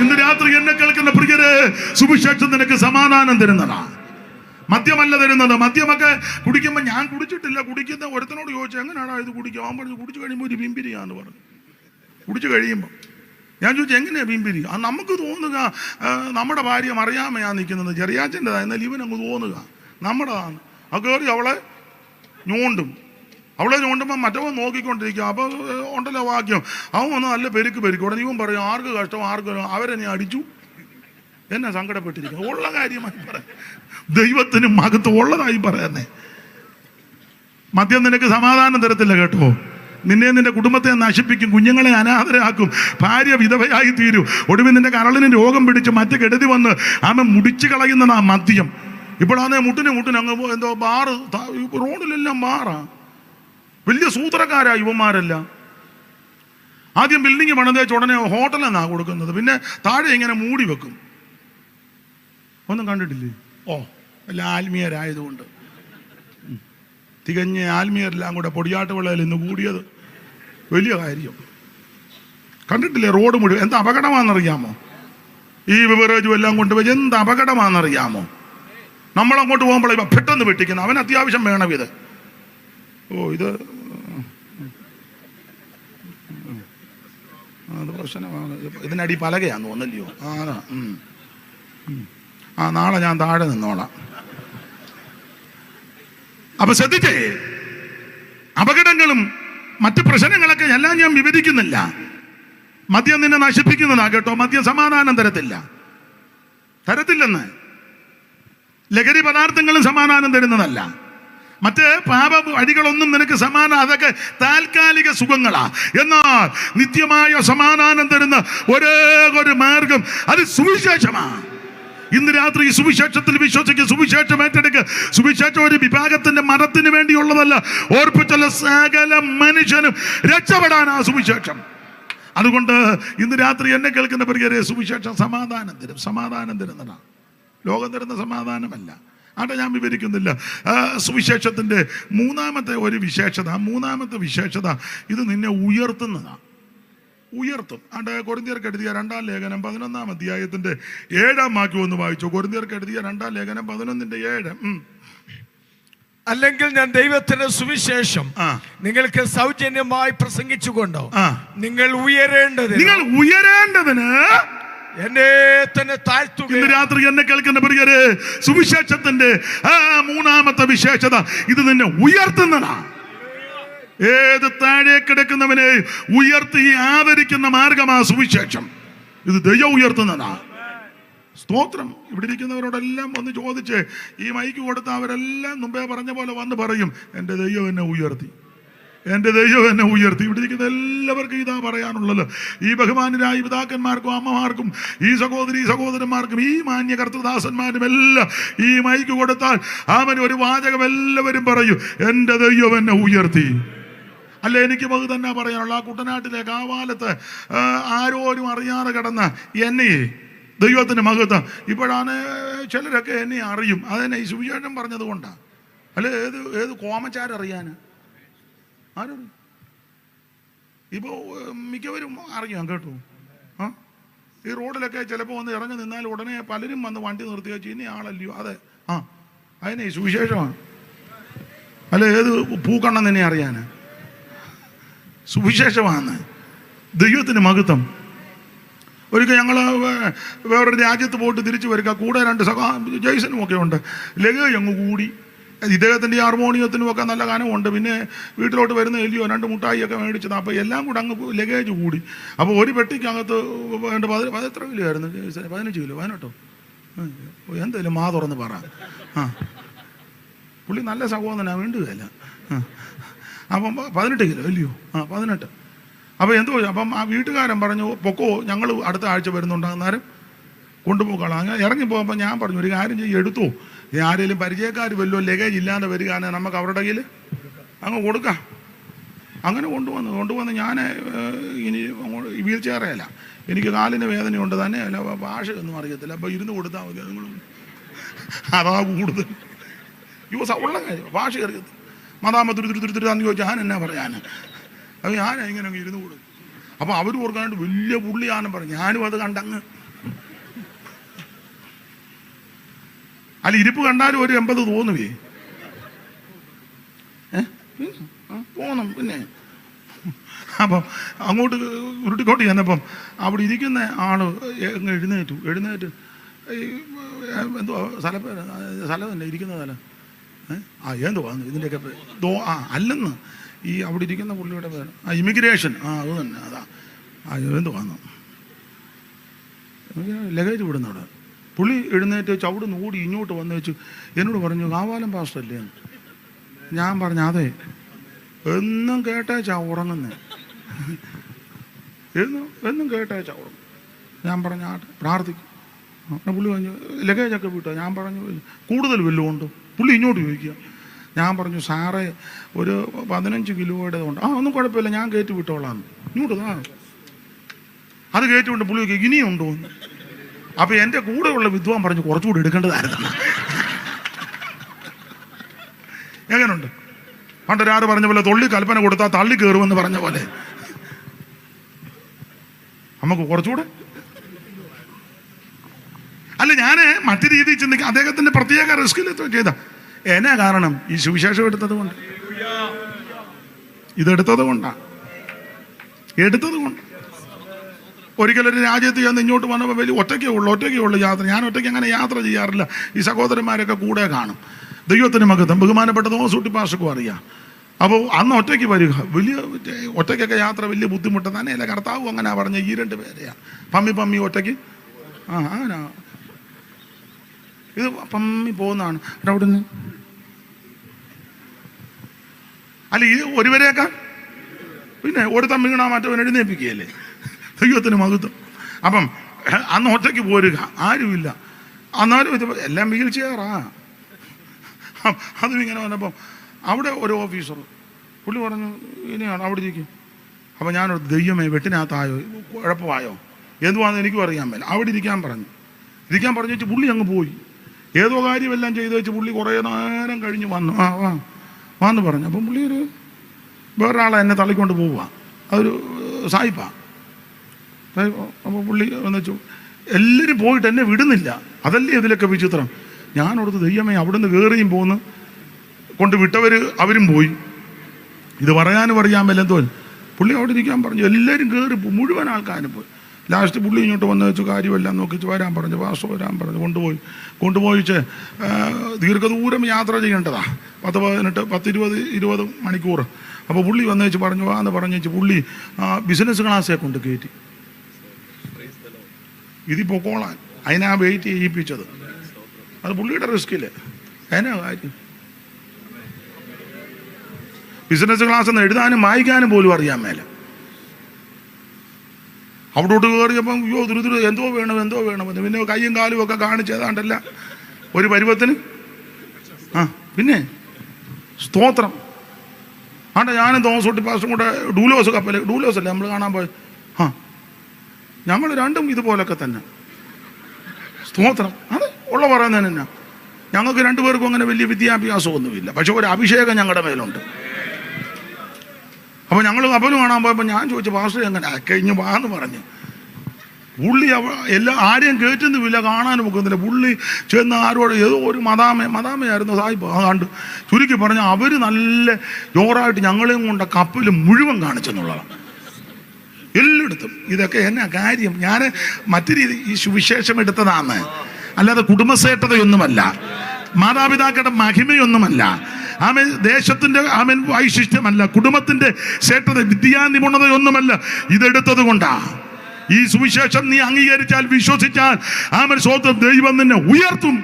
ഇന്ന് രാത്രി എന്നെ കേൾക്കുന്ന പ്രിയരെ, സുവിശേഷം നിനക്ക് സമാധാനം തരുന്നതാ, മദ്യമല്ല തരുന്നത്. മദ്യമൊക്കെ കുടിക്കുമ്പോൾ ഞാൻ കുടിച്ചിട്ടില്ല, കുടിക്കുന്ന ഒരുത്തനോട് ചോദിച്ചു എങ്ങനെയാണോ ഇത് കുടിക്കുക? അവൻ പറഞ്ഞു കുടിച്ചു കഴിയുമ്പോൾ ഒരു ബിംബിരിയാന്ന് പറഞ്ഞു. കുടിച്ചു കഴിയുമ്പോൾ ഞാൻ ചോദിച്ചു എങ്ങനെയാ ബിംബിരി? നമുക്ക് തോന്നുക നമ്മുടെ ഭാര്യ അറിയാമയാ നിൽക്കുന്നത്, ചെറിയാച്ചൻ്റെതാ, എന്നാൽ ഇവനങ്ങ് തോന്നുക നമ്മുടെതാണ്. അത് കയറി അവളെ ഞോണ്ടുമ്പോൾ മറ്റവൻ നോക്കിക്കൊണ്ടിരിക്കുക. അപ്പോൾ ഉണ്ടല്ലോ വാക്യം, അവൻ വന്ന് നല്ല പെരുക്ക് ഉടനെ ഇവൻ പറയും ആർക്ക് കഷ്ടം, അവരെന്നെ അടിച്ചു. എന്നെ സങ്കടപ്പെട്ടിരിക്കുന്നു. ഉള്ള കാര്യമായി പറയാം, ദൈവത്തിന് മഹത്വം ഉള്ളതായി പറയുന്നേ. മദ്യം നിനക്ക് സമാധാനം തരത്തില്ല കേട്ടോ. നിന്നെ നിന്റെ കുടുംബത്തെ നശിപ്പിക്കും, കുഞ്ഞുങ്ങളെ അനാഥരാക്കും, ഭാര്യ വിധവയായി തീരും, ഒടുവിൽ നിന്റെ കരളിന് രോഗം പിടിച്ച് മറ്റ് കെടുതി വന്ന് ആമ മുടിച്ചു കളയുന്നതാ മദ്യം. ഇപ്പോഴാണെ മുട്ടിന് അങ്ങ് എന്തോ ബാറ്, റോഡിലെല്ലാം ബാറാ. വലിയ സൂത്രക്കാരാ യുവന്മാരെല്ലാം. ആദ്യം ബിൽഡിങ് പണിതേച്ച് ഉടനെ ഹോട്ടലെന്നാ കൊടുക്കുന്നത്, പിന്നെ താഴെ ഇങ്ങനെ മൂടി വെക്കും. ഒന്നും കണ്ടിട്ടില്ലേ? വല്ല ആത്മീയരായതുകൊണ്ട് തികഞ്ഞ ആത്മീയരെല്ലാം കൂടെ പൊടിയാട്ട് വെള്ളയിൽ ഇന്ന് കൂടിയത് വലിയ കാര്യം. കണ്ടിട്ടില്ലേ റോഡ് മുഴുവൻ? എന്താ അപകടമാണെന്നറിയാമോ? ഈ ബിവറേജും എല്ലാം കൊണ്ടുപോയി എന്ത് അപകടമാണെന്നറിയാമോ? നമ്മളങ്ങോട്ട് പോകുമ്പോൾ ഇവ പെട്ടെന്ന് വെട്ടിക്കുന്നു, അവൻ അത്യാവശ്യം വേണം ഇത്. ഇത് അത് പ്രശ്നമാണ്. ഇതിനടി പലകയാന്ന് തോന്നല്ലയോ? അതാ. നാളെ ഞാൻ താഴെ നിന്നോളാം. അപ്പൊ ശ്രദ്ധിച്ചേ, അപകടങ്ങളും മറ്റ് പ്രശ്നങ്ങളൊക്കെ എല്ലാം ഞാൻ വിവരിക്കുന്നില്ല. മദ്യം നിന്നെ നശിപ്പിക്കുന്നതാ കേട്ടോ. മദ്യം സമാധാനം തരത്തില്ലെന്ന്. ലഹരി പദാർത്ഥങ്ങളും സമാധാനം തരുന്നതല്ല. മറ്റ് പാപ വഴികളൊന്നും നിനക്ക് അതൊക്കെ താൽക്കാലിക സുഖങ്ങളാ. എന്നാൽ നിത്യമായ സമാധാനം തരുന്ന ഒരേ ഒരു മാർഗം അത് സുവിശേഷമാണ്. ഇന്ന് രാത്രി ഈ സുവിശേഷത്തിൽ വിശ്വസിക്കുക, സുവിശേഷം ഏറ്റെടുക്കുക. സുവിശേഷം ഒരു വിഭാഗത്തിന്റെ മതത്തിന് വേണ്ടിയുള്ളതല്ല, ഓർപ്പിച്ചുള്ള സകല മനുഷ്യനും രക്ഷപ്പെടാനാ സുവിശേഷം. അതുകൊണ്ട് ഇന്ന് രാത്രി എന്നെ കേൾക്കുന്ന പ്രിയരെ, സുവിശേഷം സമാധാനം തരുന്നതാണ്, ലോകം തരുന്ന സമാധാനമല്ല. ആട്ടെ, ഞാൻ വിവരിക്കുന്നില്ല. സുവിശേഷത്തിന്റെ മൂന്നാമത്തെ വിശേഷത ഇത് നിന്നെ ഉയർത്തും. കൊരിന്ത്യർക്ക് എഴുതിയ 2-ാം ലേഖനം 11-ാം അധ്യായത്തിന്റെ 7-ാം വാക്യം ഒന്ന് വായിച്ചു. കൊരിന്ത്യർക്ക് എഴുതിയ 2-ാം ലേഖനം 11-ന്റെ 7. അല്ലെങ്കിൽ ഞാൻ ദൈവത്തിന്റെ സുവിശേഷം നിങ്ങൾക്ക് സൗജന്യമായി പ്രസംഗിച്ചുകൊണ്ടോ നിങ്ങൾ ഉയരേണ്ടതിന് എന്നെ തന്നെ താഴ്ത്തുക. ഇന്ന് രാത്രി എന്നെ കേൾക്കുന്ന പ്രിയരെ, സുവിശേഷത്തിന്റെ മൂന്നാമത്തെ വിശേഷത ഇത് നിന്നെ ഉയർത്തുന്നതാ. ഏത് താഴെ കിടക്കുന്നവനെ ഉയർത്തി ആദരിക്കുന്ന മാർഗമാ സുവിശേഷം. ഇത് ദൈവം ഉയർത്തുന്നതാ. സ്തോത്രം. ഇവിടെ ഇരിക്കുന്നവരോടെല്ലാം ഒന്ന് ചോദിച്ച്, ഈ മൈക്ക് കൊടുത്ത അവരെല്ലാം മുമ്പേ പറഞ്ഞ പോലെ വന്ന് പറയും, എൻ്റെ ദൈവം എന്നെ ഉയർത്തി. ഇവിടെ ഇരിക്കുന്ന എല്ലാവർക്കും ഇതാ പറയാനുള്ളത്. ഈ ബഹുമാനരായ പിതാക്കന്മാർക്കും അമ്മമാർക്കും ഈ സഹോദരന്മാർക്കും ഈ മാന്യ കർത്തൃദാസന്മാരും എല്ലാം ഈ മൈക്ക് കൊടുത്താൽ അവൻ ഒരു വാചകം എല്ലാവരും പറയും, എൻ്റെ ദൈവം എന്നെ ഉയർത്തി. അല്ല, എനിക്ക് ബഹു തന്നെ പറയാനുള്ള ആ കുട്ടനാട്ടിലെ കാവാലത്ത് ആരോരും അറിയാതെ കിടന്ന എന്നെ ദൈവത്തിന് മഹത്വം. ഇപ്പോഴാണ് ചിലരൊക്കെ എന്നെ അറിയും. അതെന്നെ ഈ സുവിശേഷം പറഞ്ഞത് കൊണ്ടാണ്. അല്ല, ഏത് കോമച്ചാരറിയാന് ആരും ഇപ്പോൾ മിക്കവരും അറിയാം കേട്ടോ. ഈ റോഡിലൊക്കെ ചിലപ്പോൾ വന്ന് ഇറങ്ങി നിന്നാൽ ഉടനെ പലരും വന്ന് വണ്ടി നിർത്തി വെച്ച് ഇനി ആളല്ലയോ അതെ അതിനെ സുവിശേഷമാണ്. അല്ല, ഏത് പൂക്കണ്ണം തന്നെ അറിയാന് സുവിശേഷമാണ്. ദൈവത്തിന് മഹത്വം. ഒരിക്കൽ ഞങ്ങൾ വേറൊരു രാജ്യത്ത് പോയിട്ട് തിരിച്ചു വരിക. കൂടെ 2 ജയ്സനും ഒക്കെ ഉണ്ട്. ലഗേജ് അങ്ങ് കൂടി. ഇദ്ദേഹത്തിൻ്റെ ഹാർമോണിയത്തിനും ഒക്കെ നല്ല ഗാനമുണ്ട്. പിന്നെ വീട്ടിലോട്ട് വരുന്ന എല്ലിയോ 2 മുട്ടായിയൊക്കെ മേടിച്ചത്. അപ്പോൾ എല്ലാം കൂടെ അങ്ങ് ലഗേജ് കൂടി. അപ്പോൾ ഒരു പെട്ടിക്കകത്ത് എത്ര കിലോ ആയിരുന്നു? 15 കിലോ 18. എന്തായാലും തുറന്ന് പറ. പുള്ളി നല്ല സഹോദരനാണ്, വേണ്ടുകയല്ല. അപ്പം 18 കിലോ അല്ലയോ? 18. അപ്പോൾ എന്തോ, അപ്പം ആ വീട്ടുകാരൻ പറഞ്ഞു, പൊക്കോ, ഞങ്ങൾ അടുത്ത ആഴ്ച വരുന്നുണ്ട്, അന്നേരം കൊണ്ടുപോകാം. അങ്ങനെ ഇറങ്ങിപ്പോകുമ്പോൾ ഞാൻ പറഞ്ഞു, ഒരു കാര്യം എടുത്തോ, ആരെങ്കിലും പരിചയക്കാർ വല്ലോ ലഗേജ് ഇല്ലാതെ വരികയാണെങ്കിൽ നമുക്ക് അവരുടെ കയ്യിൽ അങ്ങ് കൊടുക്കാം. അങ്ങനെ കൊണ്ടുവന്ന് ഞാൻ ഇനി വീൽ ചെയറല്ല, എനിക്ക് കാലിന് വേദനയുണ്ട് തന്നെ, അല്ല ഭാഷയൊന്നും അറിയത്തില്ല. അപ്പോൾ ഇരുന്ന് കൊടുത്താൽ മതി, നിങ്ങൾ അതാ കൂടുതൽ ഉള്ള കാര്യം. ഭാഷ അറിയത്തില്ല. മതാമത്തുരുത്തിരുത്തിരുത്താന്ന് ചോദിച്ചാൽ ഞാൻ എന്നാ പറയാൻ? അപ്പോൾ ഞാൻ ഇങ്ങനെ ഇരുന്ന് കൊടുക്കും. അപ്പോൾ അവർ ഓർക്കാനായിട്ട് വലിയ പുള്ളിയാണെന്ന് പറഞ്ഞു. ഞാനും അത് കണ്ടങ്ങ് അല്ല, ഇരിപ്പ് കണ്ടാലും ഒരു 80 തോന്നുവേ. തോന്നും. പിന്നെ അപ്പം അങ്ങോട്ട് ഉരുട്ടിക്കോട്ട് ചെന്നപ്പം അവിടെ ഇരിക്കുന്ന ആള് എഴുന്നേറ്റ് എന്തോ സ്ഥലം തന്നെ ഇരിക്കുന്ന സ്ഥലം എന്തുവാ ഇതിൻ്റെയൊക്കെ അല്ലെന്ന് ഈ അവിടെ ഇരിക്കുന്ന പുള്ളിയുടെ പേര് ഇമിഗ്രേഷൻ അത് തന്നെ. അതാ എന്തുവാന്ന് ലഗേജ് വിടുന്ന അവിടെ പുള്ളി എഴുന്നേറ്റ് ചവിടുന്ന് ഓടി ഇങ്ങോട്ട് വന്ന് വെച്ച് എന്നോട് പറഞ്ഞു, കാവാലം പാസ്റ്റല്ലേ? ഞാൻ പറഞ്ഞു, അതെ. എന്നും കേട്ടേച്ചാ ഉറങ്ങുന്നേ, എന്നും കേട്ടേച്ചാ ഉറങ്ങും. ഞാൻ പറഞ്ഞു, ആട്ടെ പ്രാർത്ഥിക്കും. പുള്ളി പറഞ്ഞു, ലഗേജൊക്കെ വിട്ടോ? ഞാൻ പറഞ്ഞു, കൂടുതൽ വല്ലതും ഉണ്ടോ? പുള്ളി ഇങ്ങോട്ട് ചോദിക്കുക. ഞാൻ പറഞ്ഞു, സാറേ ഒരു 15 കിലോയുടെ ഉണ്ട്. ഒന്നും കുഴപ്പമില്ല, ഞാൻ കയറ്റി വിട്ടോളാം. ഇങ്ങോട്ട് അത് കയറ്റി വിട്ട് പുള്ളി ചോദിക്കുക, ഇനിയും ഉണ്ടോ എന്ന്. അപ്പം എൻ്റെ കൂടെയുള്ള വിദ്വാൻ പറഞ്ഞു, കുറച്ചുകൂടി എടുക്കേണ്ടതായിരുന്നു. എങ്ങനെയുണ്ട്? പണ്ടൊരാറ് പറഞ്ഞ പോലെ തൊള്ളി കൽപ്പന കൊടുത്താൽ തള്ളി കയറുമെന്ന് പറഞ്ഞ പോലെ നമുക്ക് കുറച്ചുകൂടെ. അല്ല, ഞാൻ മറ്റു രീതിയിൽ ചിന്തിക്കാം. അദ്ദേഹത്തിന്റെ പ്രത്യേക റിസ്കിൽ ചെയ്ത എന്നാ കാരണം? ഈ സുവിശേഷം എടുത്തത് കൊണ്ട്, ഇതെടുത്തത് കൊണ്ടാണ്. ഒരിക്കലൊരു രാജ്യത്ത് ചെന്ന് ഇങ്ങോട്ട് വന്നപ്പോൾ വലിയ ഒറ്റയ്ക്കേ ഉള്ളൂ യാത്ര. ഞാൻ ഒറ്റയ്ക്ക് അങ്ങനെ യാത്ര ചെയ്യാറില്ല. ഈ സഹോദരന്മാരൊക്കെ കൂടെ കാണും. ദൈവത്തിന് മഹത്വം. ബഹുമാനപ്പെട്ട തോമസ് കുട്ടി പാസ്റ്റർക്കും അറിയാം. അപ്പോൾ അന്ന് ഒറ്റയ്ക്ക് വരിക, വലിയ ഒറ്റയ്ക്കൊക്കെ യാത്ര വലിയ ബുദ്ധിമുട്ട് തന്നെയല്ല. കർത്താവും അങ്ങനെ പറഞ്ഞ ഈ 2 പേരെയാണ് പമ്മി ഒറ്റയ്ക്ക്. അങ്ങനെ ഇത് പമ്മി പോകുന്നതാണ് അവിടെ നിന്ന്. അല്ല, ഈ ഒരുവരെയൊക്കെ പിന്നെ ഒരു വീണാ മറ്റവൻ എഴുന്നേൽപ്പിക്കുകയല്ലേ. ദൈവത്തിന് മഹത്വം. അപ്പം അന്ന് ഒറ്റയ്ക്ക് പോരുക, ആരുമില്ല. അന്നാലും ഇത് എല്ലാം വീൽ ചെയറാ. അതും ഇങ്ങനെ വന്നപ്പം അവിടെ ഒരു ഓഫീസർ പുള്ളി പറഞ്ഞു, ഇനിയാണ് അവിടെ ഇരിക്കും. അപ്പം ഞാനൊരു ദൈവമേ വെട്ടിനകത്തായോ, കുഴപ്പമായോ, എന്തുവാന്ന് എനിക്കും അറിയാൻ മേല. അവിടെ ഇരിക്കാൻ പറഞ്ഞു വെച്ച് പുള്ളി അങ്ങ് പോയി. ഏതോ കാര്യമെല്ലാം ചെയ്ത് വെച്ച് പുള്ളി കുറേ നേരം കഴിഞ്ഞ് വന്നു. വാന്ന് പറഞ്ഞു. അപ്പം പുള്ളി വേറൊരാളെ എന്നെ തള്ളിക്കൊണ്ട് പോവുക. അതൊരു സായിപ്പാ. അപ്പോൾ പുള്ളി എന്ന് വെച്ചു, എല്ലാവരും പോയിട്ട് എന്നെ വിടുന്നില്ല. അതല്ലേ ഇതിലൊക്കെ വിചിത്രം. ഞാനോടത്ത് ദൈവമേ അവിടുന്ന് കയറിയും പോന്ന് കൊണ്ട് വിട്ടവർ അവരും പോയി. ഇത് പറയാനും അറിയാൻ മേലെന്ന് തോന്നി. പുള്ളി അവിടെ ഇരിക്കാൻ പറഞ്ഞു. എല്ലാവരും കയറി മുഴുവൻ ആൾക്കാരും പോയി. ലാസ്റ്റ് പുള്ളി ഇങ്ങോട്ട് വന്ന് വെച്ചു, കാര്യമെല്ലാം നോക്കിച്ച് വരാൻ പറഞ്ഞു. വാസോ വരാൻ പറഞ്ഞു. കൊണ്ടുപോയിച്ച് ദീർഘദൂരം യാത്ര ചെയ്യേണ്ടതാണ്. 10-20 മണിക്കൂർ. അപ്പോൾ പുള്ളി വന്ന് വെച്ച് പറഞ്ഞു, വാന്ന് പറഞ്ഞു വെച്ച് പുള്ളി ബിസിനസ് ക്ലാസ്സെ കൊണ്ട് കയറ്റി. ഇതിപ്പോൾ കോളാൻ അതിനാ വെയിറ്റ് ചെയ്യിപ്പിച്ചത്. അത് പുള്ളിയുടെ റിസ്കില്ലേ. അതിനാ കാര്യം. ബിസിനസ് ക്ലാസ് എന്ന് എഴുതാനും വായിക്കാനും പോലും അറിയാൻ മേല. അവിടോട്ട് കയറിയപ്പം ദുരിതം എന്തോ വേണമെന്ന് പിന്നെ കയ്യും കാലും ഒക്കെ കാണിച്ചതാണ്ടല്ല ഒരു പരുവത്തിന്. പിന്നെ സ്തോത്രം. ഞാനും തോമസ് കുട്ടി പാസ്റ്ററും കൂടെ ഡൂലോസ് അല്ലേ നമ്മൾ കാണാൻ പോയി. ഞങ്ങൾ രണ്ടും ഇതുപോലൊക്കെ തന്നെ. സ്തോത്രം. അത് ഉള്ള പറയുന്നതിന് തന്നെ. ഞങ്ങൾക്ക് 2 പേർക്കും അങ്ങനെ വലിയ വിദ്യാഭ്യാസമൊന്നുമില്ല. പക്ഷെ ഒരു അഭിഷേകം ഞങ്ങളുടെ മേലുണ്ട്. അപ്പോൾ ഞങ്ങൾ കപ്പലും കാണാൻ പോയപ്പോൾ ഞാൻ ചോദിച്ചു, പാസ്റ്റർ എങ്ങനെ കഴിഞ്ഞ് വാന്ന് പറഞ്ഞ്. പുള്ളി ആരെയും കയറ്റുന്നുമില്ല, കാണാനും ഒക്കുന്നില്ല. പുള്ളി ചെന്ന് ആരോട് ഏതോ ഒരു മദാമയായിരുന്നു സാഹിബ്. കണ്ട് ചുരുക്കി പറഞ്ഞാൽ അവർ നല്ല ജോറായിട്ട് ഞങ്ങളെയും കൊണ്ട് കപ്പൽ മുഴുവൻ കാണിച്ചെന്നുള്ളതാണ്. എല്ലായിടത്തും. ഇതൊക്കെ എന്നാ കാര്യം? ഞാൻ മറ്റു രീതി ഈ സുവിശേഷം എടുത്തതാണ്, അല്ലാതെ കുടുംബശ്രേഷ്ഠതയൊന്നുമല്ല, മാതാപിതാക്കളുടെ മഹിമയൊന്നുമല്ല, ദേശത്തിന്റെ വൈശിഷ്ട്യമല്ല, കുടുംബത്തിന്റെ ശ്രേഷ്ഠത, വിദ്യാനിപുണതയൊന്നുമല്ല. ഇതെടുത്തത് കൊണ്ടാ. ഈ സുവിശേഷം നീ അംഗീകരിച്ചാൽ, വിശ്വസിച്ചാൽ, സ്വന്തം ദൈവം നിന്നെ ഉയർത്തും.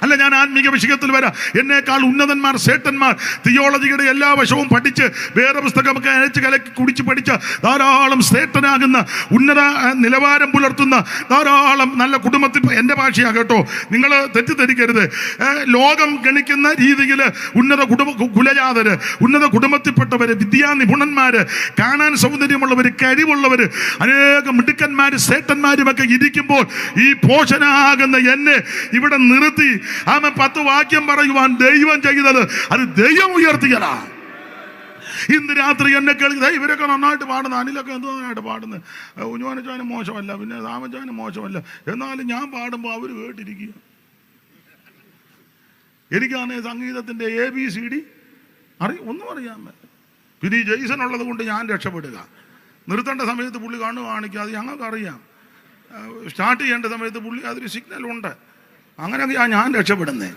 അല്ല, ഞാൻ ആത്മീക വിഷയത്തിൽ വരാം. എന്നേക്കാൾ ഉന്നതന്മാർ, ശ്രേഷ്ഠന്മാർ, തിയോളജിയുടെ എല്ലാ വശവും പഠിച്ച് വേറെ പുസ്തകമൊക്കെ അയച്ച് കലക്കി കുടിച്ച് പഠിച്ച ധാരാളം ശ്രേഷ്ഠനാകുന്ന, ഉന്നത നിലവാരം പുലർത്തുന്ന ധാരാളം നല്ല കുടുംബത്തിൽ, എൻ്റെ ഭാഷയാണ് കേട്ടോ, നിങ്ങൾ തെറ്റിദ്ധരിക്കരുത്, ലോകം ഗണിക്കുന്ന രീതിയിൽ ഉന്നത കുലജാതര്, ഉന്നത കുടുംബത്തിൽപ്പെട്ടവര്, വിദ്യാനിപുണന്മാര്, കാണാൻ സൗന്ദര്യമുള്ളവർ, കഴിവുള്ളവർ, അനേകം മിടുക്കന്മാർ, ശ്രേഷ്ഠന്മാരുമൊക്കെ ഇരിക്കുമ്പോൾ ഈ പോഷനാകുന്ന എന്നെ ഇവിടെ നിർത്തി 10 വാക്യം പറയുവാൻ ദൈവം ചെയ്തത്, അത് ദൈവം ഉയർത്തിയതാ. ഇന്ന് രാത്രി എന്നെ കേൾക്കുക, ഇവരൊക്കെ നന്നായിട്ട് പാടുന്നു, അനിലൊക്കെ എന്തോ നന്നായിട്ട് പാടുന്നത്, ഉഞ്ഞുവാനച്ചാനും മോശമല്ല, പിന്നെ താമച്ചാനും മോശമല്ല, എന്നാലും ഞാൻ പാടുമ്പോൾ അവർ കേട്ടിരിക്കുക. എനിക്കാണ് സംഗീതത്തിൻ്റെ ABCD ഒന്നും അറിയാൻ പറ്റില്ല. പിന്നെ ഈ ജെയ്സൺ ഉള്ളത് കൊണ്ട് ഞാൻ രക്ഷപ്പെടുക. നിർത്തേണ്ട സമയത്ത് പുള്ളി കാണിക്കുക, അത് ഞങ്ങൾക്കറിയാം. സ്റ്റാർട്ട് ചെയ്യേണ്ട സമയത്ത് പുള്ളി അതൊരു സിഗ്നലുണ്ട്. അങ്ങനെയൊക്കെയാണ് ഞാൻ രക്ഷപ്പെടുന്നത്.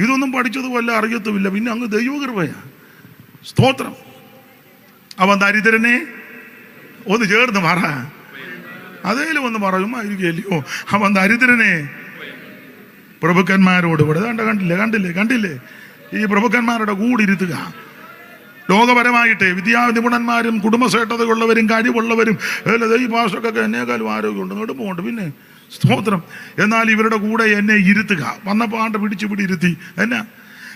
ഇതൊന്നും പഠിച്ചതുമല്ല, അറിയത്തുമില്ല. പിന്നെ അങ്ങ് ദൈവകൃപയാണ്. സ്തോത്രം. അവൻ ദരിദ്രനെ ഒന്ന് ചേർന്ന് പറ. അതേലും ഒന്ന് പറയുമായിരിക്കുമല്ലയോ, അവൻ ദരിദ്രനെ പ്രഭുക്കന്മാരോട് കൂടെ കണ്ടില്ലേ ഈ പ്രഭുക്കന്മാരുടെ കൂടെ ഇരുത്തുക. ലോകപരമായിട്ട് വിദ്യാനിപുണന്മാരും കുടുംബശ്രേഷ്ഠതയുള്ളവരും കഴിവുള്ളവരും ഈ ഭാഷക്കൊക്കെ എന്നേക്കാളും ആരോഗ്യമുണ്ട്, നെടുമ്പുണ്ട്, പിന്നെ സ്തോത്രം. എന്നാൽ ഇവരുടെ കൂടെ എന്നെ ഇരുത്തുക. വന്നപ്പോൾ ആണ്ട് പിടിച്ചു ഇരുത്തി. എന്നാ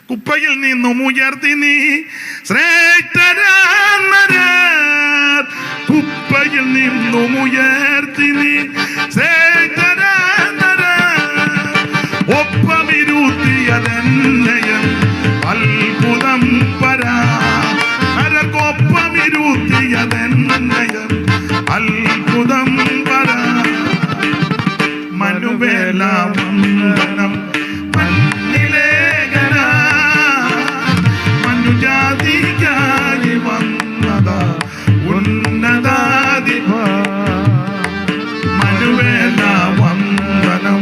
കുപ്പയിൽ നിന്നും ഉയർത്തി നീ ശ്രേഷ്ഠരാന്നരാർ, കുപ്പയിൽ നിന്നും ഉയർത്തി നീ ശ്രേഷ്ഠരാന്നരാർ, ഒപ്പമിരുത്തിയതെന്നയം അത്ഭുതം പരാ, അരക്കൊപ്പമിരുത്തിയതെന്നയം അത്ഭുതം പരാ, മനുവേല വന്ദനം മണ്ണിലേഖന, മനുജാതിക്കായി വന്നതാ ഉന്നതാധിപ, മനുവേല വന്ദനം.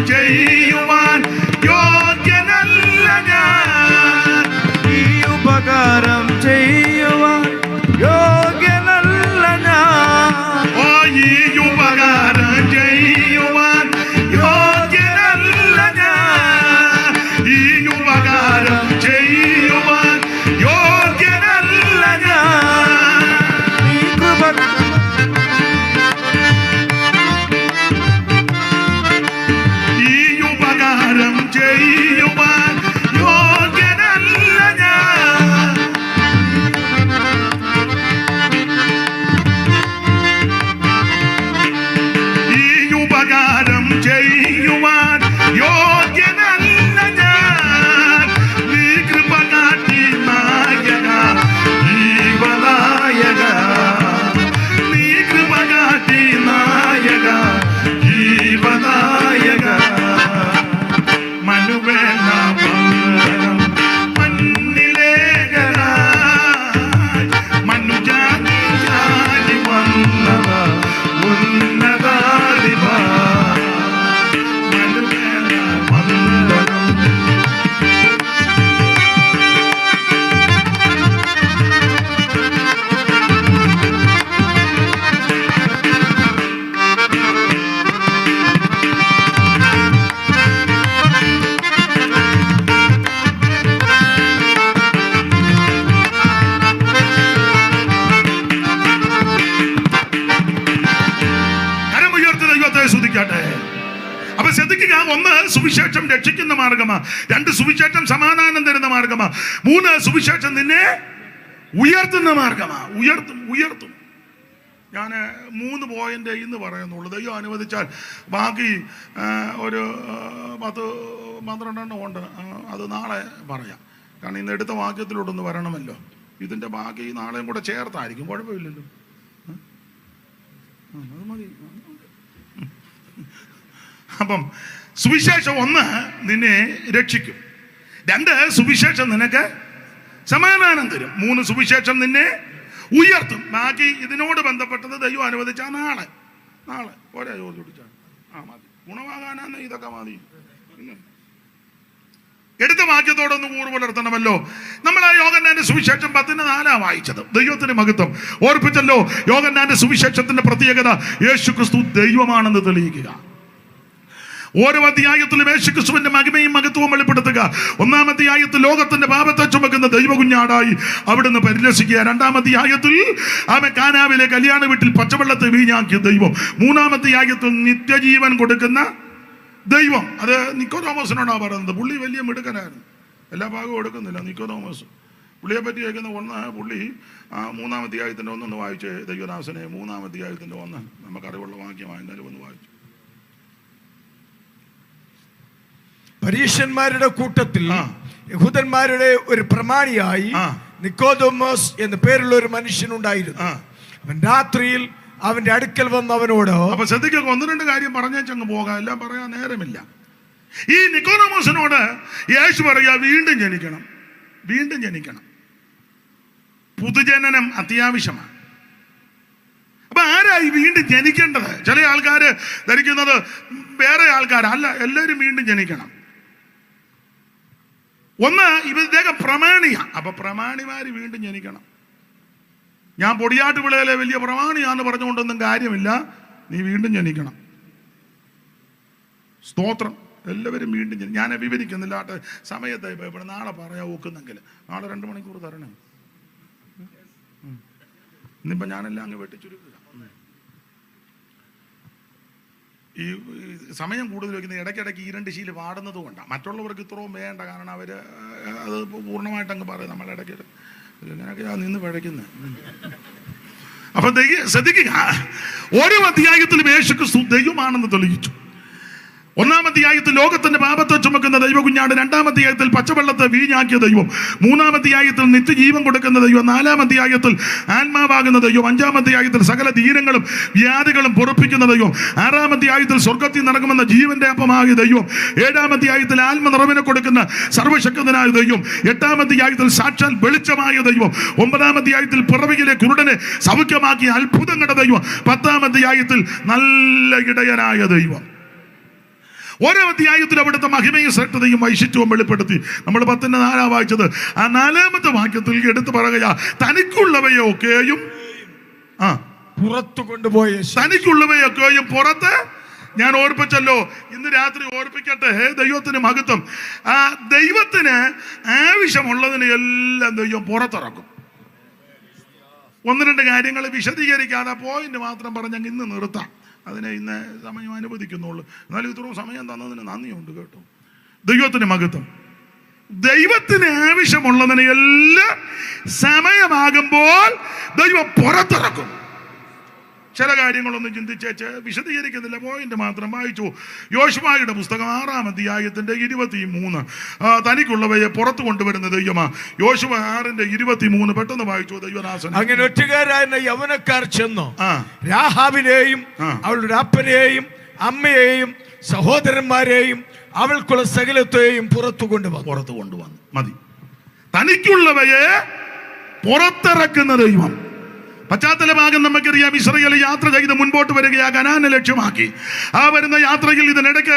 ചെയ്യുവാൻ യോഗ്യനല്ല ഞാൻ, ഈ ഉപകാരം ചെയ്യുവാൻ യോഗ്യനല്ല ഞാൻ, ഓ ഈ ഉപകാരം ചെയ്യുവാൻ യോഗ്യനല്ല ഞാൻ, ഈ ഉപകാരം ചെയ്യുവാൻ യോഗ്യനല്ല ഞാൻ, ഈ കൃപ ചെയ്യുവാൻ യോഗ്യനല്ല ഞാൻ. ഈ ഉപകാരം ചെയ്യുവാൻ യോഗ്യനല്ല ഞാൻ, നീ കൃപ കാട്ടി നായക ജീവനായക, നീ കൃപ കാട്ടി നായക ജീവനായക, മനുവേല വന്ദനം മണ്ണിലേഖന, മനുജാതിക്കായി വന്നവ ഉന്നതാധിപ, മനുവേല വന്ദനം. അപ്പൊ ശ്രദ്ധിക്കുക, ഒന്ന് സുവിശേഷം രക്ഷിക്കുന്ന മാർഗമാ, രണ്ട് സുവിശേഷം സമാധാനം തരുന്ന മാർഗമാ, മൂന്ന് സുവിശേഷം നിന്നെ ഉയർത്തുന്ന മാർഗമാ. ഉയർത്തും. ഞാൻ 3 പോയിന്റ് ഇന്ന് പറയുന്നുള്ളൂ. ദൈവം അനുവദിച്ചാൽ ബാക്കി ഒരു 10-12 ഉണ്ട്, അത് നാളെ പറയാം. കാരണം ഇന്ന് എടുത്ത വാക്യത്തിലോട്ടൊന്ന് വരണമല്ലോ. ഇതിന്റെ ബാക്കി നാളെയും കൂടെ ചേർത്തായിരിക്കും, കുഴപ്പമില്ലല്ലോ. അത് മതി. അപ്പം സുവിശേഷം 1 നിന്നെ രക്ഷിക്കും, 2 സുവിശേഷം നിനക്ക് സമാധാനം തരും, 3 സുവിശേഷം നിന്നെ ഉയർത്തും. ബാക്കി ഇതിനോട് ബന്ധപ്പെട്ടത് ദൈവം അനുവദിച്ചാൽ നാളെ ഒരേ ചോദ്യം ചോദിച്ചാൽ മതി. ഗുണമാകാനാന്ന് ഇതൊക്കെ മതി. എടുത്ത വാക്യത്തോടൊന്ന് കൂറ് പുലർത്തണമല്ലോ. നമ്മൾ ആ യോഹന്നാന്റെ സുവിശേഷം 10:4 വായിച്ചത്. ദൈവത്തിന് മഹത്വം. ഓർപ്പിച്ചല്ലോ, യോഹന്നാന്റെ സുവിശേഷത്തിന്റെ പ്രത്യേകത യേശുക്രിസ്തു ദൈവമാണെന്ന് തെളിയിക്കുക. ഓരോ അധ്യായത്തിലും യേശുക്രിസ്തുവിന്റെ മഹിമയും മഹത്വവും വെളിപ്പെടുത്തുക. 1-ാം അധ്യായത്തിൽ ലോകത്തിന്റെ പാപത്തെ ചുമക്കുന്ന ദൈവകുഞ്ഞാടായി അവിടുന്ന് പരിരക്ഷിക്കുക. 2-ാം അധ്യായത്തിൽ അവൻ കാനാവിലെ കല്യാണ വീട്ടിൽ പച്ചവെള്ളത്തെ വീഞ്ഞാക്കിയ ദൈവം. 3-ാം അധ്യായത്തിൽ നിത്യജീവൻ കൊടുക്കുന്ന ദൈവം. അത് നിക്കോദോമസിനോടാണ് പറയുന്നത്. പുള്ളി വലിയ മിടുക്കനായിരുന്നു, എല്ലാ ഭാഗവും എടുക്കുന്നില്ല. നിക്കോദോമസ് പുള്ളിയെ പറ്റി കേൾക്കുന്ന 1 പുള്ളി 3-ാം അധ്യായത്തിന്റെ 1 വായിച്ച് ദൈവദാസനെ 3-ാം അധ്യായത്തിന്റെ 1 നമുക്കറിവുള്ള വാക്യമായി എന്നാലും ഒന്ന് വായിച്ചു. പരീശന്മാരുടെ കൂട്ടത്തിൽ യഹൂദന്മാരുടെ ഒരു പ്രമാണിയായി നിക്കോദോമസ് എന്ന പേരുള്ള ഒരു മനുഷ്യനുണ്ടായിരുന്നു. അവൻ രാത്രിയിൽ അവന്റെ അടുക്കൽ വന്ന് അവനോട്, അപ്പൊ ശ്രദ്ധിക്കുക, 1-2 കാര്യം പറഞ്ഞേച്ചങ്ങ് പോകാം, എല്ലാം പറയാൻ നേരമില്ല. ഈ നിക്കോദോമസിനോട് യേശു പറയുക, വീണ്ടും ജനിക്കണം. പുതുജനനം അത്യാവശ്യമാണ്. ഈ വീണ്ടും ജനിക്കേണ്ടത്. ചില ആൾക്കാർ ധരിക്കുന്നത് വേറെ ആൾക്കാരല്ല, എല്ലാവരും വീണ്ടും ജനിക്കണം. ഒന്ന്, ഇദ്ദേഹം പ്രമാണിയാണ്. അപ്പൊ പ്രമാണിമാര് വീണ്ടും ജനിക്കണം. ഞാൻ പൊടിയാട്ടുപിള്ളയിലെ വലിയ പ്രമാണിയാന്ന് പറഞ്ഞുകൊണ്ടൊന്നും കാര്യമില്ല. നീ വീണ്ടും ജനിക്കണം. സ്തോത്രം. എല്ലാവരും വീണ്ടും ഞാൻ വിവരിക്കുന്നില്ല, സമയത്തായി പോയപ്പോൾ നാളെ പറയാൻ ഒക്കുന്നെങ്കിൽ നാളെ 2 മണിക്കൂർ തരണേ. ഇന്നിപ്പോൾ ഞാനെല്ലാം അങ്ങ് വെട്ടിച്ചുരുക്കുക. ഈ സമയം കൂടുതൽ വയ്ക്കുന്ന ഇടയ്ക്കിടയ്ക്ക് ഈ 2 ശീലം പാടുന്നത് കൊണ്ടാണ്. മറ്റുള്ളവർക്ക് ഇത്രയും വേണ്ട, കാരണം അവർ അത് പൂർണ്ണമായിട്ട് അങ്ങ് പറയും. നമ്മൾ ഇടയ്ക്ക് ഇങ്ങനെയൊക്കെയാ നിന്ന് പഴയ്ക്കുന്നത്. അപ്പം ശ്രദ്ധിക്കുക, ഓരോ അധ്യായത്തിലും യേശുക്രിസ്തു ദൈവമാണെന്ന് തെളിയിച്ചു. 1-ാം അധ്യായത്തിൽ ലോകത്തിന്റെ പാപത്തെ ചുമക്കുന്ന ദൈവകുഞ്ഞാട്, 2-ാം അധ്യായത്തിൽ പച്ചവെള്ളത്തെ വീഞ്ഞാക്കിയ ദൈവം, 3-ാം അധ്യായത്തിൽ നിത്യജീവൻ കൊടുക്കുന്ന ദൈവം, 4-ാം അധ്യായത്തിൽ ആത്മാവാകുന്ന ദൈവം, 5-ാം അധ്യായത്തിൽ സകല ധീരങ്ങളും വ്യാധികളും പൊറുപ്പിക്കുന്ന ദൈവം, 6-ാം അധ്യായത്തിൽ സ്വർഗത്തിൽ നടക്കുമെന്ന ജീവന്റെ അപ്പമാകിയ ദൈവം, 7-ാം അധ്യായത്തിൽ ആത്മനിറവിനെ കൊടുക്കുന്ന സർവശക്തനായ ദൈവം, 8-ാം അധ്യായത്തിൽ സാക്ഷാൽ വെളിച്ചമായ ദൈവം, 9-ാം അധ്യായത്തിൽ പിറവിയിലെ കുരുടനെ സൗഖ്യമാക്കിയ അത്ഭുതങ്ങളുടെ ദൈവം, 10-ാം അധ്യായത്തിൽ നല്ല ഇടയനായ ദൈവം. ഓരോ അധ്യായത്തിൽ അവിടുത്തെ മഹിമയും ശ്രേഷ്ഠതയും വൈശിഷ്ട്യവും വെളിപ്പെടുത്തി. നമ്മൾ 10-4 വായിച്ചത്. ആ 4-ാമത്തെ വാക്യത്തിൽ എടുത്തു പറയുക, തനിക്കുള്ളവയൊക്കെയും പുറത്തു കൊണ്ടുപോയ, തനിക്കുള്ളവയൊക്കെയും പുറത്ത്. ഞാൻ ഓർപ്പിച്ചല്ലോ, ഇന്ന് രാത്രി ഓർപ്പിക്കട്ടെ. ദൈവത്തിന് മഹത്വം. ദൈവത്തിന് ആവശ്യമുള്ളതിന് എല്ലാം ദൈവം പുറത്തിറക്കും. 1-2 കാര്യങ്ങൾ വിശദീകരിക്കാതെ പോയിന്റ് മാത്രം പറഞ്ഞങ്ങ് ഇന്ന് നിർത്താം. അതിനെ ഇന്ന് സമയം അനുവദിക്കുന്നുള്ളൂ. എന്നാലും ഇത്രയും സമയം തന്നതിന് നന്ദിയുണ്ട് കേട്ടോ. ദൈവത്തിന് മഹത്വം. ദൈവത്തിന് ആവശ്യമുള്ളതിന് എല്ലാം സമയമാകുമ്പോൾ ദൈവം പുറത്തിറക്കും. ചില കാര്യങ്ങളൊന്നും ചിന്തിച്ചേച്ച് വിശദീകരിക്കുന്നില്ല, പോയിന്റ് മാത്രം വായിച്ചു. യോശുവയുടെ പുസ്തകം 6-ാം അധ്യായത്തിന്റെ 23, തനിക്കുള്ളവയെ പുറത്തു കൊണ്ടുവരുന്ന ദൈവമാ. യോശുവ 6:23 പെട്ടെന്ന് വായിച്ചു ദൈവദാസൻ. അങ്ങനെ ഒറ്റുകാരായ യവനക്കാർ ചെന്നു രാഹാബിനെയും അവളുടെ അപ്പനെയും അമ്മയെയും സഹോദരന്മാരെയും അവൾക്കുള്ള സകലത്തെയും പുറത്തു കൊണ്ടുവന്നു. മതി. തനിക്കുള്ളവയെ പുറത്തിറക്കുന്ന ദൈവം. പശ്ചാത്തല ഭാഗം നമുക്കറിയാം. ഇസ്രായേൽ യാത്ര ചെയ്ത് മുൻപോട്ട് വരികയാ, കനാനെ ലക്ഷ്യമാക്കി. ആ വരുന്ന യാത്രയിൽ ഇതിനിടയ്ക്ക്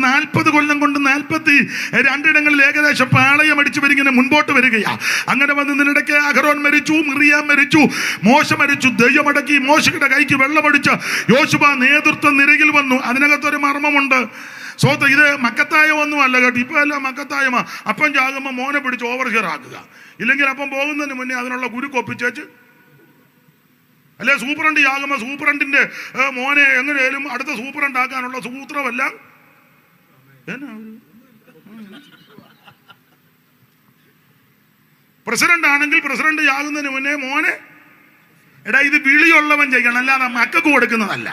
40 കൊല്ലം കൊണ്ട് 42 ഇടങ്ങളിൽ ഏകദേശം പാളയം അടിച്ചു വരിങ്ങനെ മുൻപോട്ട് വരികയാ. അങ്ങനെ വന്ന് ഇതിനിടയ്ക്ക് അഹരോൻ മരിച്ചു, മിറിയാം മരിച്ചു, മോശ മരിച്ചു. ദൈവമടക്കി മോശയുടെ കൈക്ക് വെള്ളമടിച്ച് യോശുവ നേതൃത്വം നിരയിൽ വന്നു. അതിനകത്തൊരു മർമ്മമുണ്ട്. സ്വത്ത് ഇത് മക്കത്തായമൊന്നും അല്ല കേട്ടോ. ഇപ്പൊ എല്ലാം മക്കത്തായമ. അപ്പം ചാകുമ്പോൾ മോനെ പിടിച്ച് ഓവർഹിയർ ആക്കുക, ഇല്ലെങ്കിൽ അപ്പം പോകുന്നതിന് മുന്നേ അതിനുള്ള കുരുക്കൊപ്പിച്ചേച്ച്, അല്ലെ സൂപ്രണ്ട് ആകുമ്പോൾ സൂപ്രണ്ടിന്റെ മോനെ എങ്ങനെയാലും അടുത്ത സൂപ്രണ്ട് ആക്കാനുള്ള സൂത്രമെല്ലാം. പ്രസിഡന്റ് ആണെങ്കിൽ പ്രസിഡന്റ് ആകുന്നതിന് മുന്നേ മോനെ, എടാ ഇത് വിളിയുള്ളവൻ ചെയ്യണം, അല്ലാതെ മക്കൾക്ക് കൊടുക്കുന്നതല്ല.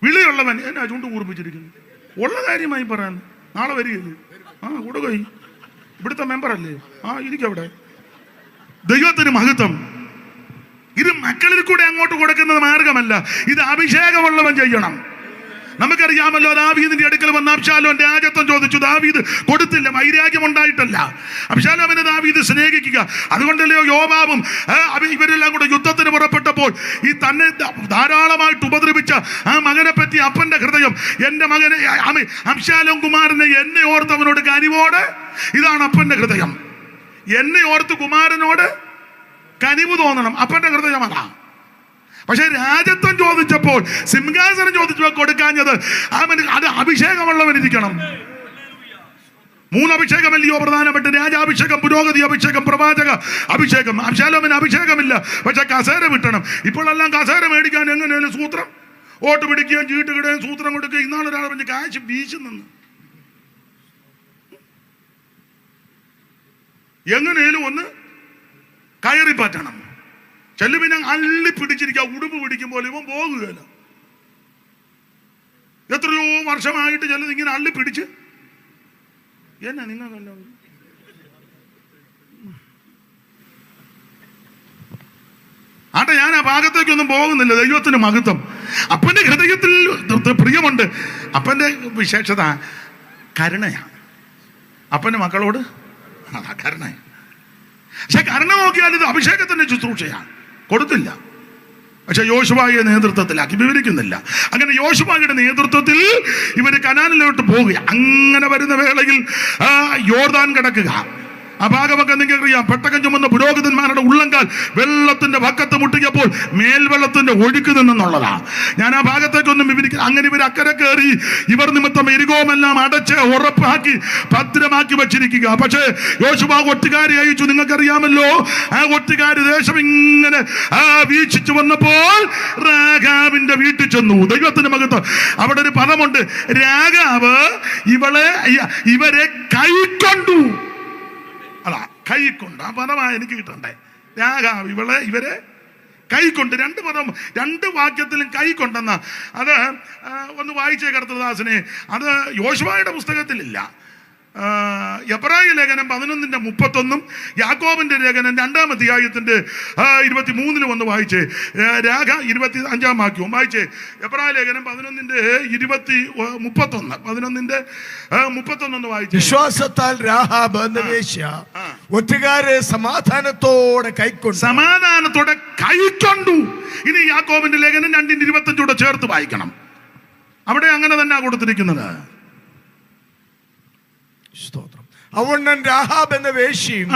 വിളിയുള്ളവൻ എന്നാ ചൂണ്ട് കൂർപ്പിച്ചിരിക്കുന്നു. ഉള്ള കാര്യമായി പറയാൻ നാളെ വരികയല്ലേ? കൊടുകൈ ഇവിടുത്തെ മെമ്പറല്ലേ? ഇരിക്കവിടെ. ദൈവത്തിന് മഹത്വം. ഇത് മക്കളിൽ കൂടെ അങ്ങോട്ട് കൊടുക്കുന്നത് മാർഗമല്ല, ഇത് അഭിഷേകമുള്ളവൻ ചെയ്യണം. നമുക്കറിയാമല്ലോ, ദാവീദിന്റെ അടുക്കൽ വന്ന അബ്ശാലോന്റെ രാജത്വം ചോദിച്ചു. ദാവീദ് കൊടുത്തില്ല, വൈരാഗ്യം ഉണ്ടായിട്ടല്ല. അബ്ശാലോമിനെ ദാവീദ് സ്നേഹിക്കുക. അതുകൊണ്ടല്ലയോ യോവാബും ഇവരെല്ലാം കൂടെ യുദ്ധത്തിന് പുറപ്പെട്ടപ്പോൾ ഈ തന്നെ ധാരാളമായിട്ട് ഉപദ്രവിച്ച ആ മകനെ പറ്റി അപ്പന്റെ ഹൃദയം, എന്റെ മകനെ അബ്ശാലോം കുമാരനെ എന്നെ ഓർത്തവനോട് കനിവോട്. ഇതാണ് അപ്പന്റെ ഹൃദയം. എന്നെ ഓർത്ത് കുമാരനോട് കനിവ് തോന്നണം. അപ്പന്റെ ഹൃദയം അതാ. പക്ഷെ രാജത്വം ചോദിച്ചപ്പോൾ, സിംഹാസനം ചോദിച്ചപ്പോൾ കൊടുക്കാഞ്ഞത് അത് അഭിഷേകമുള്ളവനിരിക്കണം. 3 അഭിഷേകമല്ലയോ പ്രധാനപ്പെട്ട? രാജാഭിഷേകം, പുരോഗതി അഭിഷേകം, പ്രവാചക അഭിഷേകം. അബ്ശാലോമിന് അഭിഷേകമില്ല, പക്ഷെ കസേര വിട്ടണം. ഇപ്പോഴെല്ലാം കസേര മേടിക്കാൻ എങ്ങനെയാലും സൂത്രം, വോട്ട് പിടിക്കുകയും ചീട്ടുകിടുകയും സൂത്രം കൊടുക്കുകയും. ഇന്നാളൊരാൾ പറഞ്ഞ് കാശ് വീശുന്നെന്ന്. എങ്ങനെയാലും ഒന്ന് കയറി പറ്റണം. ചെല്ലുപിന്നെ അള്ളി പിടിച്ചിരിക്കുക. ഉടുപ്പ് പിടിക്കുമ്പോൾ ഇവൻ പോകുകയല്ല. എത്രയോ വർഷമായിട്ട് ചിലത് ഇങ്ങനെ അള്ളി പിടിച്ച് എന്നാ നിങ്ങൾക്കല്ല. ഞാൻ ആ ഭാഗത്തേക്കൊന്നും പോകുന്നില്ല. ദൈവത്തിന് മഹത്വം. അപ്പന്റെ ഹൃദയത്തിൽ പ്രിയമുണ്ട്. അപ്പന്റെ വിശേഷത കരുണയാണ്. അപ്പന്റെ മക്കളോട് കരുണയാണ്. പക്ഷെ കരുണ നോക്കിയാൽ ഇത് അഭിഷേകത്തിന്റെ ശുശ്രൂഷയാണ്, കൊടുത്തില്ല. പക്ഷെ യോശുവയുടെ നേതൃത്വത്തിലാക്കി, വിവരിക്കുന്നില്ല. അങ്ങനെ യോശുവയുടെ നേതൃത്വത്തിൽ ഇവര് കനാനിലോട്ട് പോവുക. അങ്ങനെ വരുന്ന വേളയിൽ യോർദാൻ കിടക്കുക. ആ ഭാഗമൊക്കെ നിങ്ങൾക്കറിയാം. പെട്ടകം ചുമന്ന പുരോഹിതന്മാരുടെ ഉള്ളങ്കാൽ വെള്ളത്തിന്റെ പക്കത്ത് മുട്ടിയപ്പോൾ മേൽവെള്ളത്തിന്റെ ഒഴുക്ക് നിന്നെന്നുള്ളതാ. ഞാൻ ആ ഭാഗത്തേക്കൊന്നും വിവരിക്കുക. അങ്ങനെ ഇവർ അക്കരെ കയറി ഇവർ നിമിത്തം എരികോമെല്ലാം അടച്ച് ഉറപ്പാക്കി ഭദ്രമാക്കി വെച്ചിരിക്കുക. പക്ഷേ യോശുവ ഒറ്റുകാരി അയച്ചു. നിങ്ങൾക്കറിയാമല്ലോ, ആ ഒറ്റുകാരി ദേശം ഇങ്ങനെ വീക്ഷിച്ചു വന്നപ്പോൾ രാഘാവിന്റെ വീട്ടിൽ ചെന്നു. ദൈവത്തിന്റെ മഹത്വം. അവിടെ ഒരു പദമുണ്ട്, രാഘാവ് ഇവരെ കൈക്കൊണ്ടു. അല്ല, കൈക്കൊണ്ട്, ആ പദമാണ് എനിക്ക് കിട്ടണ്ടേ. രാഘാവ് ഇവരെ കൈക്കൊണ്ട്. രണ്ട് പദം, രണ്ട് വാക്യത്തിലും കൈക്കൊണ്ടെന്ന. അത് ഒന്ന് വായിച്ചേ കർത്തൃദാസനെ. അത് യോശുവയുടെ പുസ്തകത്തിലില്ല. എബ്രായ ലേഖനം 11:31 യാക്കോബിന്റെ ലേഖനം 2-ാം അധ്യായത്തിന്റെ 23 ഒന്ന് വായിച്ചേ. 25-ാം വാക്യവും വായിച്ചേ. എബ്രായ ലേഖനം 11:31 ഒന്ന് വായിച്ചേ. വിശ്വാസത്താൽ രാഹാബ് എന്ന വേശ്യ ഒറ്റുകാരെ സമാധാനത്തോടെ കൈക്കൊണ്ടു. ഇനി യാക്കോബിന്റെ ലേഖനം 2:25 ചേർത്ത് വായിക്കണം. അവിടെ അങ്ങനെ തന്നെ കൊടുത്തിരിക്കുന്നത്. സ്തോത്രം. അവണ്ണൻ രാഹാബ് എന്ന വേശ്യയും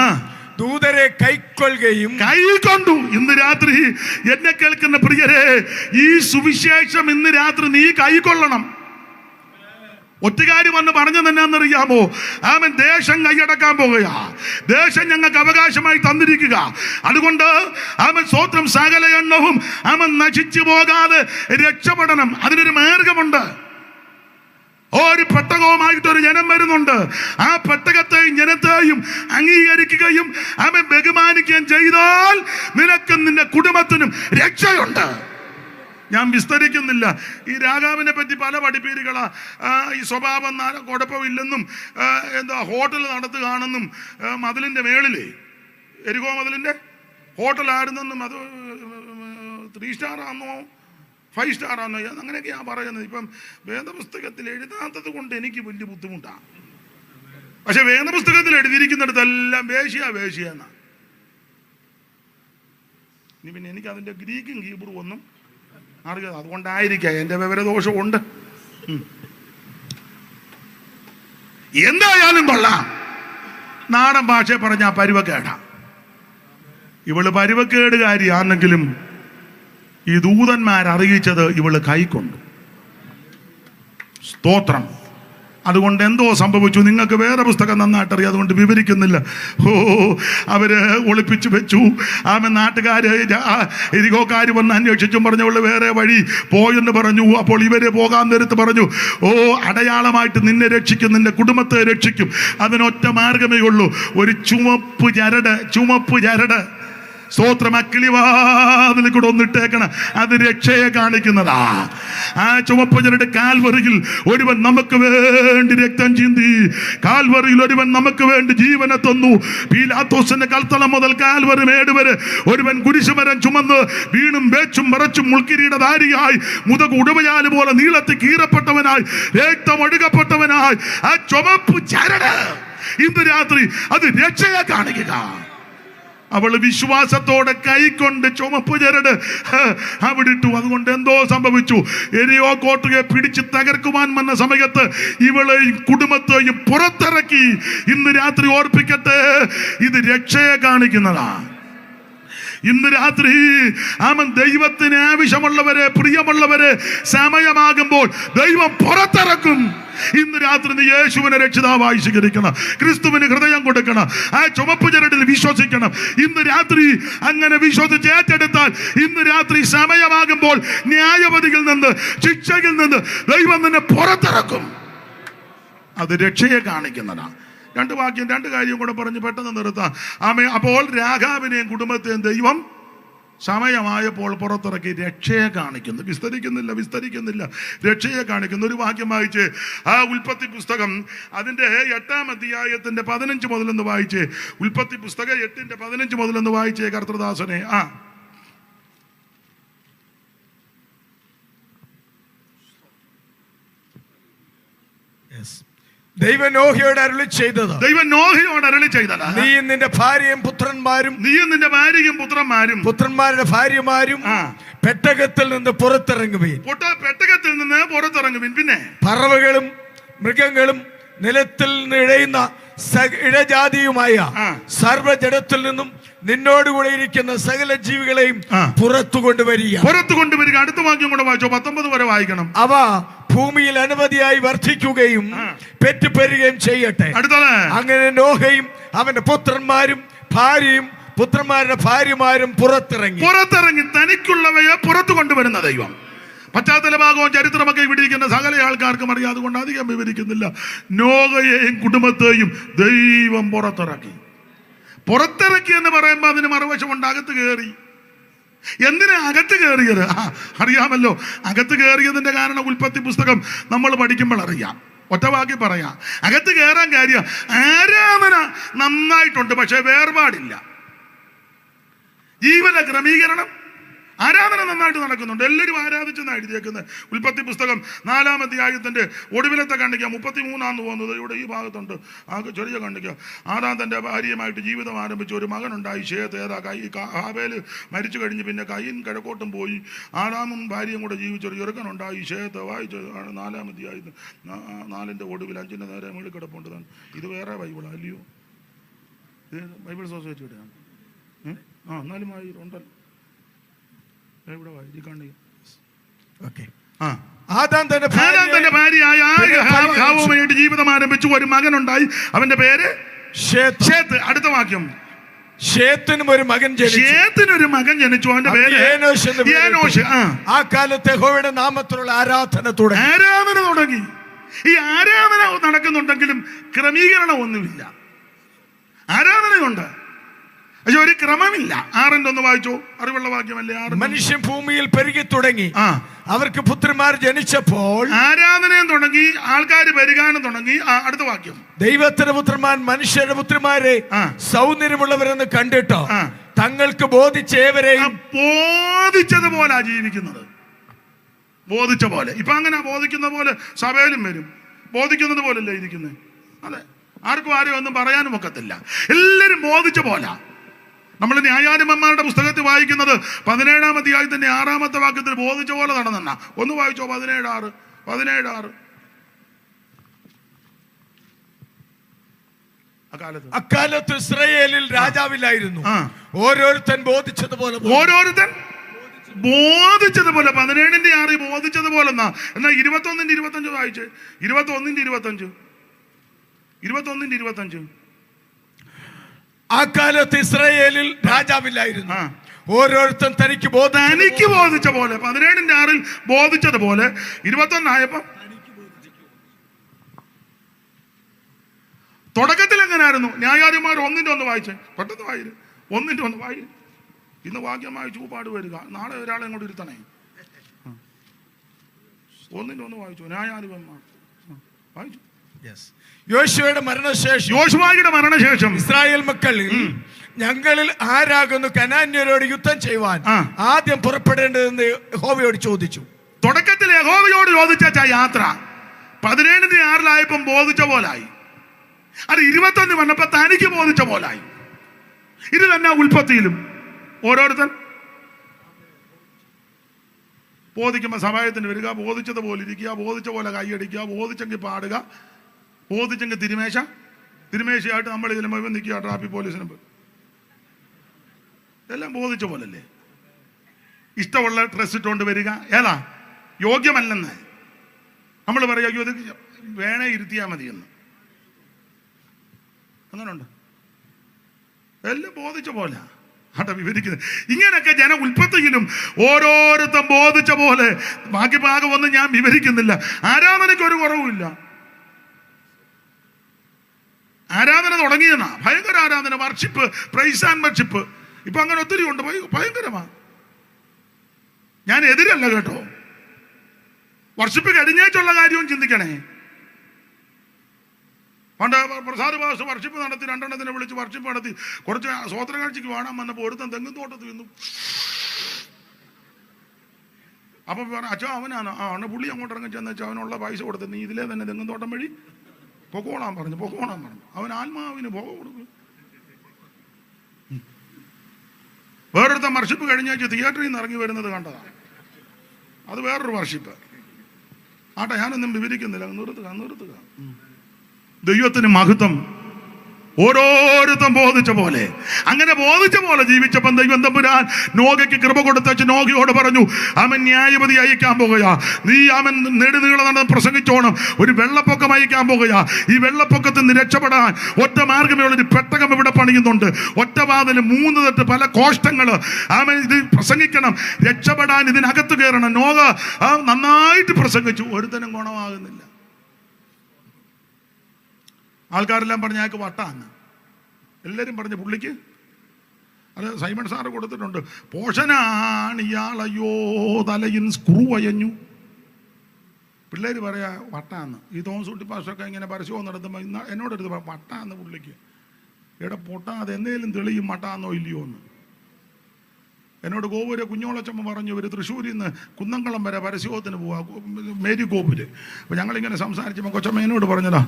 ദൂതരെ കൈക്കൊണ്ടു. ഇന്ന് രാത്രി എന്നെ കേൾക്കുന്ന പ്രിയരെ, ഈ സുവിശേഷം ഇന്ന് രാത്രി നീ കൈക്കൊള്ളണം. ഒറ്റുകാരി വന്ന് പറഞ്ഞത് എന്നാന്നറിയാമോ? അവൻ ദേശം കൈയടക്കാൻ പോകുക. ദേശം ഞങ്ങൾക്ക് അവകാശമായി തന്നിരിക്കുക. അതുകൊണ്ട് അവൻ സ്വത്രം സകല എണ്ണവും അവൻ നശിച്ചു പോകാതെ രക്ഷപ്പെടണം. അതിനൊരു മാർഗമുണ്ട്. ഒരു പെട്ടകവുമായിട്ടൊരു ജനം വരുന്നുണ്ട്. ആ പെട്ടകത്തെയും ജനത്തെയും അംഗീകരിക്കുകയും അവൻ ബഹുമാനിക്കുകയും ചെയ്താൽ നിനക്കും നിന്റെ കുടുംബത്തിനും രക്ഷയുണ്ട്. ഞാൻ വിസ്തരിക്കുന്നില്ല. ഈ രാഘാവിനെ പറ്റി പല പഠിപ്പീരുകളാ. ഈ സ്വഭാവം കുഴപ്പമില്ലെന്നും ഹോട്ടൽ നടത്തുകയാണെന്നും മതിലിന്റെ മേളില് എരികോ മതിലിന്റെ ഹോട്ടലായിരുന്നെന്നും അത് 3 സ്റ്റാർ ആണെന്നോ 5 സ്റ്റാർ ആണോ അങ്ങനെയൊക്കെയാണ് പറയുന്നത്. ഇപ്പം വേദപുസ്തകത്തിൽ എഴുതാത്തത് കൊണ്ട് എനിക്ക് വലിയ ബുദ്ധിമുട്ടാണ്. പക്ഷെ വേദപുസ്തകത്തിൽ എഴുതിയിരിക്കുന്നിടത്തെല്ലാം വേശ്യ എന്നാ. ഇനി പിന്നെ എനിക്ക് അതിന്റെ ഗ്രീക്കും ഹീബ്രു ഒന്നും അറിയാം. അതുകൊണ്ടായിരിക്കാം എൻ്റെ വിവരദോഷമുണ്ട്. എന്തായാലും കൊള്ളാം. നാടൻ ഭാഷയെ പറഞ്ഞാൽ പരുവക്കേടാ. ഇവള് പരുവക്കേടുകാരിയാണെങ്കിലും ഈ ദൂതന്മാരറിയിച്ചത് ഇവള് കൈക്കൊണ്ടു. സ്തോത്രം. അതുകൊണ്ട് എന്തോ സംഭവിച്ചു. നിങ്ങൾക്ക് വേറെ പുസ്തകം നന്നായിട്ട് അറിയാം, അതുകൊണ്ട് വിവരിക്കുന്നില്ല. അവര് ഒളിപ്പിച്ചു വെച്ചു. നാട്ടുകാര് എരികോക്കാര് വന്ന് അന്വേഷിച്ചും പറഞ്ഞവള് വേറെ വഴി പോയെന്ന് പറഞ്ഞു. അപ്പോൾ ഇവര് പോകാൻ നേരത്ത് പറഞ്ഞു, അടയാളമായിട്ട് നിന്നെ രക്ഷിക്കും, നിന്റെ കുടുംബത്തെ രക്ഷിക്കും. അതിനൊറ്റ മാർഗമേ ഉള്ളൂ, ഒരു ചുമപ്പ് ചരട് സ്തോത്രം അക്കിളിവാതിൽ കൂടെ ഒന്നിട്ടേക്കണം. അത് രക്ഷയെ കാണിക്കുന്നതാ. ആ ചുവപ്പ് ചരട് കാൽവറിയിൽ ഒരുവൻ നമുക്ക് വേണ്ടി രക്തം ചിന്തി. കാൽവറിയിൽ ഒരുവൻ നമുക്ക് വേണ്ടി ജീവനെ തന്നു. പീലാത്തോസിന്റെ കൽത്തളം മുതൽ കാൽവറി മേട് വരെ ഒരുവൻ കുരിശുമരം ചുമന്ന് വീണും വേച്ചും മറച്ചും മുൾക്കിരീടധാരിയായി മുതക് ഉടമയാല് പോലെ നീളത്തിൽ കീറപ്പെട്ടവനായി രക്തം ഒഴുകപ്പെട്ടവനായി ആ ചുവപ്പ് ചരട് ഇന്ന് രാത്രി അത് രക്ഷയെ കാണിക്കുക. അവള് വിശ്വാസത്തോടെ കൈക്കൊണ്ട് ചുമപ്പ് ചരട് അവിടെ ഇട്ടു. അതുകൊണ്ട് എന്തോ സംഭവിച്ചു. എരിയോ കോട്ടയെ പിടിച്ച് തകർക്കുവാൻ വന്ന സമയത്ത് ഇവളെയും കുടുംബത്തെയും പുറത്തിറക്കി. ഇന്ന് രാത്രി ഓർപ്പിക്കട്ടെ, ഇത് രക്ഷയെ കാണിക്കുന്നതാണ്. ഇന്ന് രാത്രി ദൈവത്തിന് ആവശ്യമുള്ളവരെ, പ്രിയമുള്ളവരെ, സമയമാകുമ്പോൾ ദൈവം പുറത്തിറക്കും. ഇന്ന് രാത്രി നീ യേശുവിനെ രക്ഷിതാവായി സ്വീകരിക്കണം. ക്രിസ്തുവിന് ഹൃദയം കൊടുക്കണം. ആ ചുമപ്പ് ചരടിൽ വിശ്വസിക്കണം. ഇന്ന് രാത്രി അങ്ങനെ വിശ്വസിച്ച് ഏറ്റെടുത്താൽ ഇന്ന് രാത്രി സമയമാകുമ്പോൾ ന്യായവതിയിൽ നിന്ന്, ശിക്ഷയിൽ നിന്ന് ദൈവം നിന്നെ പുറത്തിറക്കും. അത് രക്ഷയെ കാണിക്കുന്നതാണ്. രണ്ട് കാര്യം കൂടെ പറഞ്ഞ് പെട്ടെന്ന് നിർത്താം. അപ്പോൾ രാഘാവിനെയും കുടുംബത്തെയും ദൈവം സമയമായപ്പോൾ പുറത്തിറക്കി രക്ഷയെ കാണിക്കുന്നു. വിസ്തരിക്കുന്നില്ല. രക്ഷയെ കാണിക്കുന്നു. ഒരു വാക്യം വായിച്ച് ആ ഉൽപ്പത്തി പുസ്തകം അതിന്റെ 8-ാം അധ്യായത്തിന്റെ 15 മുതലൊന്ന് വായിച്ച്. ഉൽപ്പത്തി പുസ്തകം 8-ന്റെ 15 മുതലൊന്ന് വായിച്ചേ കർത്തൃദാസനെ. ദൈവം നോഹയോട് അരുളി ചെയ്തത്, ദൈവം നോഹയോട് അരുളി ചെയ്തത്, നീയും നിന്റെ ഭാര്യയും പുത്രന്മാരും പുത്രന്മാരുടെ ഭാര്യമാരും പെട്ടകത്തിൽ നിന്ന് പുറത്തിറങ്ങുവീൻ. പെട്ടകത്തിൽ നിന്ന് പുറത്തിറങ്ങുവീൻ. പിന്നെ പറവകളും മൃഗങ്ങളും നിലത്തിൽ നിന്ന് ഇഴയുന്ന ഇഴജാതിയുമായ സർവ്വജഡത്തിൽ നിന്നും നിന്നോടുകൂടെ ഇരിക്കുന്ന സകല ജീവികളെയും പുറത്തു കൊണ്ടുവരിക. അടുത്ത വാക്യം കൂടെ വായിച്ചോ, 19 വരെ വായിക്കണം. അവ ഭൂമിയിൽ അനവധിയായി വർദ്ധിക്കുകയും പെറ്റുപെരുകയും ചെയ്യട്ടെ. അങ്ങനെ നോഹയും അവന്റെ പുത്രന്മാരും ഭാര്യയും പുത്രന്മാരുടെ ഭാര്യമാരും പുറത്തിറങ്ങി തനിക്കുള്ളവയെ പുറത്തു കൊണ്ടുവരുന്ന ദൈവം. പശ്ചാത്തല ഭാഗവും ചരിത്രമൊക്കെ ഇവിടെ ഇരിക്കുന്ന സകല ആൾക്കാർക്കും അറിയാം, അതുകൊണ്ട് അധികം വിവരിക്കുന്നില്ല. നോഹയെയും കുടുംബത്തെയും ദൈവം പുറത്തിറക്കി എന്ന് പറയുമ്പോൾ അതിന് മറുവശമുണ്ട്, അകത്ത് കയറി. എന്തിനാ അകത്ത് കയറിയത്? അറിയാമല്ലോ. അകത്ത് കയറിയതിന്റെ കാരണം ഉൽപ്പത്തി പുസ്തകം നമ്മൾ പഠിക്കുമ്പോൾ അറിയാം. ഒറ്റവാക്കി പറയാം, അകത്ത് കയറാൻ കാര്യം ആരാധന നന്നായിട്ടുണ്ട്, പക്ഷെ വേർപാടില്ല. ജീവന ക്രമീകരണം, ആരാധന നന്നായിട്ട് നടക്കുന്നുണ്ട്. എല്ലാവരും ആരാധിച്ചെന്നാണ് എഴുതിയേക്കുന്നത്. ഉൽപ്പത്തി പുസ്തകം 4-ാം അധ്യായത്തിന്റെ ഒടുവിലത്തെ കണ്ടിക്കുക, 33 പോകുന്നത് ഇവിടെ ഈ ഭാഗത്തുണ്ട്. ചെറിയ കണ്ടിക്കുക. ആദാം തന്റെ ഭാര്യയുമായിട്ട് ജീവിതം ആരംഭിച്ചു. ഒരു മകനുണ്ടായി, ശേത്ത്. ഹാബേല് മരിച്ചു കഴിഞ്ഞ് പിന്നെ കയീൻ കിഴക്കോട്ടും പോയി. ആദാമും ഭാര്യയും കൂടെ ജീവിച്ചൊരു ചെറുക്കനുണ്ടായി, ശേത്ത്. വായിച്ച് 4-ാം അധ്യായത്തിൽ 4-ന്റെ ഒടുവിൽ 5-ന്റെ നേരെ മുകളിൽ കിടപ്പുണ്ട്. ഇത് വേറെ ബൈബിളാ അല്ലയോ? ബൈബിൾ സൊസൈറ്റിയുടെ എന്നാലും ഉണ്ടല്ലോ. ആദാം തന്റെ ഭാര്യയായ ഹവ്വയുമായിട്ട് ജീവിതം ആരംഭിച്ചു. ഒരു മകനുണ്ടായി, അവന്റെ പേര് ശേത്ത്. അടുത്ത വാക്യം, ശേത്തിനും ഒരു മകൻ ജനിച്ചു. അവന്റെ പേര് ഏനോശ്. ആ കാലത്ത് യഹോവയുടെ നാമത്തിലുള്ള ആരാധന തുടങ്ങി. ഈ ആരാധന നടക്കുന്നുണ്ടെങ്കിലും ക്രമീകരണം ഒന്നുമില്ല. ആരാധനയുണ്ട്, പക്ഷെ ഒരു ക്രമമില്ല. 6-ന്റെ വായിച്ചോ, അറിവുള്ള വാക്യമല്ലേ? മനുഷ്യൻ ഭൂമിയിൽ പെരുകി തുടങ്ങി. അവർക്ക് പുത്രന്മാർ ജനിച്ചപ്പോൾ ആരാധനയും തുടങ്ങി, ആൾക്കാർ പെരുകാനും തുടങ്ങി. അടുത്ത വാക്യം, ദൈവത്തിന്റെ പുത്രന്മാർ മനുഷ്യരുടെ പുത്രന്മാരെ സൗന്ദര്യമുള്ളവരെന്ന് കണ്ടിട്ടോ തങ്ങൾക്ക് ബോധിച്ചതുപോലെ ജീവിക്കുന്നത്. ബോധിച്ച പോലെ. ഇപ്പൊ അങ്ങനെ ബോധിക്കുന്ന പോലെ സഭയിലും വരും. ബോധിക്കുന്നത് പോലല്ലേ ഇരിക്കുന്നത്. അതെ, ആർക്കും ഒന്നും പറയാനും ഒക്കത്തില്ല. എല്ലാരും ബോധിച്ച പോലെ. നമ്മൾ ന്യായാധിപന്മാരുടെ പുസ്തകത്തിൽ വായിക്കുന്നത് 17-ാം അധ്യായത്തിന്റെ 6-ാമത്തെ വാക്യത്തിൽ ബോധിച്ച പോലെ നടന്നെന്ന. ഒന്ന് വായിച്ചോ, 17:6. അക്കാലത്ത് ഇസ്രായേലിൽ രാജാവില്ലായിരുന്നു. ഓരോരുത്തൻ ബോധിച്ചതുപോലെ 17-ന്റെ 6 ബോധിച്ചതുപോലെ എന്നാ. 21-ന്റെ 25 വായിച്ച്. 21-ന്റെ 25. ആ കാലത്ത് ഇസ്രായേലിൽ രാജാവില്ലായിരുന്നു. ഓരോരുത്തൻ തനിക്ക് ബോധിച്ച പോലെ. 17-ന്റെ 6 ബോധിച്ചതുപോലെ. 21 ആയപ്പോ തുടക്കത്തിൽ എങ്ങനെയായിരുന്നു? ന്യായാധിപന്മാർ 1-ന്റെ 1 വായിച്ചേ. പെട്ടെന്ന് വായിര്. 1-ന്റെ 1 വായി. ഇന്ന് വാക്യം വായിച്ചു പാട് വരിക. നാളെ ഒരാളെ ഇങ്ങോട്ട് ഇരുത്തണേ. 1-ന്റെ 1 വായിച്ചു. ന്യായാധിപന്മാർ വായിച്ചു. യോശുവയുടെ മരണശേഷം ഇസ്രായേൽ മക്കൾ ഞങ്ങളിൽ ആരാകുന്നു കനാന്യരോട് യുദ്ധം ചെയ്യുവാൻ ആദ്യം പുറപ്പെടേണ്ടതെന്ന് യഹോവയോട് ചോദിച്ചു. തുടക്കത്തിൽ യഹോവയോട് ചോദിച്ച യാത്ര 17-ന്റെ 6 ബോധിച്ച പോലായി. അത് 21 വന്നപ്പോ തനിക്ക് ബോധിച്ച പോലായി. ഇത് തന്നെ ഉൽപ്പത്തിയിലും ഓരോരുത്തൻ ബോധിക്കുമ്പോൾ സഹായത്തിന് വരിക, ബോധിച്ചത് പോലെ ഇരിക്കുക, ബോധിച്ച പോലെ കൈയടിക്കുക, ബോധിച്ചെങ്കിൽ പാടുക, ബോധിച്ചെങ്കിൽ തിരുമേശയായിട്ട് നമ്മൾ ഇതിലും നിൽക്കുക, ട്രാഫിക് പോലീസിന് എല്ലാം ബോധിച്ച പോലല്ലേ. ഇഷ്ടമുള്ള ഡ്രസ് ഇട്ടുകൊണ്ട് വരിക. ഏതാ യോഗ്യമല്ലെന്ന് നമ്മൾ പറയുക, അയ്യോ ഇത് വേണേ ഇരുത്തിയാൽ മതിയെന്ന്. അങ്ങനുണ്ട്. എല്ലാം ബോധിച്ച പോലെ ആട്ടെ വിവരിക്കുന്നത്. ഇങ്ങനെയൊക്കെ ഉൽപ്പത്തിയിലും ഓരോരുത്തരും ബോധിച്ച പോലെ. ബാക്കി ഭാഗമൊന്നും ഞാൻ വിവരിക്കുന്നില്ല. ആരാധനയ്ക്ക് ഒരു കുറവുമില്ല. ആരാധന തുടങ്ങിയെന്നാ. ഭയങ്കര ആരാധന, വർഷിപ്പ്, പ്രൈസ് ആൻഡ് വർഷിപ്പ്. ഇപ്പൊ അങ്ങനെ ഒത്തിരി ഉണ്ട്. ഭയങ്കരമാ. ഞാൻ എതിരല്ല കേട്ടോ. വർഷിപ്പ് കഴിഞ്ഞേച്ചുള്ള കാര്യവും ചിന്തിക്കണേ. പണ്ട് പ്രസാദ് ഭാഷ വർഷിപ്പ് നടത്തി, 2 വിളിച്ച് വർഷിപ്പ് നടത്തി. കുറച്ച് സ്വോത്ര കാഴ്ചക്ക് വേണം വന്നപ്പോൾ ഒരുത്തൻ തെങ്ങും തോട്ടത്തിൽ നിന്നു. അപ്പൊ അച്ഛാ അവനാണ്. പുള്ളി അങ്ങോട്ട് ഇറങ്ങി ചെന്ന് വെച്ചാൽ അവനുള്ള പൈസ കൊടുത്ത്, നീ ഇതിലേ തന്നെ തെങ്ങും തോട്ടം വഴി പൊക്കോളാൻ പറഞ്ഞു. അവൻ ആത്മാവിന് പോക കൊടുക്കും. വേറൊരുത്ത വർഷിപ്പ് കഴിഞ്ഞാഴ്ച തിയേറ്ററിൽ നിന്ന് ഇറങ്ങി വരുന്നത് കണ്ടതാണ്. അത് വേറൊരു വർഷിപ്പ് ആട്ടെ, ഞാനൊന്നും വിവരിക്കുന്നില്ല. നിർത്തുക. ദൈവത്തിന് മഹത്വം. ഓരോരുത്തം ബോധിച്ച പോലെ, അങ്ങനെ ബോധിച്ച പോലെ ജീവിച്ചപ്പം ദൈവം തമ്പുരാൻ നോഗയ്ക്ക് കൃപ കൊടുത്തച്ച് നോഗയോട് പറഞ്ഞു, അവൻ ന്യായപതി അയക്കാൻ പോകുകയാ. നീ അവൻ നെടുനീളം നടന്ന് പ്രസംഗിച്ചോണം. ഒരു വെള്ളപ്പൊക്കം അയക്കാൻ പോകുകയാ. ഈ വെള്ളപ്പൊക്കത്തിൽ നിന്ന് രക്ഷപ്പെടാൻ ഒറ്റ മാർഗമേ ഉള്ളൂ. ഒരു പെട്ടകം ഇവിടെ പണിയുന്നുണ്ട്. ഒറ്റവാതിൽ 3 തട്ട് പല കോഷ്ടങ്ങൾ. അവൻ ഇത് പ്രസംഗിക്കണം. രക്ഷപ്പെടാൻ ഇതിനകത്ത് കയറണം. നോഗ നന്നായിട്ട് പ്രസംഗിച്ചു. ഒരുത്തനും ഗുണമാകുന്നില്ല. ആൾക്കാരെല്ലാം പറഞ്ഞ അയാൾക്ക് വട്ടാന്ന്. എല്ലാവരും പറഞ്ഞ പുള്ളിക്ക് അത് സൈമൺ സാറ് കൊടുത്തിട്ടുണ്ട്. പോഷനാണ് ഇയാൾ, അയ്യോ തലയിൽ സ്ക്രൂ അയഞ്ഞു. പിള്ളേർ പറയാ വട്ടാന്ന്. ഈ തോമസ് കുട്ടി പാസ്റ്ററൊക്കെ ഇങ്ങനെ പരസ്യവും നടത്തുമ്പോൾ എന്നോടെടുത്ത് വട്ടാന്ന് പുള്ളിക്ക്. എവിടെ പൊട്ടാതെ എന്തെങ്കിലും തെളിയും വട്ടാന്നോ ഇല്ലയോ എന്ന്. എന്നോട് ഗോപുര കുഞ്ഞോളച്ചമ്മ പറഞ്ഞു, ഇവർ തൃശ്ശൂരിൽ നിന്ന് കുന്നംകുളം വരെ പരസ്യോത്തിന് പോവാ, മേരി ഗോപുര്. അപ്പോൾ ഞങ്ങളിങ്ങനെ സംസാരിച്ചപ്പോൾ കൊച്ചമ്മ എന്നോട് പറഞ്ഞതാ.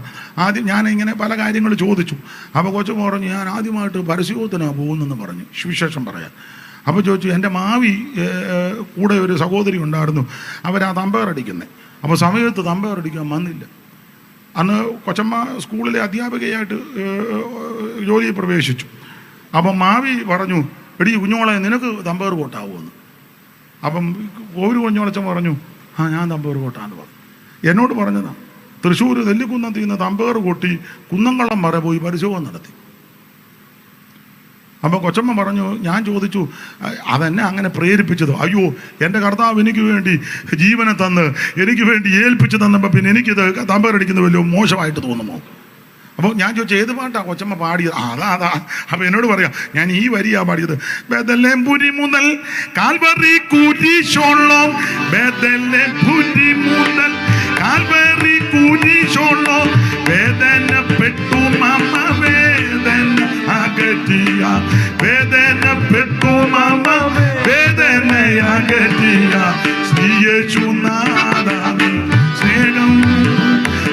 ആദ്യം ഞാനിങ്ങനെ പല കാര്യങ്ങൾ ചോദിച്ചു. അപ്പോൾ കൊച്ചമ്മ പറഞ്ഞു, ഞാൻ ആദ്യമായിട്ട് പരസ്യോത്തിനാണ് പോകുന്നെന്ന് പറഞ്ഞു, സുവിശേഷം പറയാൻ. അപ്പോൾ ചോദിച്ചു, എൻ്റെ മാവി കൂടെ ഒരു സഹോദരി ഉണ്ടായിരുന്നു, അവരാ തമ്പയർ അടിക്കുന്നത്. അപ്പോൾ സമയത്ത് തമ്പയർ അടിക്കാൻ വന്നില്ല. അന്ന് കൊച്ചമ്മ സ്കൂളിലെ അധ്യാപികയായിട്ട് ജോലിയിൽ പ്രവേശിച്ചു. അപ്പം മാവി പറഞ്ഞു, എടി കുഞ്ഞോളെ നിനക്ക് തമ്പേർ കോട്ടാവുമെന്ന്. അപ്പം കോവിൽ കുഞ്ഞോളച്ചൻ പറഞ്ഞു, ഞാൻ തമ്പേർ കോട്ടാന്ന് പറഞ്ഞു. എന്നോട് പറഞ്ഞതാ. തൃശ്ശൂർ നെല്ലിക്കുന്നത്തിൽ നിന്ന് തമ്പേർ കൊട്ടി കുന്നംകുളം വരെ പോയി പരിശോധന നടത്തി. അപ്പം കൊച്ചമ്മ പറഞ്ഞു, ഞാൻ ചോദിച്ചു, അതെന്നെ അങ്ങനെ പ്രേരിപ്പിച്ചതോ? അയ്യോ, എൻ്റെ കർത്താവ് എനിക്ക് വേണ്ടി ജീവനെ തന്ന് എനിക്ക് വേണ്ടി ഏൽപ്പിച്ച് തന്നപ്പോൾ പിന്നെ എനിക്കിത് തമ്പേറടിക്കുന്നത് വലിയ മോശമായിട്ട് തോന്നുമോ? അപ്പോൾ ഞാൻ ചോദിച്ചു, ഏത് പാട്ടാ കൊച്ചമ്മ പാടിയത്? അതാ. അപ്പോൾ എന്നോട് പറയാം, ഞാൻ ഈ വരിയാ പാടിയത്. ബേദലേംപുരി മുതൽ കാൽവറി കുരിശോളം, ബേദലേംപുരി മുതൽ കാൽവറി കുരിശോളം, വേദനപ്പെട്ടു മമ വേദന അകറ്റിയ, വേദനപ്പെട്ടു മമ വേദന അകറ്റിയ ശ്രീയേശുനാഥൻ സ്നേഹം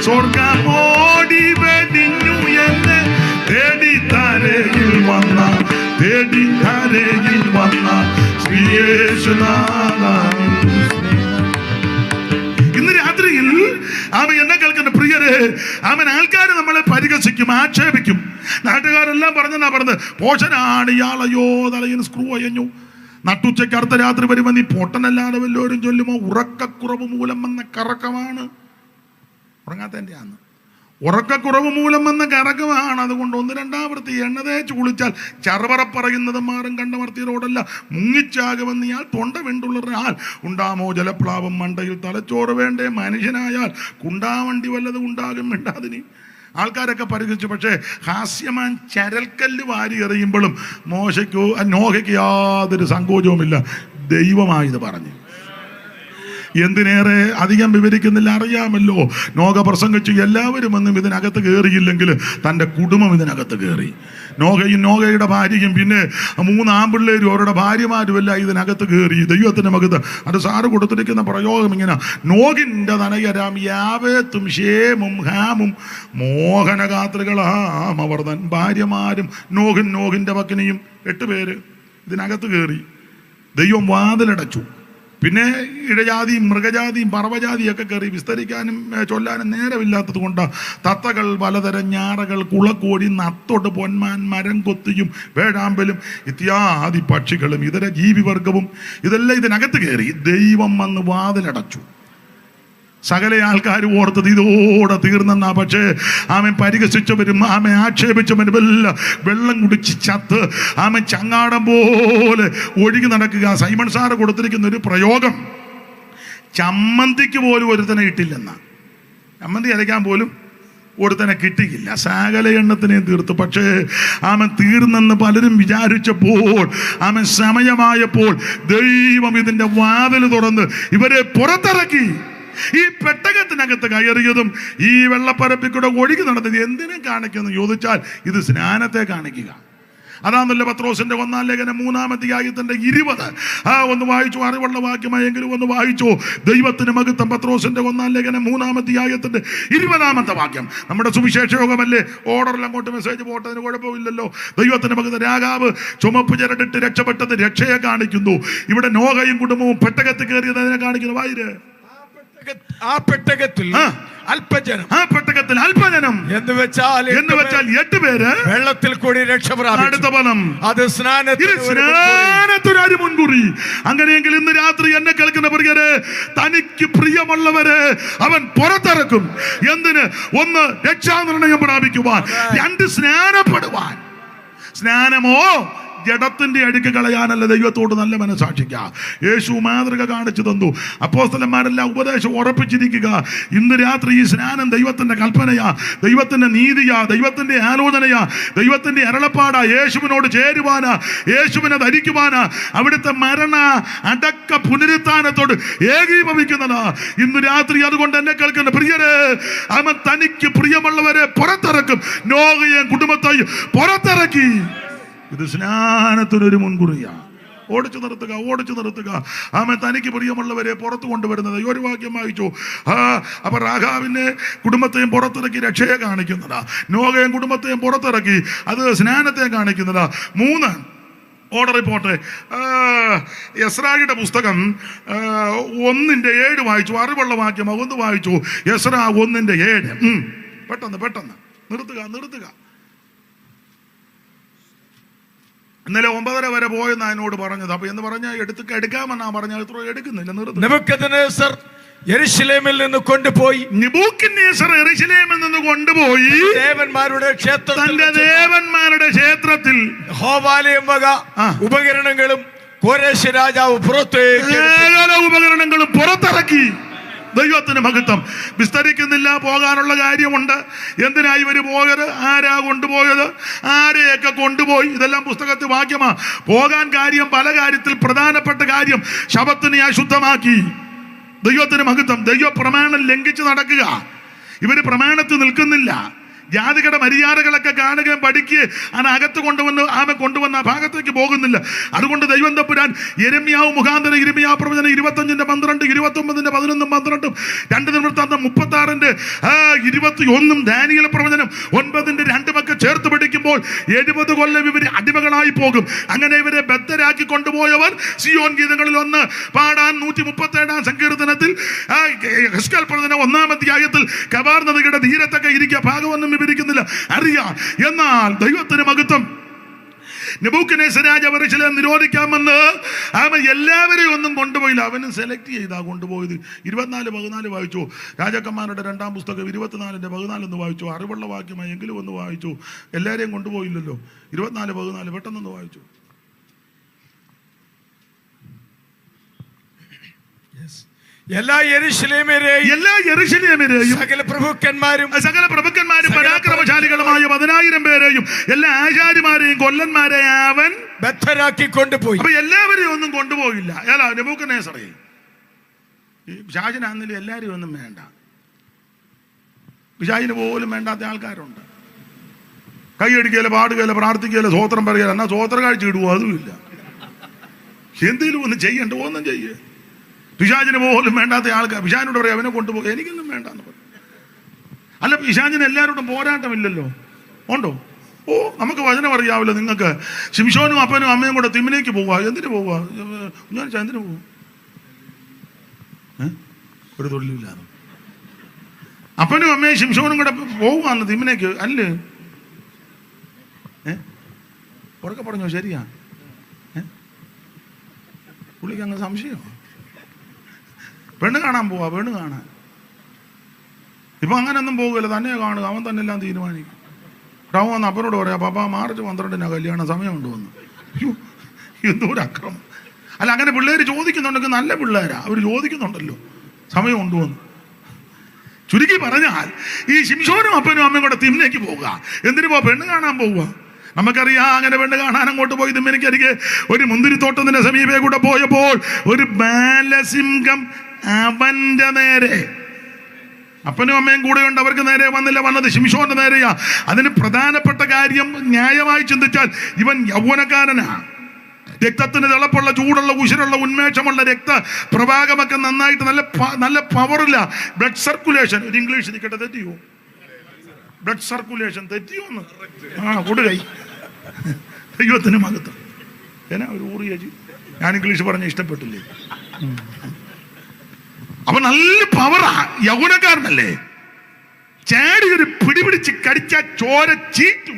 സ്വർഗമോടി വെടിഞ്ഞു എന്ന് തേടിത്തരയിൽ വന്ന ശ്രീയേശുനാഥൻ. ഇന്ന് രാത്രിയിൽ അവൻ എന്നെ കേൾക്കുന്ന പ്രിയരെ, അവൻ ആൾക്കാർ നമ്മളെ പരിഹസിക്കും, ആക്ഷേപിക്കും. നാട്ടുകാരെല്ലാം പറഞ്ഞത് പോഷനാണ് ഇയാൾ, അയ്യോ തലയിൽ സ്ക്രൂ അയഞ്ഞു. നട്ടുച്ചയ്ക്ക് അടുത്ത രാത്രി വരുമ്പോൾ നീ പൊട്ടനല്ലാതെ വല്ലോരും ചൊല്ലുമോ? ഉറക്കക്കുറവ് മൂലം വന്ന കറക്കമാണ്. ഉറങ്ങാത്തതിൻ്റെ ആണ്. ഉറക്കക്കുറവ് മൂലം വന്ന കറക്കമാണ്. അതുകൊണ്ട് 1-2 വൃത്തി എണ്ണ തേച്ച് കുളിച്ചാൽ ചറവറ പറയുന്നത് മാറും. കണ്ടമർത്തിയതോടല്ല മുങ്ങിച്ചാകുമെന്ന് ഇയാൾ തൊണ്ട വെണ്ടുള്ളൊരാൾ ഉണ്ടാമോ ജലപ്ലാവം മണ്ടയിൽ തലച്ചോറ് വേണ്ടേ? മനുഷ്യനായാൽ കുണ്ടാവണ്ടി വല്ലതും ഉണ്ടാകും വേണ്ടാതിനി. ആൾക്കാരൊക്കെ പരിഹസിച്ചു. പക്ഷേ ഹാസ്യമാൻ ചരൽക്കല്ല് വാരി എറിയുമ്പോഴും നോഹയ്ക്ക് യാതൊരു സങ്കോചവുമില്ല. ദൈവമായത് പറഞ്ഞു. എന്തിനേറെ അധികം വിവരിക്കുന്നില്ല, അറിയാമല്ലോ. നോഗ പ്രസംഗിച്ചു. എല്ലാവരും ഒന്നും ഇതിനകത്ത് കയറിയില്ലെങ്കിൽ തൻ്റെ കുടുംബം ഇതിനകത്ത് കയറി. നോഗയും നോഗയുടെ ഭാര്യയും പിന്നെ 3 ആൺപിള്ളേരും അവരുടെ ഭാര്യമാരുമെല്ലാം ഇതിനകത്ത് കയറി. ദൈവത്തിൻ്റെ മകത്ത് അത് സാറ് കൊടുത്തിരിക്കുന്ന പ്രയോഗം ഇങ്ങനെ: നോഗിൻ്റെ തനയരാം യാവേത്തും ഷേമും ഹാമും മോഹനഗാത്രികളാം അവർ തൻ ഭാര്യമാരും. നോഗിൻ്റെ പക്കിനെയും 8 പേര് ഇതിനകത്ത് കയറി. ദൈവം വാതിലടച്ചു. പിന്നെ ഇഴജാതിയും മൃഗജാതിയും പറവജാതിയൊക്കെ കയറി. വിസ്തരിക്കാനും ചൊല്ലാനും നേരമില്ലാത്തത് കൊണ്ടാണ് തത്തകൾ, പലതരം ഞാറകൾ, കുളക്കോഴി, നത്തോട്ട്, പൊന്മാൻ, മരം കൊത്തിയും വേഴാമ്പലും ഇത്യാദി പക്ഷികളും ഇതര ജീവിവർഗവും ഇതെല്ലാം ഇതിനകത്ത് കയറി. ദൈവം വന്ന് വാതിലടച്ചു. സകല ആൾക്കാർ ഓർത്തത് ഇതോടെ തീർന്നെന്നാ. പക്ഷേ ആമൻ പരിഹസിച്ചവരും ആമൻ ആക്ഷേപിച്ചവരും എല്ലാം വെള്ളം കുടിച്ച് ചത്ത് ആമൻ ചങ്ങാടം പോലെ ഒഴുകി നടക്കുക. സൈമൺ സാറ് കൊടുത്തിരിക്കുന്ന ഒരു പ്രയോഗം, ചമ്മന്തിക്ക് പോലും ഒരുത്തനെ കിട്ടില്ലെന്നാ. ചമ്മന്തി അരയ്ക്കാൻ പോലും ഒരുത്തനെ കിട്ടിയില്ല. സകല എണ്ണത്തിനെയും തീർത്തു. പക്ഷേ ആമൻ തീർന്നെന്ന് പലരും വിചാരിച്ചപ്പോൾ, ആമൻ സമയമായപ്പോൾ ദൈവം ഇതിൻ്റെ വാതിൽ തുറന്ന് ഇവരെ പുറത്തിറക്കി. ഈ പെട്ടകത്തിനകത്ത് കയറിയതും ഈ വെള്ളപ്പരപ്പിക്കൂടെ ഒഴുകി നടന്നത് എന്തിനെ കാണിക്കുന്നു ചോദിച്ചാൽ ഇത് സ്നാനത്തെ കാണിക്കുക. അതാണല്ലോ പത്രോസിന്റെ 1-ാം ലേഖനം 3-ാം അധ്യായത്തിന്റെ 20 ഒന്ന് വായിച്ചു. അറിവുള്ള വാക്യമായെങ്കിലും ഒന്ന് വായിച്ചു. ദൈവത്തിന് മഹത്വം. പത്രോസിന്റെ 1-ാം ലേഖനം 3-ാം അധ്യായത്തിന്റെ 20-ാമത്തെ വാക്യം. നമ്മുടെ സുവിശേഷ യോഗമല്ലേ, ഓർഡറിൽ അങ്ങോട്ട് മെസ്സേജ് പോട്ടതിന് കുഴപ്പമില്ലല്ലോ. ദൈവത്തിന് മഹത്വം. രാഗാവ് ചുമപ്പ് ചരടിട്ട് രക്ഷപ്പെട്ടത് രക്ഷയെ കാണിക്കുന്നു. ഇവിടെ നോഹയും കുടുംബവും പെട്ടകത്തിൽ കയറിയത് അതിനെ കാണിക്കുന്നു. വായിര്. ആ പെട്ടകത്തിൽ അല്പജനം, ആ പെട്ടകത്തിൽ അല്പജനം എന്ന് വെച്ചാൽ 8 പേര് വെള്ളത്തിൽ കൂടി രക്ഷപ്രാപിച്ചു. അടുത്ത ഫലം അത് സ്നാനത്തിനൊരു മുൻകുറി. അങ്ങനെയെങ്കിൽ ഇന്ന് രാത്രി എന്നെ കേൾക്കുന്ന പ്രിയരെ, തനിക്ക് പ്രിയമുള്ളവരെ അവൻ പുറത്തിറക്കും. എന്തിന്? 1 രക്ഷാനിർണയം പ്രാപിക്കുവാൻ, 2 സ്നാനപ്പെടുവാൻ. സ്നാനമോ ജഡത്തിന്റെ അഴുക്ക് കളയാനല്ല, ദൈവത്തോട് നല്ല മനസാക്ഷിക്കാം. യേശു മാതൃക കാണിച്ചു തന്നു. അപ്പോസ്തലന്മാരെല്ലാം ഉപദേശം ഉറപ്പിച്ചിരിക്കുക. ഇന്ന് രാത്രി ഈ സ്നാനം ദൈവത്തിന്റെ കൽപ്പനയാ, ദൈവത്തിന്റെ നീതിയാ, ദൈവത്തിന്റെ ആലോചനയാ, ദൈവത്തിന്റെ അരുളപ്പാടാ. യേശുവിനോട് ചേരുവാനാ, യേശുവിനെ ധരിക്കുവാനാ, അവിടുത്തെ മരണ അടക്ക പുനരുത്ഥാനത്തോട് ഏകീഭവിക്കുന്നതാ ഇന്ന് രാത്രി. അതുകൊണ്ട് എന്നെ കേൾക്കുന്ന പ്രിയരെ, അവൻ തനിക്ക് പ്രിയമുള്ളവരെ പുറത്തിറക്കും. നോഹയെയും കുടുംബത്തെയും പുറത്തിറക്കി. ഇത് സ്നാനത്തിനൊരു മുൻകുറിയാ. ഓടിച്ചു നിർത്തുക. ആമേ, തനിക്ക് പ്രിയമുള്ളവരെ പുറത്തു കൊണ്ടുവരുന്നത്. ഈ ഒരു വാക്യം വായിച്ചു. അപ്പൊ രാഘാവിനെ കുടുംബത്തെയും പുറത്തിറക്കി രക്ഷയെ കാണിക്കുന്നതാ. നോഹയും കുടുംബത്തെയും പുറത്തിറക്കി, അത് സ്നാനത്തെ കാണിക്കുന്നതാ. 3 ഓർഡറിൽ പോട്ടെ. യെസ്രായുടെ പുസ്തകം 1:7 വായിച്ചു. അറിവുള്ള വാക്യം 1 വായിച്ചു. യെസ്രാ 1:7. പെട്ടെന്ന് നിർത്തുക. ഇന്നലെ 9:30 വരെ പോയെന്ന് എന്നോട് പറഞ്ഞത്. അപ്പൊ എന്ന് പറഞ്ഞാൽ എടുക്കാമെന്നാ പറഞ്ഞാൽ ഇത്ര എടുക്കുന്നില്ല. നെബൂഖദ്നേസർ യെരൂശലേമിൽ നിന്ന് കൊണ്ടുപോയി ദേവന്മാരുടെ ക്ഷേത്രത്തിൽ യഹോവാലയം വക ഉപകരണങ്ങളും കോരേശ് രാജാവ് ഉപകരണങ്ങളും പുറത്തിറക്കി. ദൈവത്തിന് മഹത്വം. വിസ്തരിക്കുന്നില്ല, പോകാനുള്ള കാര്യമുണ്ട്. എന്തിനാ ഇവര് പോയത്? ആരാ കൊണ്ടുപോയത്? ആരെയൊക്കെ കൊണ്ടുപോയി? ഇതെല്ലാം പുസ്തകത്തിൽ വാക്യമാ. പോകാൻ കാര്യം, പല കാര്യത്തിൽ പ്രധാനപ്പെട്ട കാര്യം ശബത്തിനെ അശുദ്ധമാക്കി. ദൈവത്തിന് മഹത്വം. ദൈവ പ്രമാണം ലംഘിച്ച് നടക്കുക. ഇവര് പ്രമാണത്തിൽ നിൽക്കുന്നില്ല. ജാതികളുടെ മര്യാദകളൊക്കെ കാണുകയും പഠിക്കുകയും അതിനകത്ത് കൊണ്ടുവന്ന ആ ഭാഗത്തേക്ക് പോകുന്നില്ല. അതുകൊണ്ട് ദൈവം തമ്പുരാൻ യെരമ്യാവ് മുഖാന്തരം യിരെമ്യാ പ്രവചനം 25:12, 29:11, 12, 2 നിവൃത്താന്തം 36:21, ദാനിയേൽ പ്രവചനം 9:2 ചേർത്ത് പഠിക്കുമ്പോൾ 70 കൊല്ലം ഇവര് അടിമകളായി പോകും. അങ്ങനെ ഇവരെ ബദ്ധരാക്കി കൊണ്ടുപോയവർ സിയോൻ ഗീതങ്ങളിൽ 1 പാടാൻ 137-ാം സങ്കീർത്തനത്തിൽ ഹെസ്കേൽ പ്രവചനം 1-ാം അധ്യായത്തിൽ കബാർ നദിയുടെ തീരത്തൊക്കെ ഇരിക്കുക. ഭാഗമൊന്നും വിവരിക്കുന്നില്ല, അറിയാം. എന്നാൽ ദൈവത്തിന് മഹത്വം. നെബൂഖദ്നേസർ രാജാവ് യെരൂശലേം നിരോധിക്കാമെന്ന് അവൻ എല്ലാവരെയും ഒന്നും കൊണ്ടുപോയില്ല. അവനും സെലക്ട് ചെയ്താ കൊണ്ടുപോയത്. 24:14 വായിച്ചു. രാജാക്കന്മാരുടെ 2-ാം പുസ്തകം 24:14 വായിച്ചു. അറിവുള്ള വാക്യമായി എങ്കിലും ഒന്ന് വായിച്ചു. എല്ലാവരെയും കൊണ്ടുപോയില്ലല്ലോ. 24:14 പെട്ടെന്നൊന്ന് വായിച്ചു. എല്ലാ യെരൂശലേമ്യരെയും സകല പ്രഭുക്കന്മാരും പരാക്രമശാലികളുമായ 10,000 പേരെയും എല്ലാ ആചാര്യമാരെയും കൊല്ലന്മാരെ അവൻ ബദ്ധരാക്കി കൊണ്ടുപോയി. അപ്പൊ എല്ലാവരെയും ഒന്നും കൊണ്ടുപോയില്ല. നെബൂഖദ്നേസറേ, ഈ പിശാചിനാന്നില്ല എല്ലാവരെയും ഒന്നും വേണ്ട. പിശാചിന് പോലും വേണ്ടാത്ത ആൾക്കാരുണ്ട്. കൈയടിക്കല, പാടുകയില്ല, പ്രാർത്ഥിക്കുകയില്ല, സ്വോത്രം പറയുക. എന്നാൽ സ്വോത്ര കാഴ്ച ഇടുവോ? അതുമില്ല. എന്തെങ്കിലും ഒന്ന് ചെയ്യണ്ട, ഒന്നും ചെയ്യേ. പിശാചിന് പോലും വേണ്ടാത്ത ആൾക്കാർ. പിശാചിനോട് പറയും അവനെ കൊണ്ടുപോകും, എനിക്കൊന്നും വേണ്ടെന്ന് പറയും. അല്ല, പിശാചിന് എല്ലാവരോടും പോരാട്ടമില്ലല്ലോ. ഉണ്ടോ? നമുക്ക് വചനം അറിയാവില്ല. നിങ്ങൾക്ക് ശിംശോനും അപ്പനും അമ്മയും കൂടെ തിമ്മിലേക്ക് പോവുക. എന്തിനു പോവുക? ഞാൻ എന്തിനു പോകും? ഒരു തൊഴിലില്ലാതെ അപ്പനും അമ്മയും ശിംശോനും കൂടെ പോവുകയാണ് തിമ്മിലേക്ക്. അല്ലേ? ഉറക്കെ പറഞ്ഞോ? ശരിയാ? പുള്ളിക്ക് അങ്ങ് സംശയമാണ്. പെണ്ണ് കാണാൻ പോവാ, പെണ്ണ് കാണാൻ. ഇപ്പൊ അങ്ങനെയൊന്നും പോകുകയില്ല, തന്നെ കാണുക. അവൻ തന്നെ എല്ലാം തീരുമാനിക്കും. അവൻ വന്ന് അപ്പനോട് പറയാം, പാപ്പ മാർച്ച് 12 കല്യാണം, സമയമുണ്ട് വന്ന്. എന്തോ ഒരു അക്രമം. അല്ല, അങ്ങനെ പിള്ളേർ ചോദിക്കുന്നുണ്ടെങ്കിൽ നല്ല പിള്ളേരാ, അവർ ചോദിക്കുന്നുണ്ടല്ലോ സമയം കൊണ്ടുവന്ന്. ചുരുക്കി പറഞ്ഞാൽ ഈ ശിംശോനും അപ്പനും അമ്മയും കൂടെ തിമ്മിലേക്ക് പോവുക. എന്തിനു പോവാ? പെണ്ണ് കാണാൻ പോവുക. നമുക്കറിയാം, അങ്ങനെ പെണ്ണ് കാണാൻ അങ്ങോട്ട് പോയി തിമ്മിനിക്കരികെ ഒരു മുന്തിരിത്തോട്ടത്തിന്റെ സമീപേ കൂടെ പോയപ്പോൾ ഒരു ബാലസിംഹം അവന്റെ നേരെ അപ്പനും അമ്മയും കൂടെ ഉണ്ട്, അവർക്ക് നേരെ വന്നില്ല, വന്നത് ശിംശോന്റെ നേരെയാ. അതിന് പ്രധാനപ്പെട്ട കാര്യം ന്യായമായി ചിന്തിച്ചാൽ ഇവൻ യൗവനക്കാരനാ. രക്തത്തിന് തിളപ്പുള്ള, ചൂടുള്ള, ഉശിരുള്ള, ഉന്മേഷമുള്ള രക്ത പ്രവാഹമൊക്കെ നന്നായിട്ട് നല്ല പവറില്ല. ബ്ലഡ് സർക്കുലേഷൻ, ഒരു ഇംഗ്ലീഷ് നിൽക്കട്ടെ, തെറ്റിയോ? ബ്ലഡ് സർക്കുലേഷൻ തെറ്റിയോന്ന് കൊടുകൈ ദൈവത്തിന് മകത്ത് എന്നാ ഒരു ഊറിയേജി. ഞാൻ ഇംഗ്ലീഷ് പറഞ്ഞ ഇഷ്ടപ്പെട്ടില്ലേ? അപ്പൊ നല്ല പവറാ, യൗവനക്കാരനല്ലേ. ചാടി ഒരു പിടിപിടിച്ച് കടിച്ചാൽ ചോര ചീറ്റും.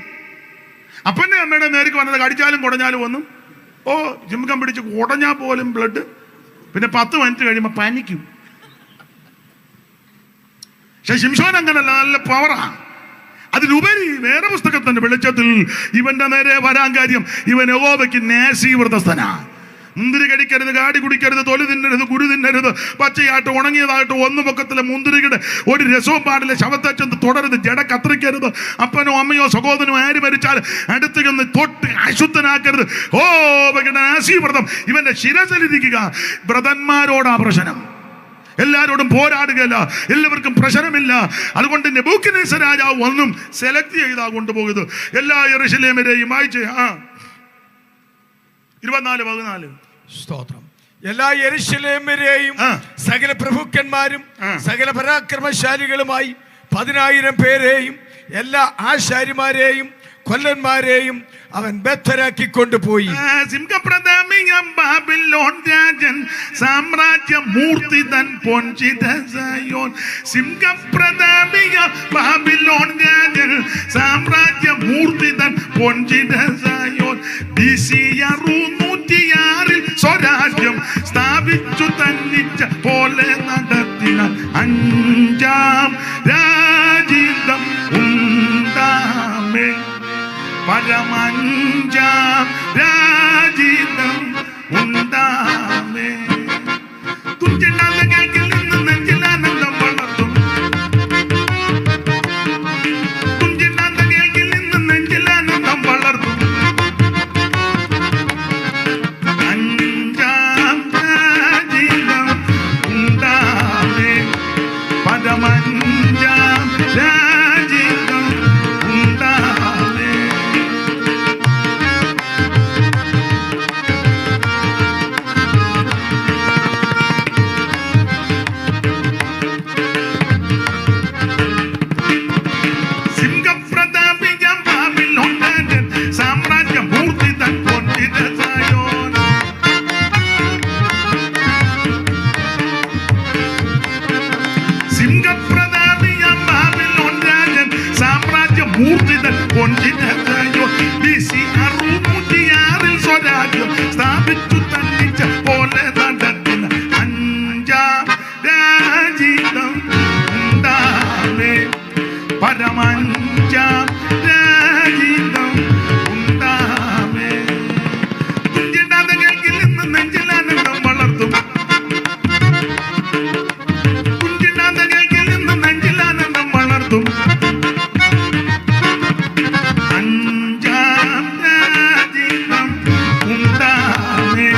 അപ്പൻ്റെ അമ്മയുടെ നേർക്ക് വന്നത് കടിച്ചാലും കുടഞ്ഞാലും ഒന്നും ചിമ്കം പിടിച്ച് കുടഞ്ഞാൽ പോലും ബ്ലഡ്, പിന്നെ 10 മിനിറ്റ് കഴിയുമ്പോൾ പനിക്കും. പക്ഷെ ശിംശോൻ അങ്ങനല്ല, നല്ല പവറാ. അതിലുപരി വേറെ പുസ്തകത്തിന്റെ വെളിച്ചത്തിൽ ഇവന്റെ നേരെ വരാൻ കാര്യം, ഇവൻ യഹോവയ്ക്ക് നേസീവ്രതസ്ഥനാ. മുന്തിരി കടിക്കരുത്, കാടി കുടിക്കരുത്, തൊലി തിന്നരുത്, കുരു തിന്നരുത്, പച്ചയായിട്ട് ഉണങ്ങിയതായിട്ട് ഒന്നു പൊക്കത്തിലെ മുന്തിരിയുടെ ഒരു രസവും പാടില്ല, ശവത്തെ ചെന്ന് തുടരുത്, ജട കത്തിരിക്കരുത്, അപ്പനോ അമ്മയോ സഹോദരനോ ആര് മരിച്ചാൽ അടുത്ത് ചെന്ന് തൊട്ട് അശുദ്ധനാക്കരുത്. നേസീവ്രതം ഇവന്റെ ശിരസിലിരിക്കുക. വ്രതന്മാരോടാ പ്രശ്നം, എല്ലാവരോടും പോരാടുകയല്ല, എല്ലാവർക്കും പ്രശ്നമില്ല. അതുകൊണ്ട് നെബൂഖദ്നേസർ രാജാവ് ഒന്നും സെലക്ട് ചെയ്താ കൊണ്ടുപോകുന്നത്. എല്ലാ യെരൂശലേമിനെയും വായിച്ച് 24:14 സ്തോത്രം. എല്ലാ യെരൂശലേമിനെയും സകല പ്രഭുക്കന്മാരും സകല പരാക്രമശാലികളുമായി 10,000 പേരെയും എല്ലാ ആശാരിമാരെയും കൊല്ലന്മാരെയും അവൻ ബദ്ധരാക്കി കൊണ്ടുപോയി. സിംഹപ്രതാപിയാം ബാബിലോൺ രാജൻ സാമ്രാജ്യം മൂർത്തി തൻ പൊൻചിത സയോൻ. സിംഹപ്രതാപിയാം ബാബിലോൺ രാജൻ സാമ്രാജ്യം മൂർത്തി തൻ പൊൻചിത സയോൻ. BC 606 സ്വരാജ്യം സ്ഥാപിച്ചു തന്നിച്ച പോലെ നടത്തിന 5ാം രാജ്യം ഉണ്ടാമേ. പരമഞ്ചാം രാജിതം ഉണ്ടാമേ. തുഞ്ചിടാതെ കേൾക്കിൽ നിന്ന് നെഞ്ചിലാനന്ദം വളർത്തും. തുഞ്ചിടാതെ കേൾക്കിൽ നിന്ന് നെഞ്ചിലാനന്ദം വളർത്തും. 5ാം രാജിതം ഉണ്ടാമേ. പരമഞ്ചാം രാജിതം ഉണ്ടാമേ. സാമ്രാജ്യം മൂർത്തി തൻ പൊൻചിത സയോൻ. സിംഹപ്രതാപിയാം ബാബിലോൺ രാജൻ സാമ്രാജ്യം മൂർത്തി തൻ പൊൻചിത സയോൻ. BC 606 സ്വരാജ്യം സ്ഥാപിച്ചു തന്നിച്ച പോലെ നടത്തിന 5ാം രാജിതം ഉണ്ടാമേ. പരമഞ്ചാം രാജിതം ഉണ്ടാമേ. തുഞ്ചിടാതെ കേൾക്കിൽ നിന്ന് നെഞ്ചിലാനന്ദം വളർത്തും. തുഞ്ചിടാതെ കേൾക്കിൽ നിന്ന് നെഞ്ചിലാനന്ദം വളർത്തും. 5ാം രാജിതം ഉണ്ടാമേ.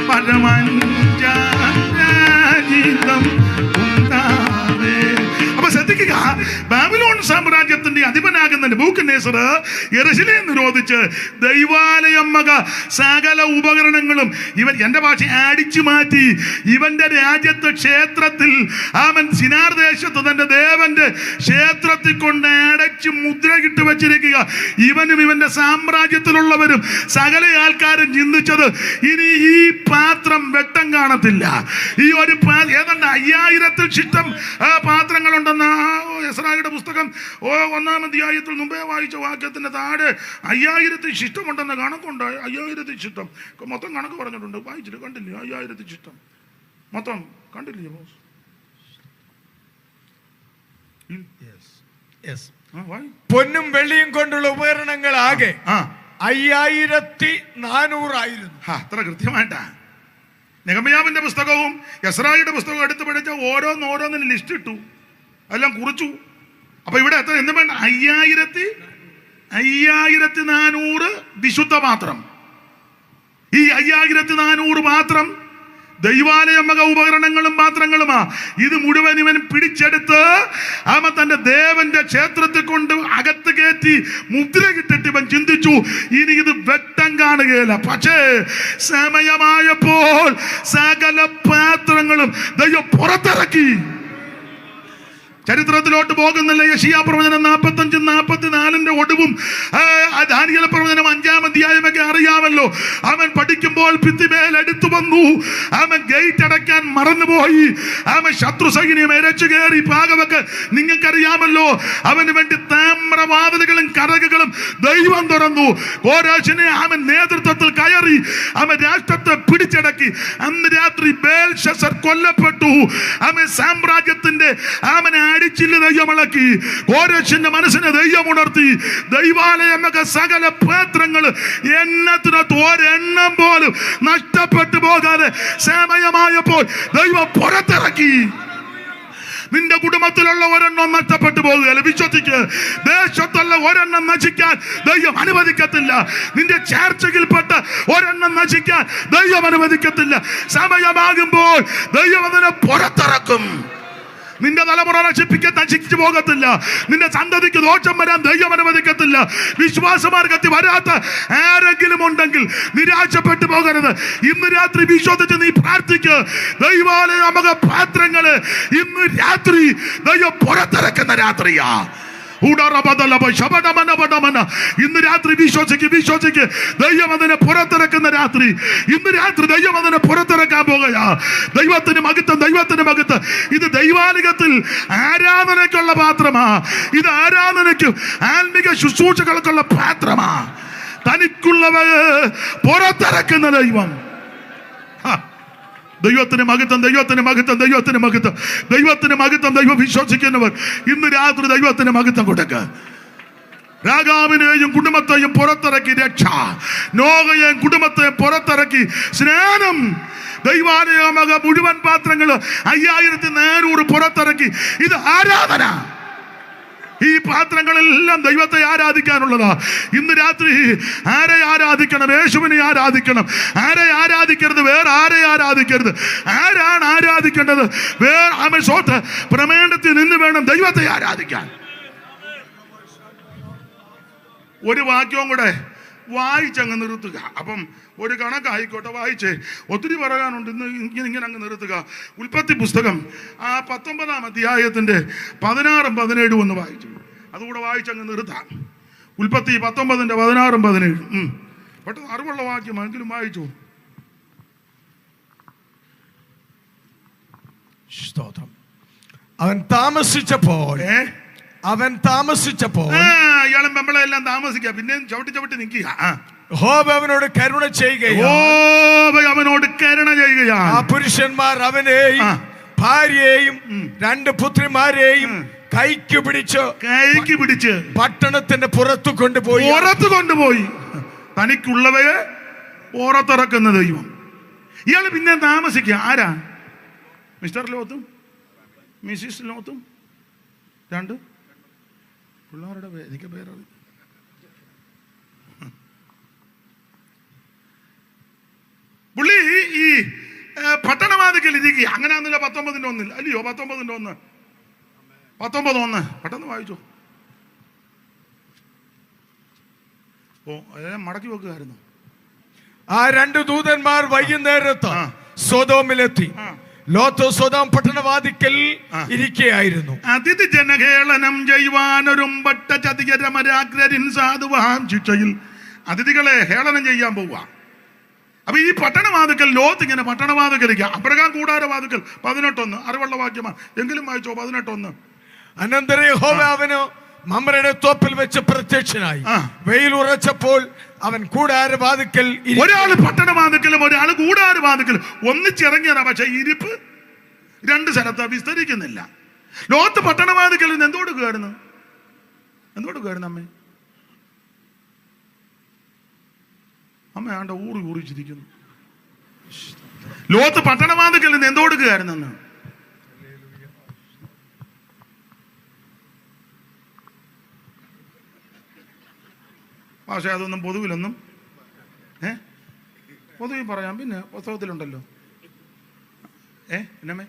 പരമഞ്ചാം രാജിതം ഉണ്ടാമേ. അപ്പൊ ശ്രദ്ധിക്കുക, ബാബിലോൺ സാമ്രാജ്യത്തിന്റെ അധിപനാകുന്ന നെബൂഖദ്നേസർ യെരൂശലേം നിരോധിച്ച് ദൈവാലയം വക സകല ഉപകരണങ്ങളും ഇവൻ, എന്റെ ഭാഷ, അടിച്ചു മാറ്റി. ഇവന്റെ രാജ്യത്ത് ക്ഷേത്രത്തിൽ അവൻ സിനാർ ദേശത്ത് തന്റെ ദേവന്റെ ക്ഷേത്രത്തിൽ കൊണ്ട് അടച്ച് മുദ്രകിട്ട് വെച്ചിരിക്കുക. ഇവനും ഇവന്റെ സാമ്രാജ്യത്തിലുള്ളവരും സകല ആൾക്കാരും ചിന്തിച്ചത്, ഇനി ഈ പാത്രം വെട്ടം കാണത്തില്ല. ഈ ഒരു ഏതാണ്ട് 5000-ൽ ചിട്ടം പാത്രങ്ങളുണ്ടെന്ന എസ്രായുടെ പുസ്തകം 1-ാം അധ്യായത്തിൽ മുമ്പേ വായിച്ച വാക്യത്തിന്റെ താഴെ 5000 ശിഷ്ടമുണ്ടെന്ന കണക്കുണ്ട്. 5000 ശിഷ്ടം മൊത്തം കണക്ക് പറഞ്ഞിട്ടുണ്ട്. വായിച്ചിട്ട് കണ്ടില്ലേ? 5000 ശിഷ്ടം മൊത്തം കണ്ടില്ലേ? പൊന്നും വെള്ളിയും കൊണ്ടുള്ള ഉപകരണങ്ങൾ ആകെ 5400 ആയിരുന്നു. അത്ര കൃത്യമായിട്ടാ. നെഹമ്യാവിന്റെ പുസ്തകവും എസ്രായുടെ പുസ്തകവും എടുത്ത് പഠിച്ച ഓരോന്നിന് ലിസ്റ്റ് ഇട്ടു, എല്ലാം കുറിച്ചു. അപ്പൊ ഇവിടെ എത്ര എന്ത് വേണ്ട? 5400 വിശുദ്ധ പാത്രം. ഈ 5400 പാത്രം ദൈവാലയം വക ഉപകരണങ്ങളും പാത്രങ്ങളുമാ. ഇത് മുഴുവൻ ഇവൻ പിടിച്ചെടുത്ത് തന്റെ ദേവന്റെ ക്ഷേത്രത്തിൽ കൊണ്ട് അകത്ത് കയറ്റി മുദ്ര കിട്ടിട്ട് ഇവൻ ചിന്തിച്ചു, ഇനി ഇത് വെട്ടം കാണുകയില്ല. പക്ഷേ സമയമായപ്പോൾ സകല പാത്രങ്ങളും ദൈവം പുറത്തിറക്കി. ചരിത്രത്തിലോട്ട് പോകുന്നില്ല. യെശയ്യാ പ്രവചനം 45, 44 ഒടുവും ദാനിയേൽ പ്രവചനം 5-ാം അധ്യായമൊക്കെ അറിയാമല്ലോ. അവൻ പഠിക്കുമ്പോൾ ഭിത്തിമേൽ എടുത്തു വന്നു. അവൻ ഗേറ്റ് അടയ്ക്കാൻ മറന്നുപോയി. അവൻ ശത്രു സൈന്യം ഇരച്ചു കയറി പാകവൊക്കെ നിങ്ങൾക്കറിയാമല്ലോ. അവന് വേണ്ടി താമ്രവാതിലുകളും കടകുകളും ദൈവം തുറന്നു. കോരാശിനെ അവൻ നേതൃത്വത്തിൽ കയറി അവൻ രാഷ്ട്രത്തെ പിടിച്ചടക്കി. അന്ന് രാത്രി ബേൽഷസർ കൊല്ലപ്പെട്ടു. അവൻ സാമ്രാജ്യത്തിന്റെ അവനെ അടിച്ചില്ല ദൈവം ഇളക്കി. കോരശിന്റെ മനസ്സിനെ ദൈവം ഉണർത്തി. ദൈവാലയമൊക്കെ സകല പാത്രങ്ങൾ എണ്ണത്തിനകത്ത് ഒരെണ്ണം പോലും നഷ്ടപ്പെട്ടു പോകാതെ സമയമായപ്പോൾ ദൈവം പുറത്തിറക്കി. നിന്റെ കുടുംബത്തിലുള്ള ഒരെണ്ണം നഷ്ടപ്പെട്ടു പോകുകയല്ല. വിശ്വസിക്ക്, ദേശത്തുള്ള ഒരെണ്ണം നശിക്കാൻ ദൈവം അനുവദിക്കത്തില്ല. നിന്റെ ചർച്ചയിൽപ്പെട്ട ഒരെണ്ണം നശിക്കാൻ ദൈവം അനുവദിക്കത്തില്ല. സമയമാകുമ്പോൾ ദൈവം അതിനെ പുറത്തിറക്കും. നിന്റെ തലമുറ നശിച്ചു പോകത്തില്ല. നിന്റെ സന്തതിക്ക് ദോഷം വരാൻ ദൈവം അനുവദിക്കത്തില്ല. വിശ്വാസമാർഗത്തിൽ വരാത്ത ആരെങ്കിലും ഉണ്ടെങ്കിൽ നിരാശപ്പെട്ടു പോകരുത്. ഇന്ന് രാത്രി വിശ്വസിച്ച് നീ പ്രാർത്ഥിക്ക്. ദൈവാലയ പാത്രങ്ങള് ഇന്ന് രാത്രി ദൈവം പുറത്തിറക്കുന്ന രാത്രിയാ. ഇന്ന് രാത്രി വിശ്വസിക്ക്, ദൈവം അതിനെ പുറത്തിറക്കുന്ന രാത്രി. ഇന്ന് രാത്രി ദൈവം അതിനെ പുറത്തിറക്കാൻ പോകുകയാ. ദൈവത്തിന് മഹത്വം. ഇത് ദൈവാലയത്തിൽ ആരാധനയ്ക്കുള്ള പാത്രമാ. ഇത് ആരാധനയ്ക്കും ആത്മിക ശുശ്രൂഷകൾക്കുള്ള പാത്രമാ. തനിക്കുള്ളവ പുറത്തിറക്കുന്ന ദൈവം. ദൈവത്തിന് മഹത്വം. ദൈവം വിശ്വസിക്കുന്നവർ ഇന്ന് രാത്രി ദൈവത്തിന് മഹത്വം കൊടുക്കുക. രാഗാവിനെയും കുടുംബത്തെയും പുറത്തിറക്കി രക്ഷ. നോഹയെയും കുടുംബത്തെയും പുറത്തിറക്കി സ്നാനം. ദൈവാലയ മുഴുവൻ പാത്രങ്ങൾ 5400 പുറത്തിറക്കി. ഇത് ആരാധന. ഈ പാത്രങ്ങളെല്ലാം ദൈവത്തെ ആരാധിക്കാനുള്ളതാ. ഇന്ന് രാത്രി ആരെ ആരാധിക്കണം? യേശുവിനെ ആരാധിക്കണം. ആരെ ആരാധിക്കരുത്? വേറെ ആരെ ആരാധിക്കരുത്. ആരാണ് ആരാധിക്കേണ്ടത്? പ്രമേണത്തിൽ നിന്ന് വേണം ദൈവത്തെ ആരാധിക്കാൻ. ഒരു വാക്യവും കൂടെ വായിച്ചങ്ങ് നിർത്തുക. അപ്പം ഒരു കണക്കായിക്കോട്ടെ, വായിച്ചേ. ഒത്തിരി പറയാനുണ്ട്. ഇങ്ങനെ അങ്ങ് നിർത്തുക. ഉൽപ്പത്തി പുസ്തകം 19-ാം അധ്യായത്തിന്റെ 16-ഉം 17-ഉം ഒന്ന് വായിച്ചു. അതുകൂടെ വായിച്ചങ്ങ് നിർത്താം. ഉൽപ്പത്തി 19-ന്റെ 16-ഉം 17-ഉം. പെട്ടെന്ന് അറിവുള്ള വാക്യമെങ്കിലും വായിച്ചു. സ്തോത്രം. അവൻ താമസിച്ചപ്പോൾ ഇയാളും നമ്മളെല്ലാം താമസിക്കുക. പിന്നെ ചവിട്ടി നിൽക്കുക. യഹോവ അവനോട് കരുണ ചെയ്യുകയാണ്. ആ പുരുഷന്മാർ അവനെയും ഭാര്യയെയും 2 പുത്രിമാരെയും കൈക്ക് പിടിച്ച് പട്ടണത്തിന്റെ പുറത്തു കൊണ്ടുപോയി തനിക്കുള്ളവയെ പുറത്തിറക്കുന്ന ദൈവം. ഇയാള് പിന്നെ താമസിക്കുക. ആരാ? മിസ്റ്റർ ലോത്തും മിസ്സിസ് ലോത്തും 2 പിള്ളേരുടെ എനിക്ക് പേരറി. പുള്ളി ഈ പട്ടണവാതിക്കൽ ഇരിക്കുക. അങ്ങനെയാന്നില്ല 19-ന്റെ 1 അല്ലയോ? 19-ന്റെ 1 19:1 പെട്ടെന്ന് വായിച്ചു. മടക്കി വെക്കുമായിരുന്നു. ആ 2 ദൂതന്മാർ വൈകുന്നേരത്ത് സൊദോമിലെത്തി. ലോത്ത് സൊദോം പട്ടണവാതിക്കൽ ഇരിക്കുകയായിരുന്നു. അതിഥി ജനഹേളനം ചെയ്യുവാനൊരും പട്ട ചതികരമരാഗ്രരിൻ സാധുവാം ശിക്ഷയിൽ അതിഥികളെ ഹേളനം ചെയ്യാൻ പോവുക. അപ്പൊ ഈ പട്ടണവാതിക്കൽ ലോത്ത് ഇങ്ങനെ പട്ടണവാതിക്കലിരിക്കുക. അബ്രഹാം കൂടാരവാതിക്കൽ 18:1 അറിവുള്ള വാക്യമാണ്. എങ്കിലും വായിച്ചോ 18:1. അനന്തരം യഹോവ അവന് മമ്രയുടെ തോപ്പിൽ വെച്ച് പ്രത്യക്ഷനായി. വെയിൽ ഉറച്ചപ്പോൾ അവൻ കൂടാരവാതിക്കൽ. ഒരാള് പട്ടണവാതിക്കലും ഒരാള് കൂടാരവാതിക്കലും ഒന്നിച്ചിറങ്ങിയതാ. പക്ഷെ ഇരിപ്പ് 2 സ്ഥലത്ത് വിസ്തരിക്കുന്നില്ല. ലോത്ത് പട്ടണവാതിക്കൽ നിന്ന് എന്തുകൊടുക്കുകയായിരുന്നു അമ്മ ആണ്ട ഊറിച്ചിരിക്കുന്നു. ലോത്ത് പട്ടണവാതിക്കൽ നിന്ന് എന്തുകൊടുക്കുകയായിരുന്നെന്ന്. പക്ഷെ അതൊന്നും പൊതുവിലൊന്നും പൊതുവിൽ പറയാം. പിന്നെ പുസ്തകത്തിലുണ്ടല്ലോ. എന്നമ്മേ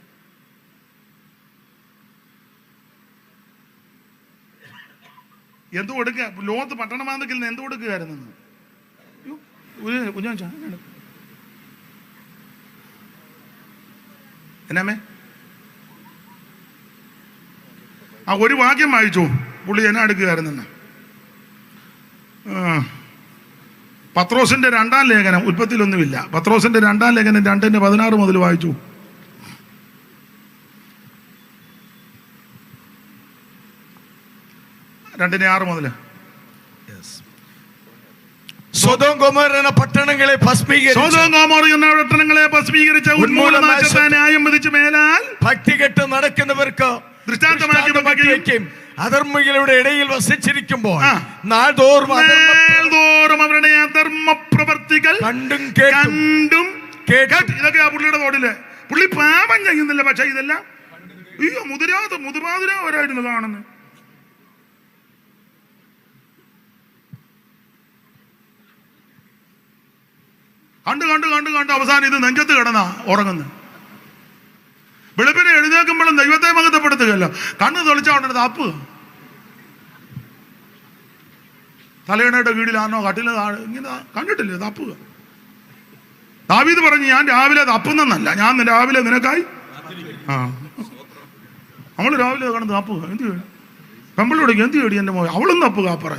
എന്ത് കൊടുക്കുക? ലോകത്ത് പട്ടണമാന്നക്കിൽ എന്ത് കൊടുക്കുകയായിരുന്നു? എന്നമ്മേ ആ ഒരു വാക്യം വായിച്ചു. പുള്ളി എന്നെ എടുക്കുകയായിരുന്നെന്ന്. പത്രോസിന്റെ 2-ാം ലേഖനം, ഉൽപ്പത്തിയിലൊന്നുമില്ല. പത്രോസിന്റെ 2-ാം ലേഖനം 2:16 മുതൽ വായിച്ചു. രണ്ടിനെ 6 മുതൽ. സൊദോം ഗൊമോര എന്ന പട്ടണങ്ങളെ ഭസ്മീകരിച്ച ഉന്മൂലനാശത്തെ ന്യായം വിധിച്ച് മേലാൽ ഭക്തികെട്ട് നടക്കുന്നവർക്ക് ദൃഷ്ടാന്തമാക്കി വെക്കുകയും അധർമ്മികളുടെ ഇടയിൽ വസിച്ചിരിക്കുമ്പോൾ നാൾതോറും അവരുടെ അധർമ്മ പ്രവർത്തികൾ കണ്ടും കേട്ടും. ഇതൊക്കെ ആ പുള്ളിയുടെ തോടില്. പുള്ളി പാപം ചെയ്യുന്നില്ല, പക്ഷെ ഇതെല്ലാം അയ്യോ മുതിരാതവരായിരുന്നു കാണുന്നത്. കണ്ട് അവസാനം ഇത് നെഞ്ചത്ത് കിടന്നാ ഉറങ്ങുന്നു. വെളുപ്പിനെ എഴുന്നേൽക്കുമ്പോഴും ദൈവത്തെ മഹത്വപ്പെടുത്തുകയല്ല, കണ്ണ് തെളിച്ചാൽ തപ്പ്. തലയിണയുടെ കീഴിലാണോ കട്ടില് ഇങ്ങനെ കണ്ടിട്ടില്ലേ തപ്പുക. ദാവീദ് പറഞ്ഞു, ഞാൻ രാവിലെ തപ്പുന്നല്ല, ഞാൻ രാവിലെ നിനക്കായി. അവള് രാവിലെ കടന്ന് തപ്പുക. എന്ത് പെമ്പിളോടേക്ക് എന്ത് ചേടി എൻ്റെ മോൻ, അവളും തപ്പുക. അപ്പറ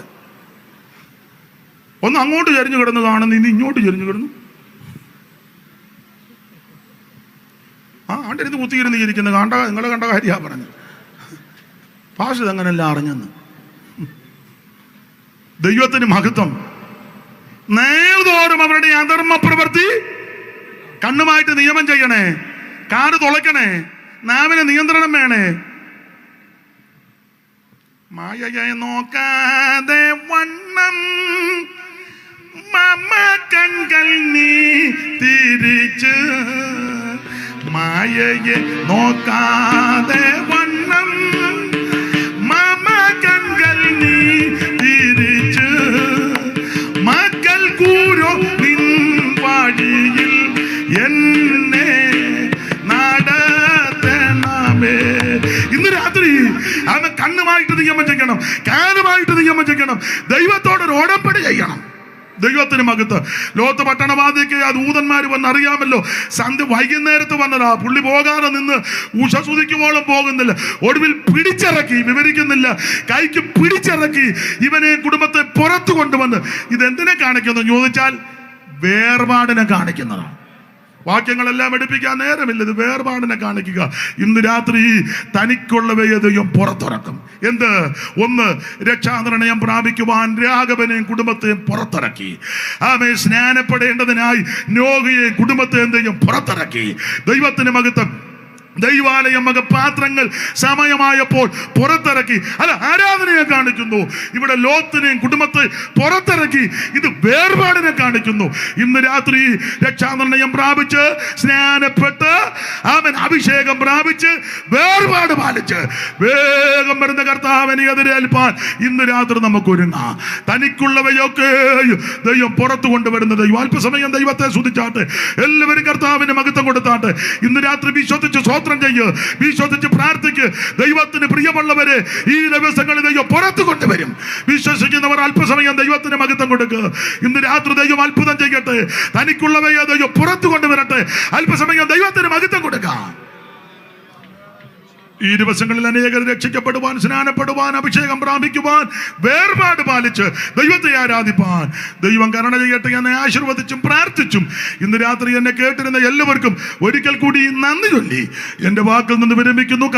ഒന്ന് അങ്ങോട്ട് ചെരിഞ്ഞു കിടന്ന് കാണുന്നു, ഇന്ന് ഇങ്ങോട്ട് ചെരിഞ്ഞു കിടന്നു. ആണ്ടിരുന്ന് കുത്തിയിരുന്ന് ഇരിക്കുന്നത് നിങ്ങളെ കണ്ട കാര്യാ പറഞ്ഞു. ഭാഷ ഇതങ്ങനെല്ലാം അറിഞ്ഞെന്ന്. ദൈവത്തിന് മഹത്വം. നേർതോറും അവരുടെ അധർമ്മ പ്രവൃത്തി കണ്ണുമായിട്ട് നിയമം ചെയ്യണേ, കാറ് തുളയ്ക്കണേ, നാവിന് നിയന്ത്രണം വേണേ. മായയെ നോക്കാതെ വണ്ണം മമ കൺകൾ നീ തിരിച്ച്, മായയെ നോക്കാതെ വണ്ണം മമ കൺകൾ നീ തിരിച്ച്, മക്കൾ കൂരോ നിൻ വഴിയിൽ എന്നെ നടത്തണമേ. ഇന്ന് രാത്രി അവൻ കണ്ണുമായിട്ട് നിയമം ചെയ്യണം, കാലുമായിട്ട് നിയമം ചെയ്യണം, ദൈവത്തോടൊരു ഉടമ്പടി ചെയ്യണം. ദൈവത്തിന് മകത്ത്. ലോകത്ത് പട്ടണവാദിക്ക് ആ ദൂതന്മാർ വന്ന് അറിയാമല്ലോ, സന്ധ്യ വൈകുന്നേരത്ത് വന്നതാ. പുള്ളി പോകാതെ നിന്ന് ഉഷസുതിക്കുമ്പോഴും പോകുന്നില്ല. ഒടുവിൽ പിടിച്ചിറക്കി, വിവരിക്കുന്നില്ല, കൈക്ക് പിടിച്ചിറക്കി ഇവനെ കുടുംബത്തെ പുറത്തു കൊണ്ടുവന്ന്. ഇതെന്തിനെ കാണിക്കുന്നു ചോദിച്ചാൽ വേർപാടിനെ കാണിക്കുന്നതാണ്. വാക്യങ്ങളെല്ലാം എടുപ്പിക്കാൻ നേരമില്ല, ഇത് വേർപാടിനെ കാണിക്കുക. ഇന്ന് രാത്രി തനിക്കുള്ളവയെ ദൈവം പുറത്തിറക്കും. എന്ത്? ഒന്ന്, രക്ഷാനിർണയം പ്രാപിക്കുവാൻ രാഘവനെയും കുടുംബത്തെയും പുറത്തിറക്കി. ആമേൻ. സ്നാനപ്പെടേണ്ടതിനായി നോഹയെയും കുടുംബത്തെയും ദൈവം പുറത്തിറക്കി. ദൈവത്തിന് മഹത്വം. ദൈവാലയം പാത്രങ്ങൾ സമയമായപ്പോൾ പുറത്തിറക്കി. അല്ല, ആരാധനയെ കാണിക്കുന്നു. ഇവിടെ ലോത്തിനെയും കുടുംബത്തെ പുറത്തിറക്കി. ഇത് വേർപാടിനെ കാണിക്കുന്നു. ഇന്ന് രാത്രി രക്ഷാനിർണയം പ്രാപിച്ച് സ്നാനപ്പെട്ട് അവൻ അഭിഷേകം പ്രാപിച്ച് വേർപാട് പാലിച്ച് വേഗം വരുന്ന കർത്താവിനെ എതിരേൽപ്പാൻ ഇന്ന് രാത്രി നമുക്ക് ഒരുങ്ങാം. തനിക്കുള്ളവയൊക്കെ ദൈവം പുറത്തു കൊണ്ടുവരുന്ന ദൈവം. അല്പസമയം ദൈവത്തെ സ്തുതിച്ചാട്ടെ. എല്ലാവരും കർത്താവിന് മഹത്വം കൊടുത്താട്ടെ. ഇന്ന് രാത്രി വിശ്വസിച്ച് വിശ്വസിച്ച് പ്രാർത്ഥിക്ക്. ദൈവത്തിന് പ്രിയമുള്ളവരെ ഈ ദിവസങ്ങളിൽ ദൈവം പുറത്തു കൊണ്ടുവരും. വിശ്വസിക്കുന്നവർ അല്പസമയം ദൈവത്തിന് മഹത്വം കൊടുക്കുക. ഇന്ന് രാത്രി ദൈവം അത്ഭുതം ചെയ്യട്ടെ. തനിക്കുള്ളവയെ ദൈവം പുറത്തു കൊണ്ടുവരട്ടെ. അല്പസമയം ദൈവത്തിന് മഹത്വം കൊടുക്കാം. ഈ ദിവസങ്ങളിൽ അനേകർ രക്ഷിക്കപ്പെടുവാൻ, സ്നാനപ്പെടുവാൻ, അഭിഷേകം പ്രാപിക്കുവാൻ, വേർപാട് പാലിച്ച് ദൈവത്തെ ആരാധിപ്പാൻ ദൈവം കരുണ ചെയ്യട്ടെ എന്ന് ആശീർവദിച്ചും പ്രാർത്ഥിച്ചും ഇന്ന് രാത്രി എന്നെ കേട്ടിരുന്ന എല്ലാവർക്കും ഒരിക്കൽ കൂടി നന്ദി ചൊല്ലി എൻ്റെ വാക്കിൽ നിന്ന് വിരമിക്കുന്നു.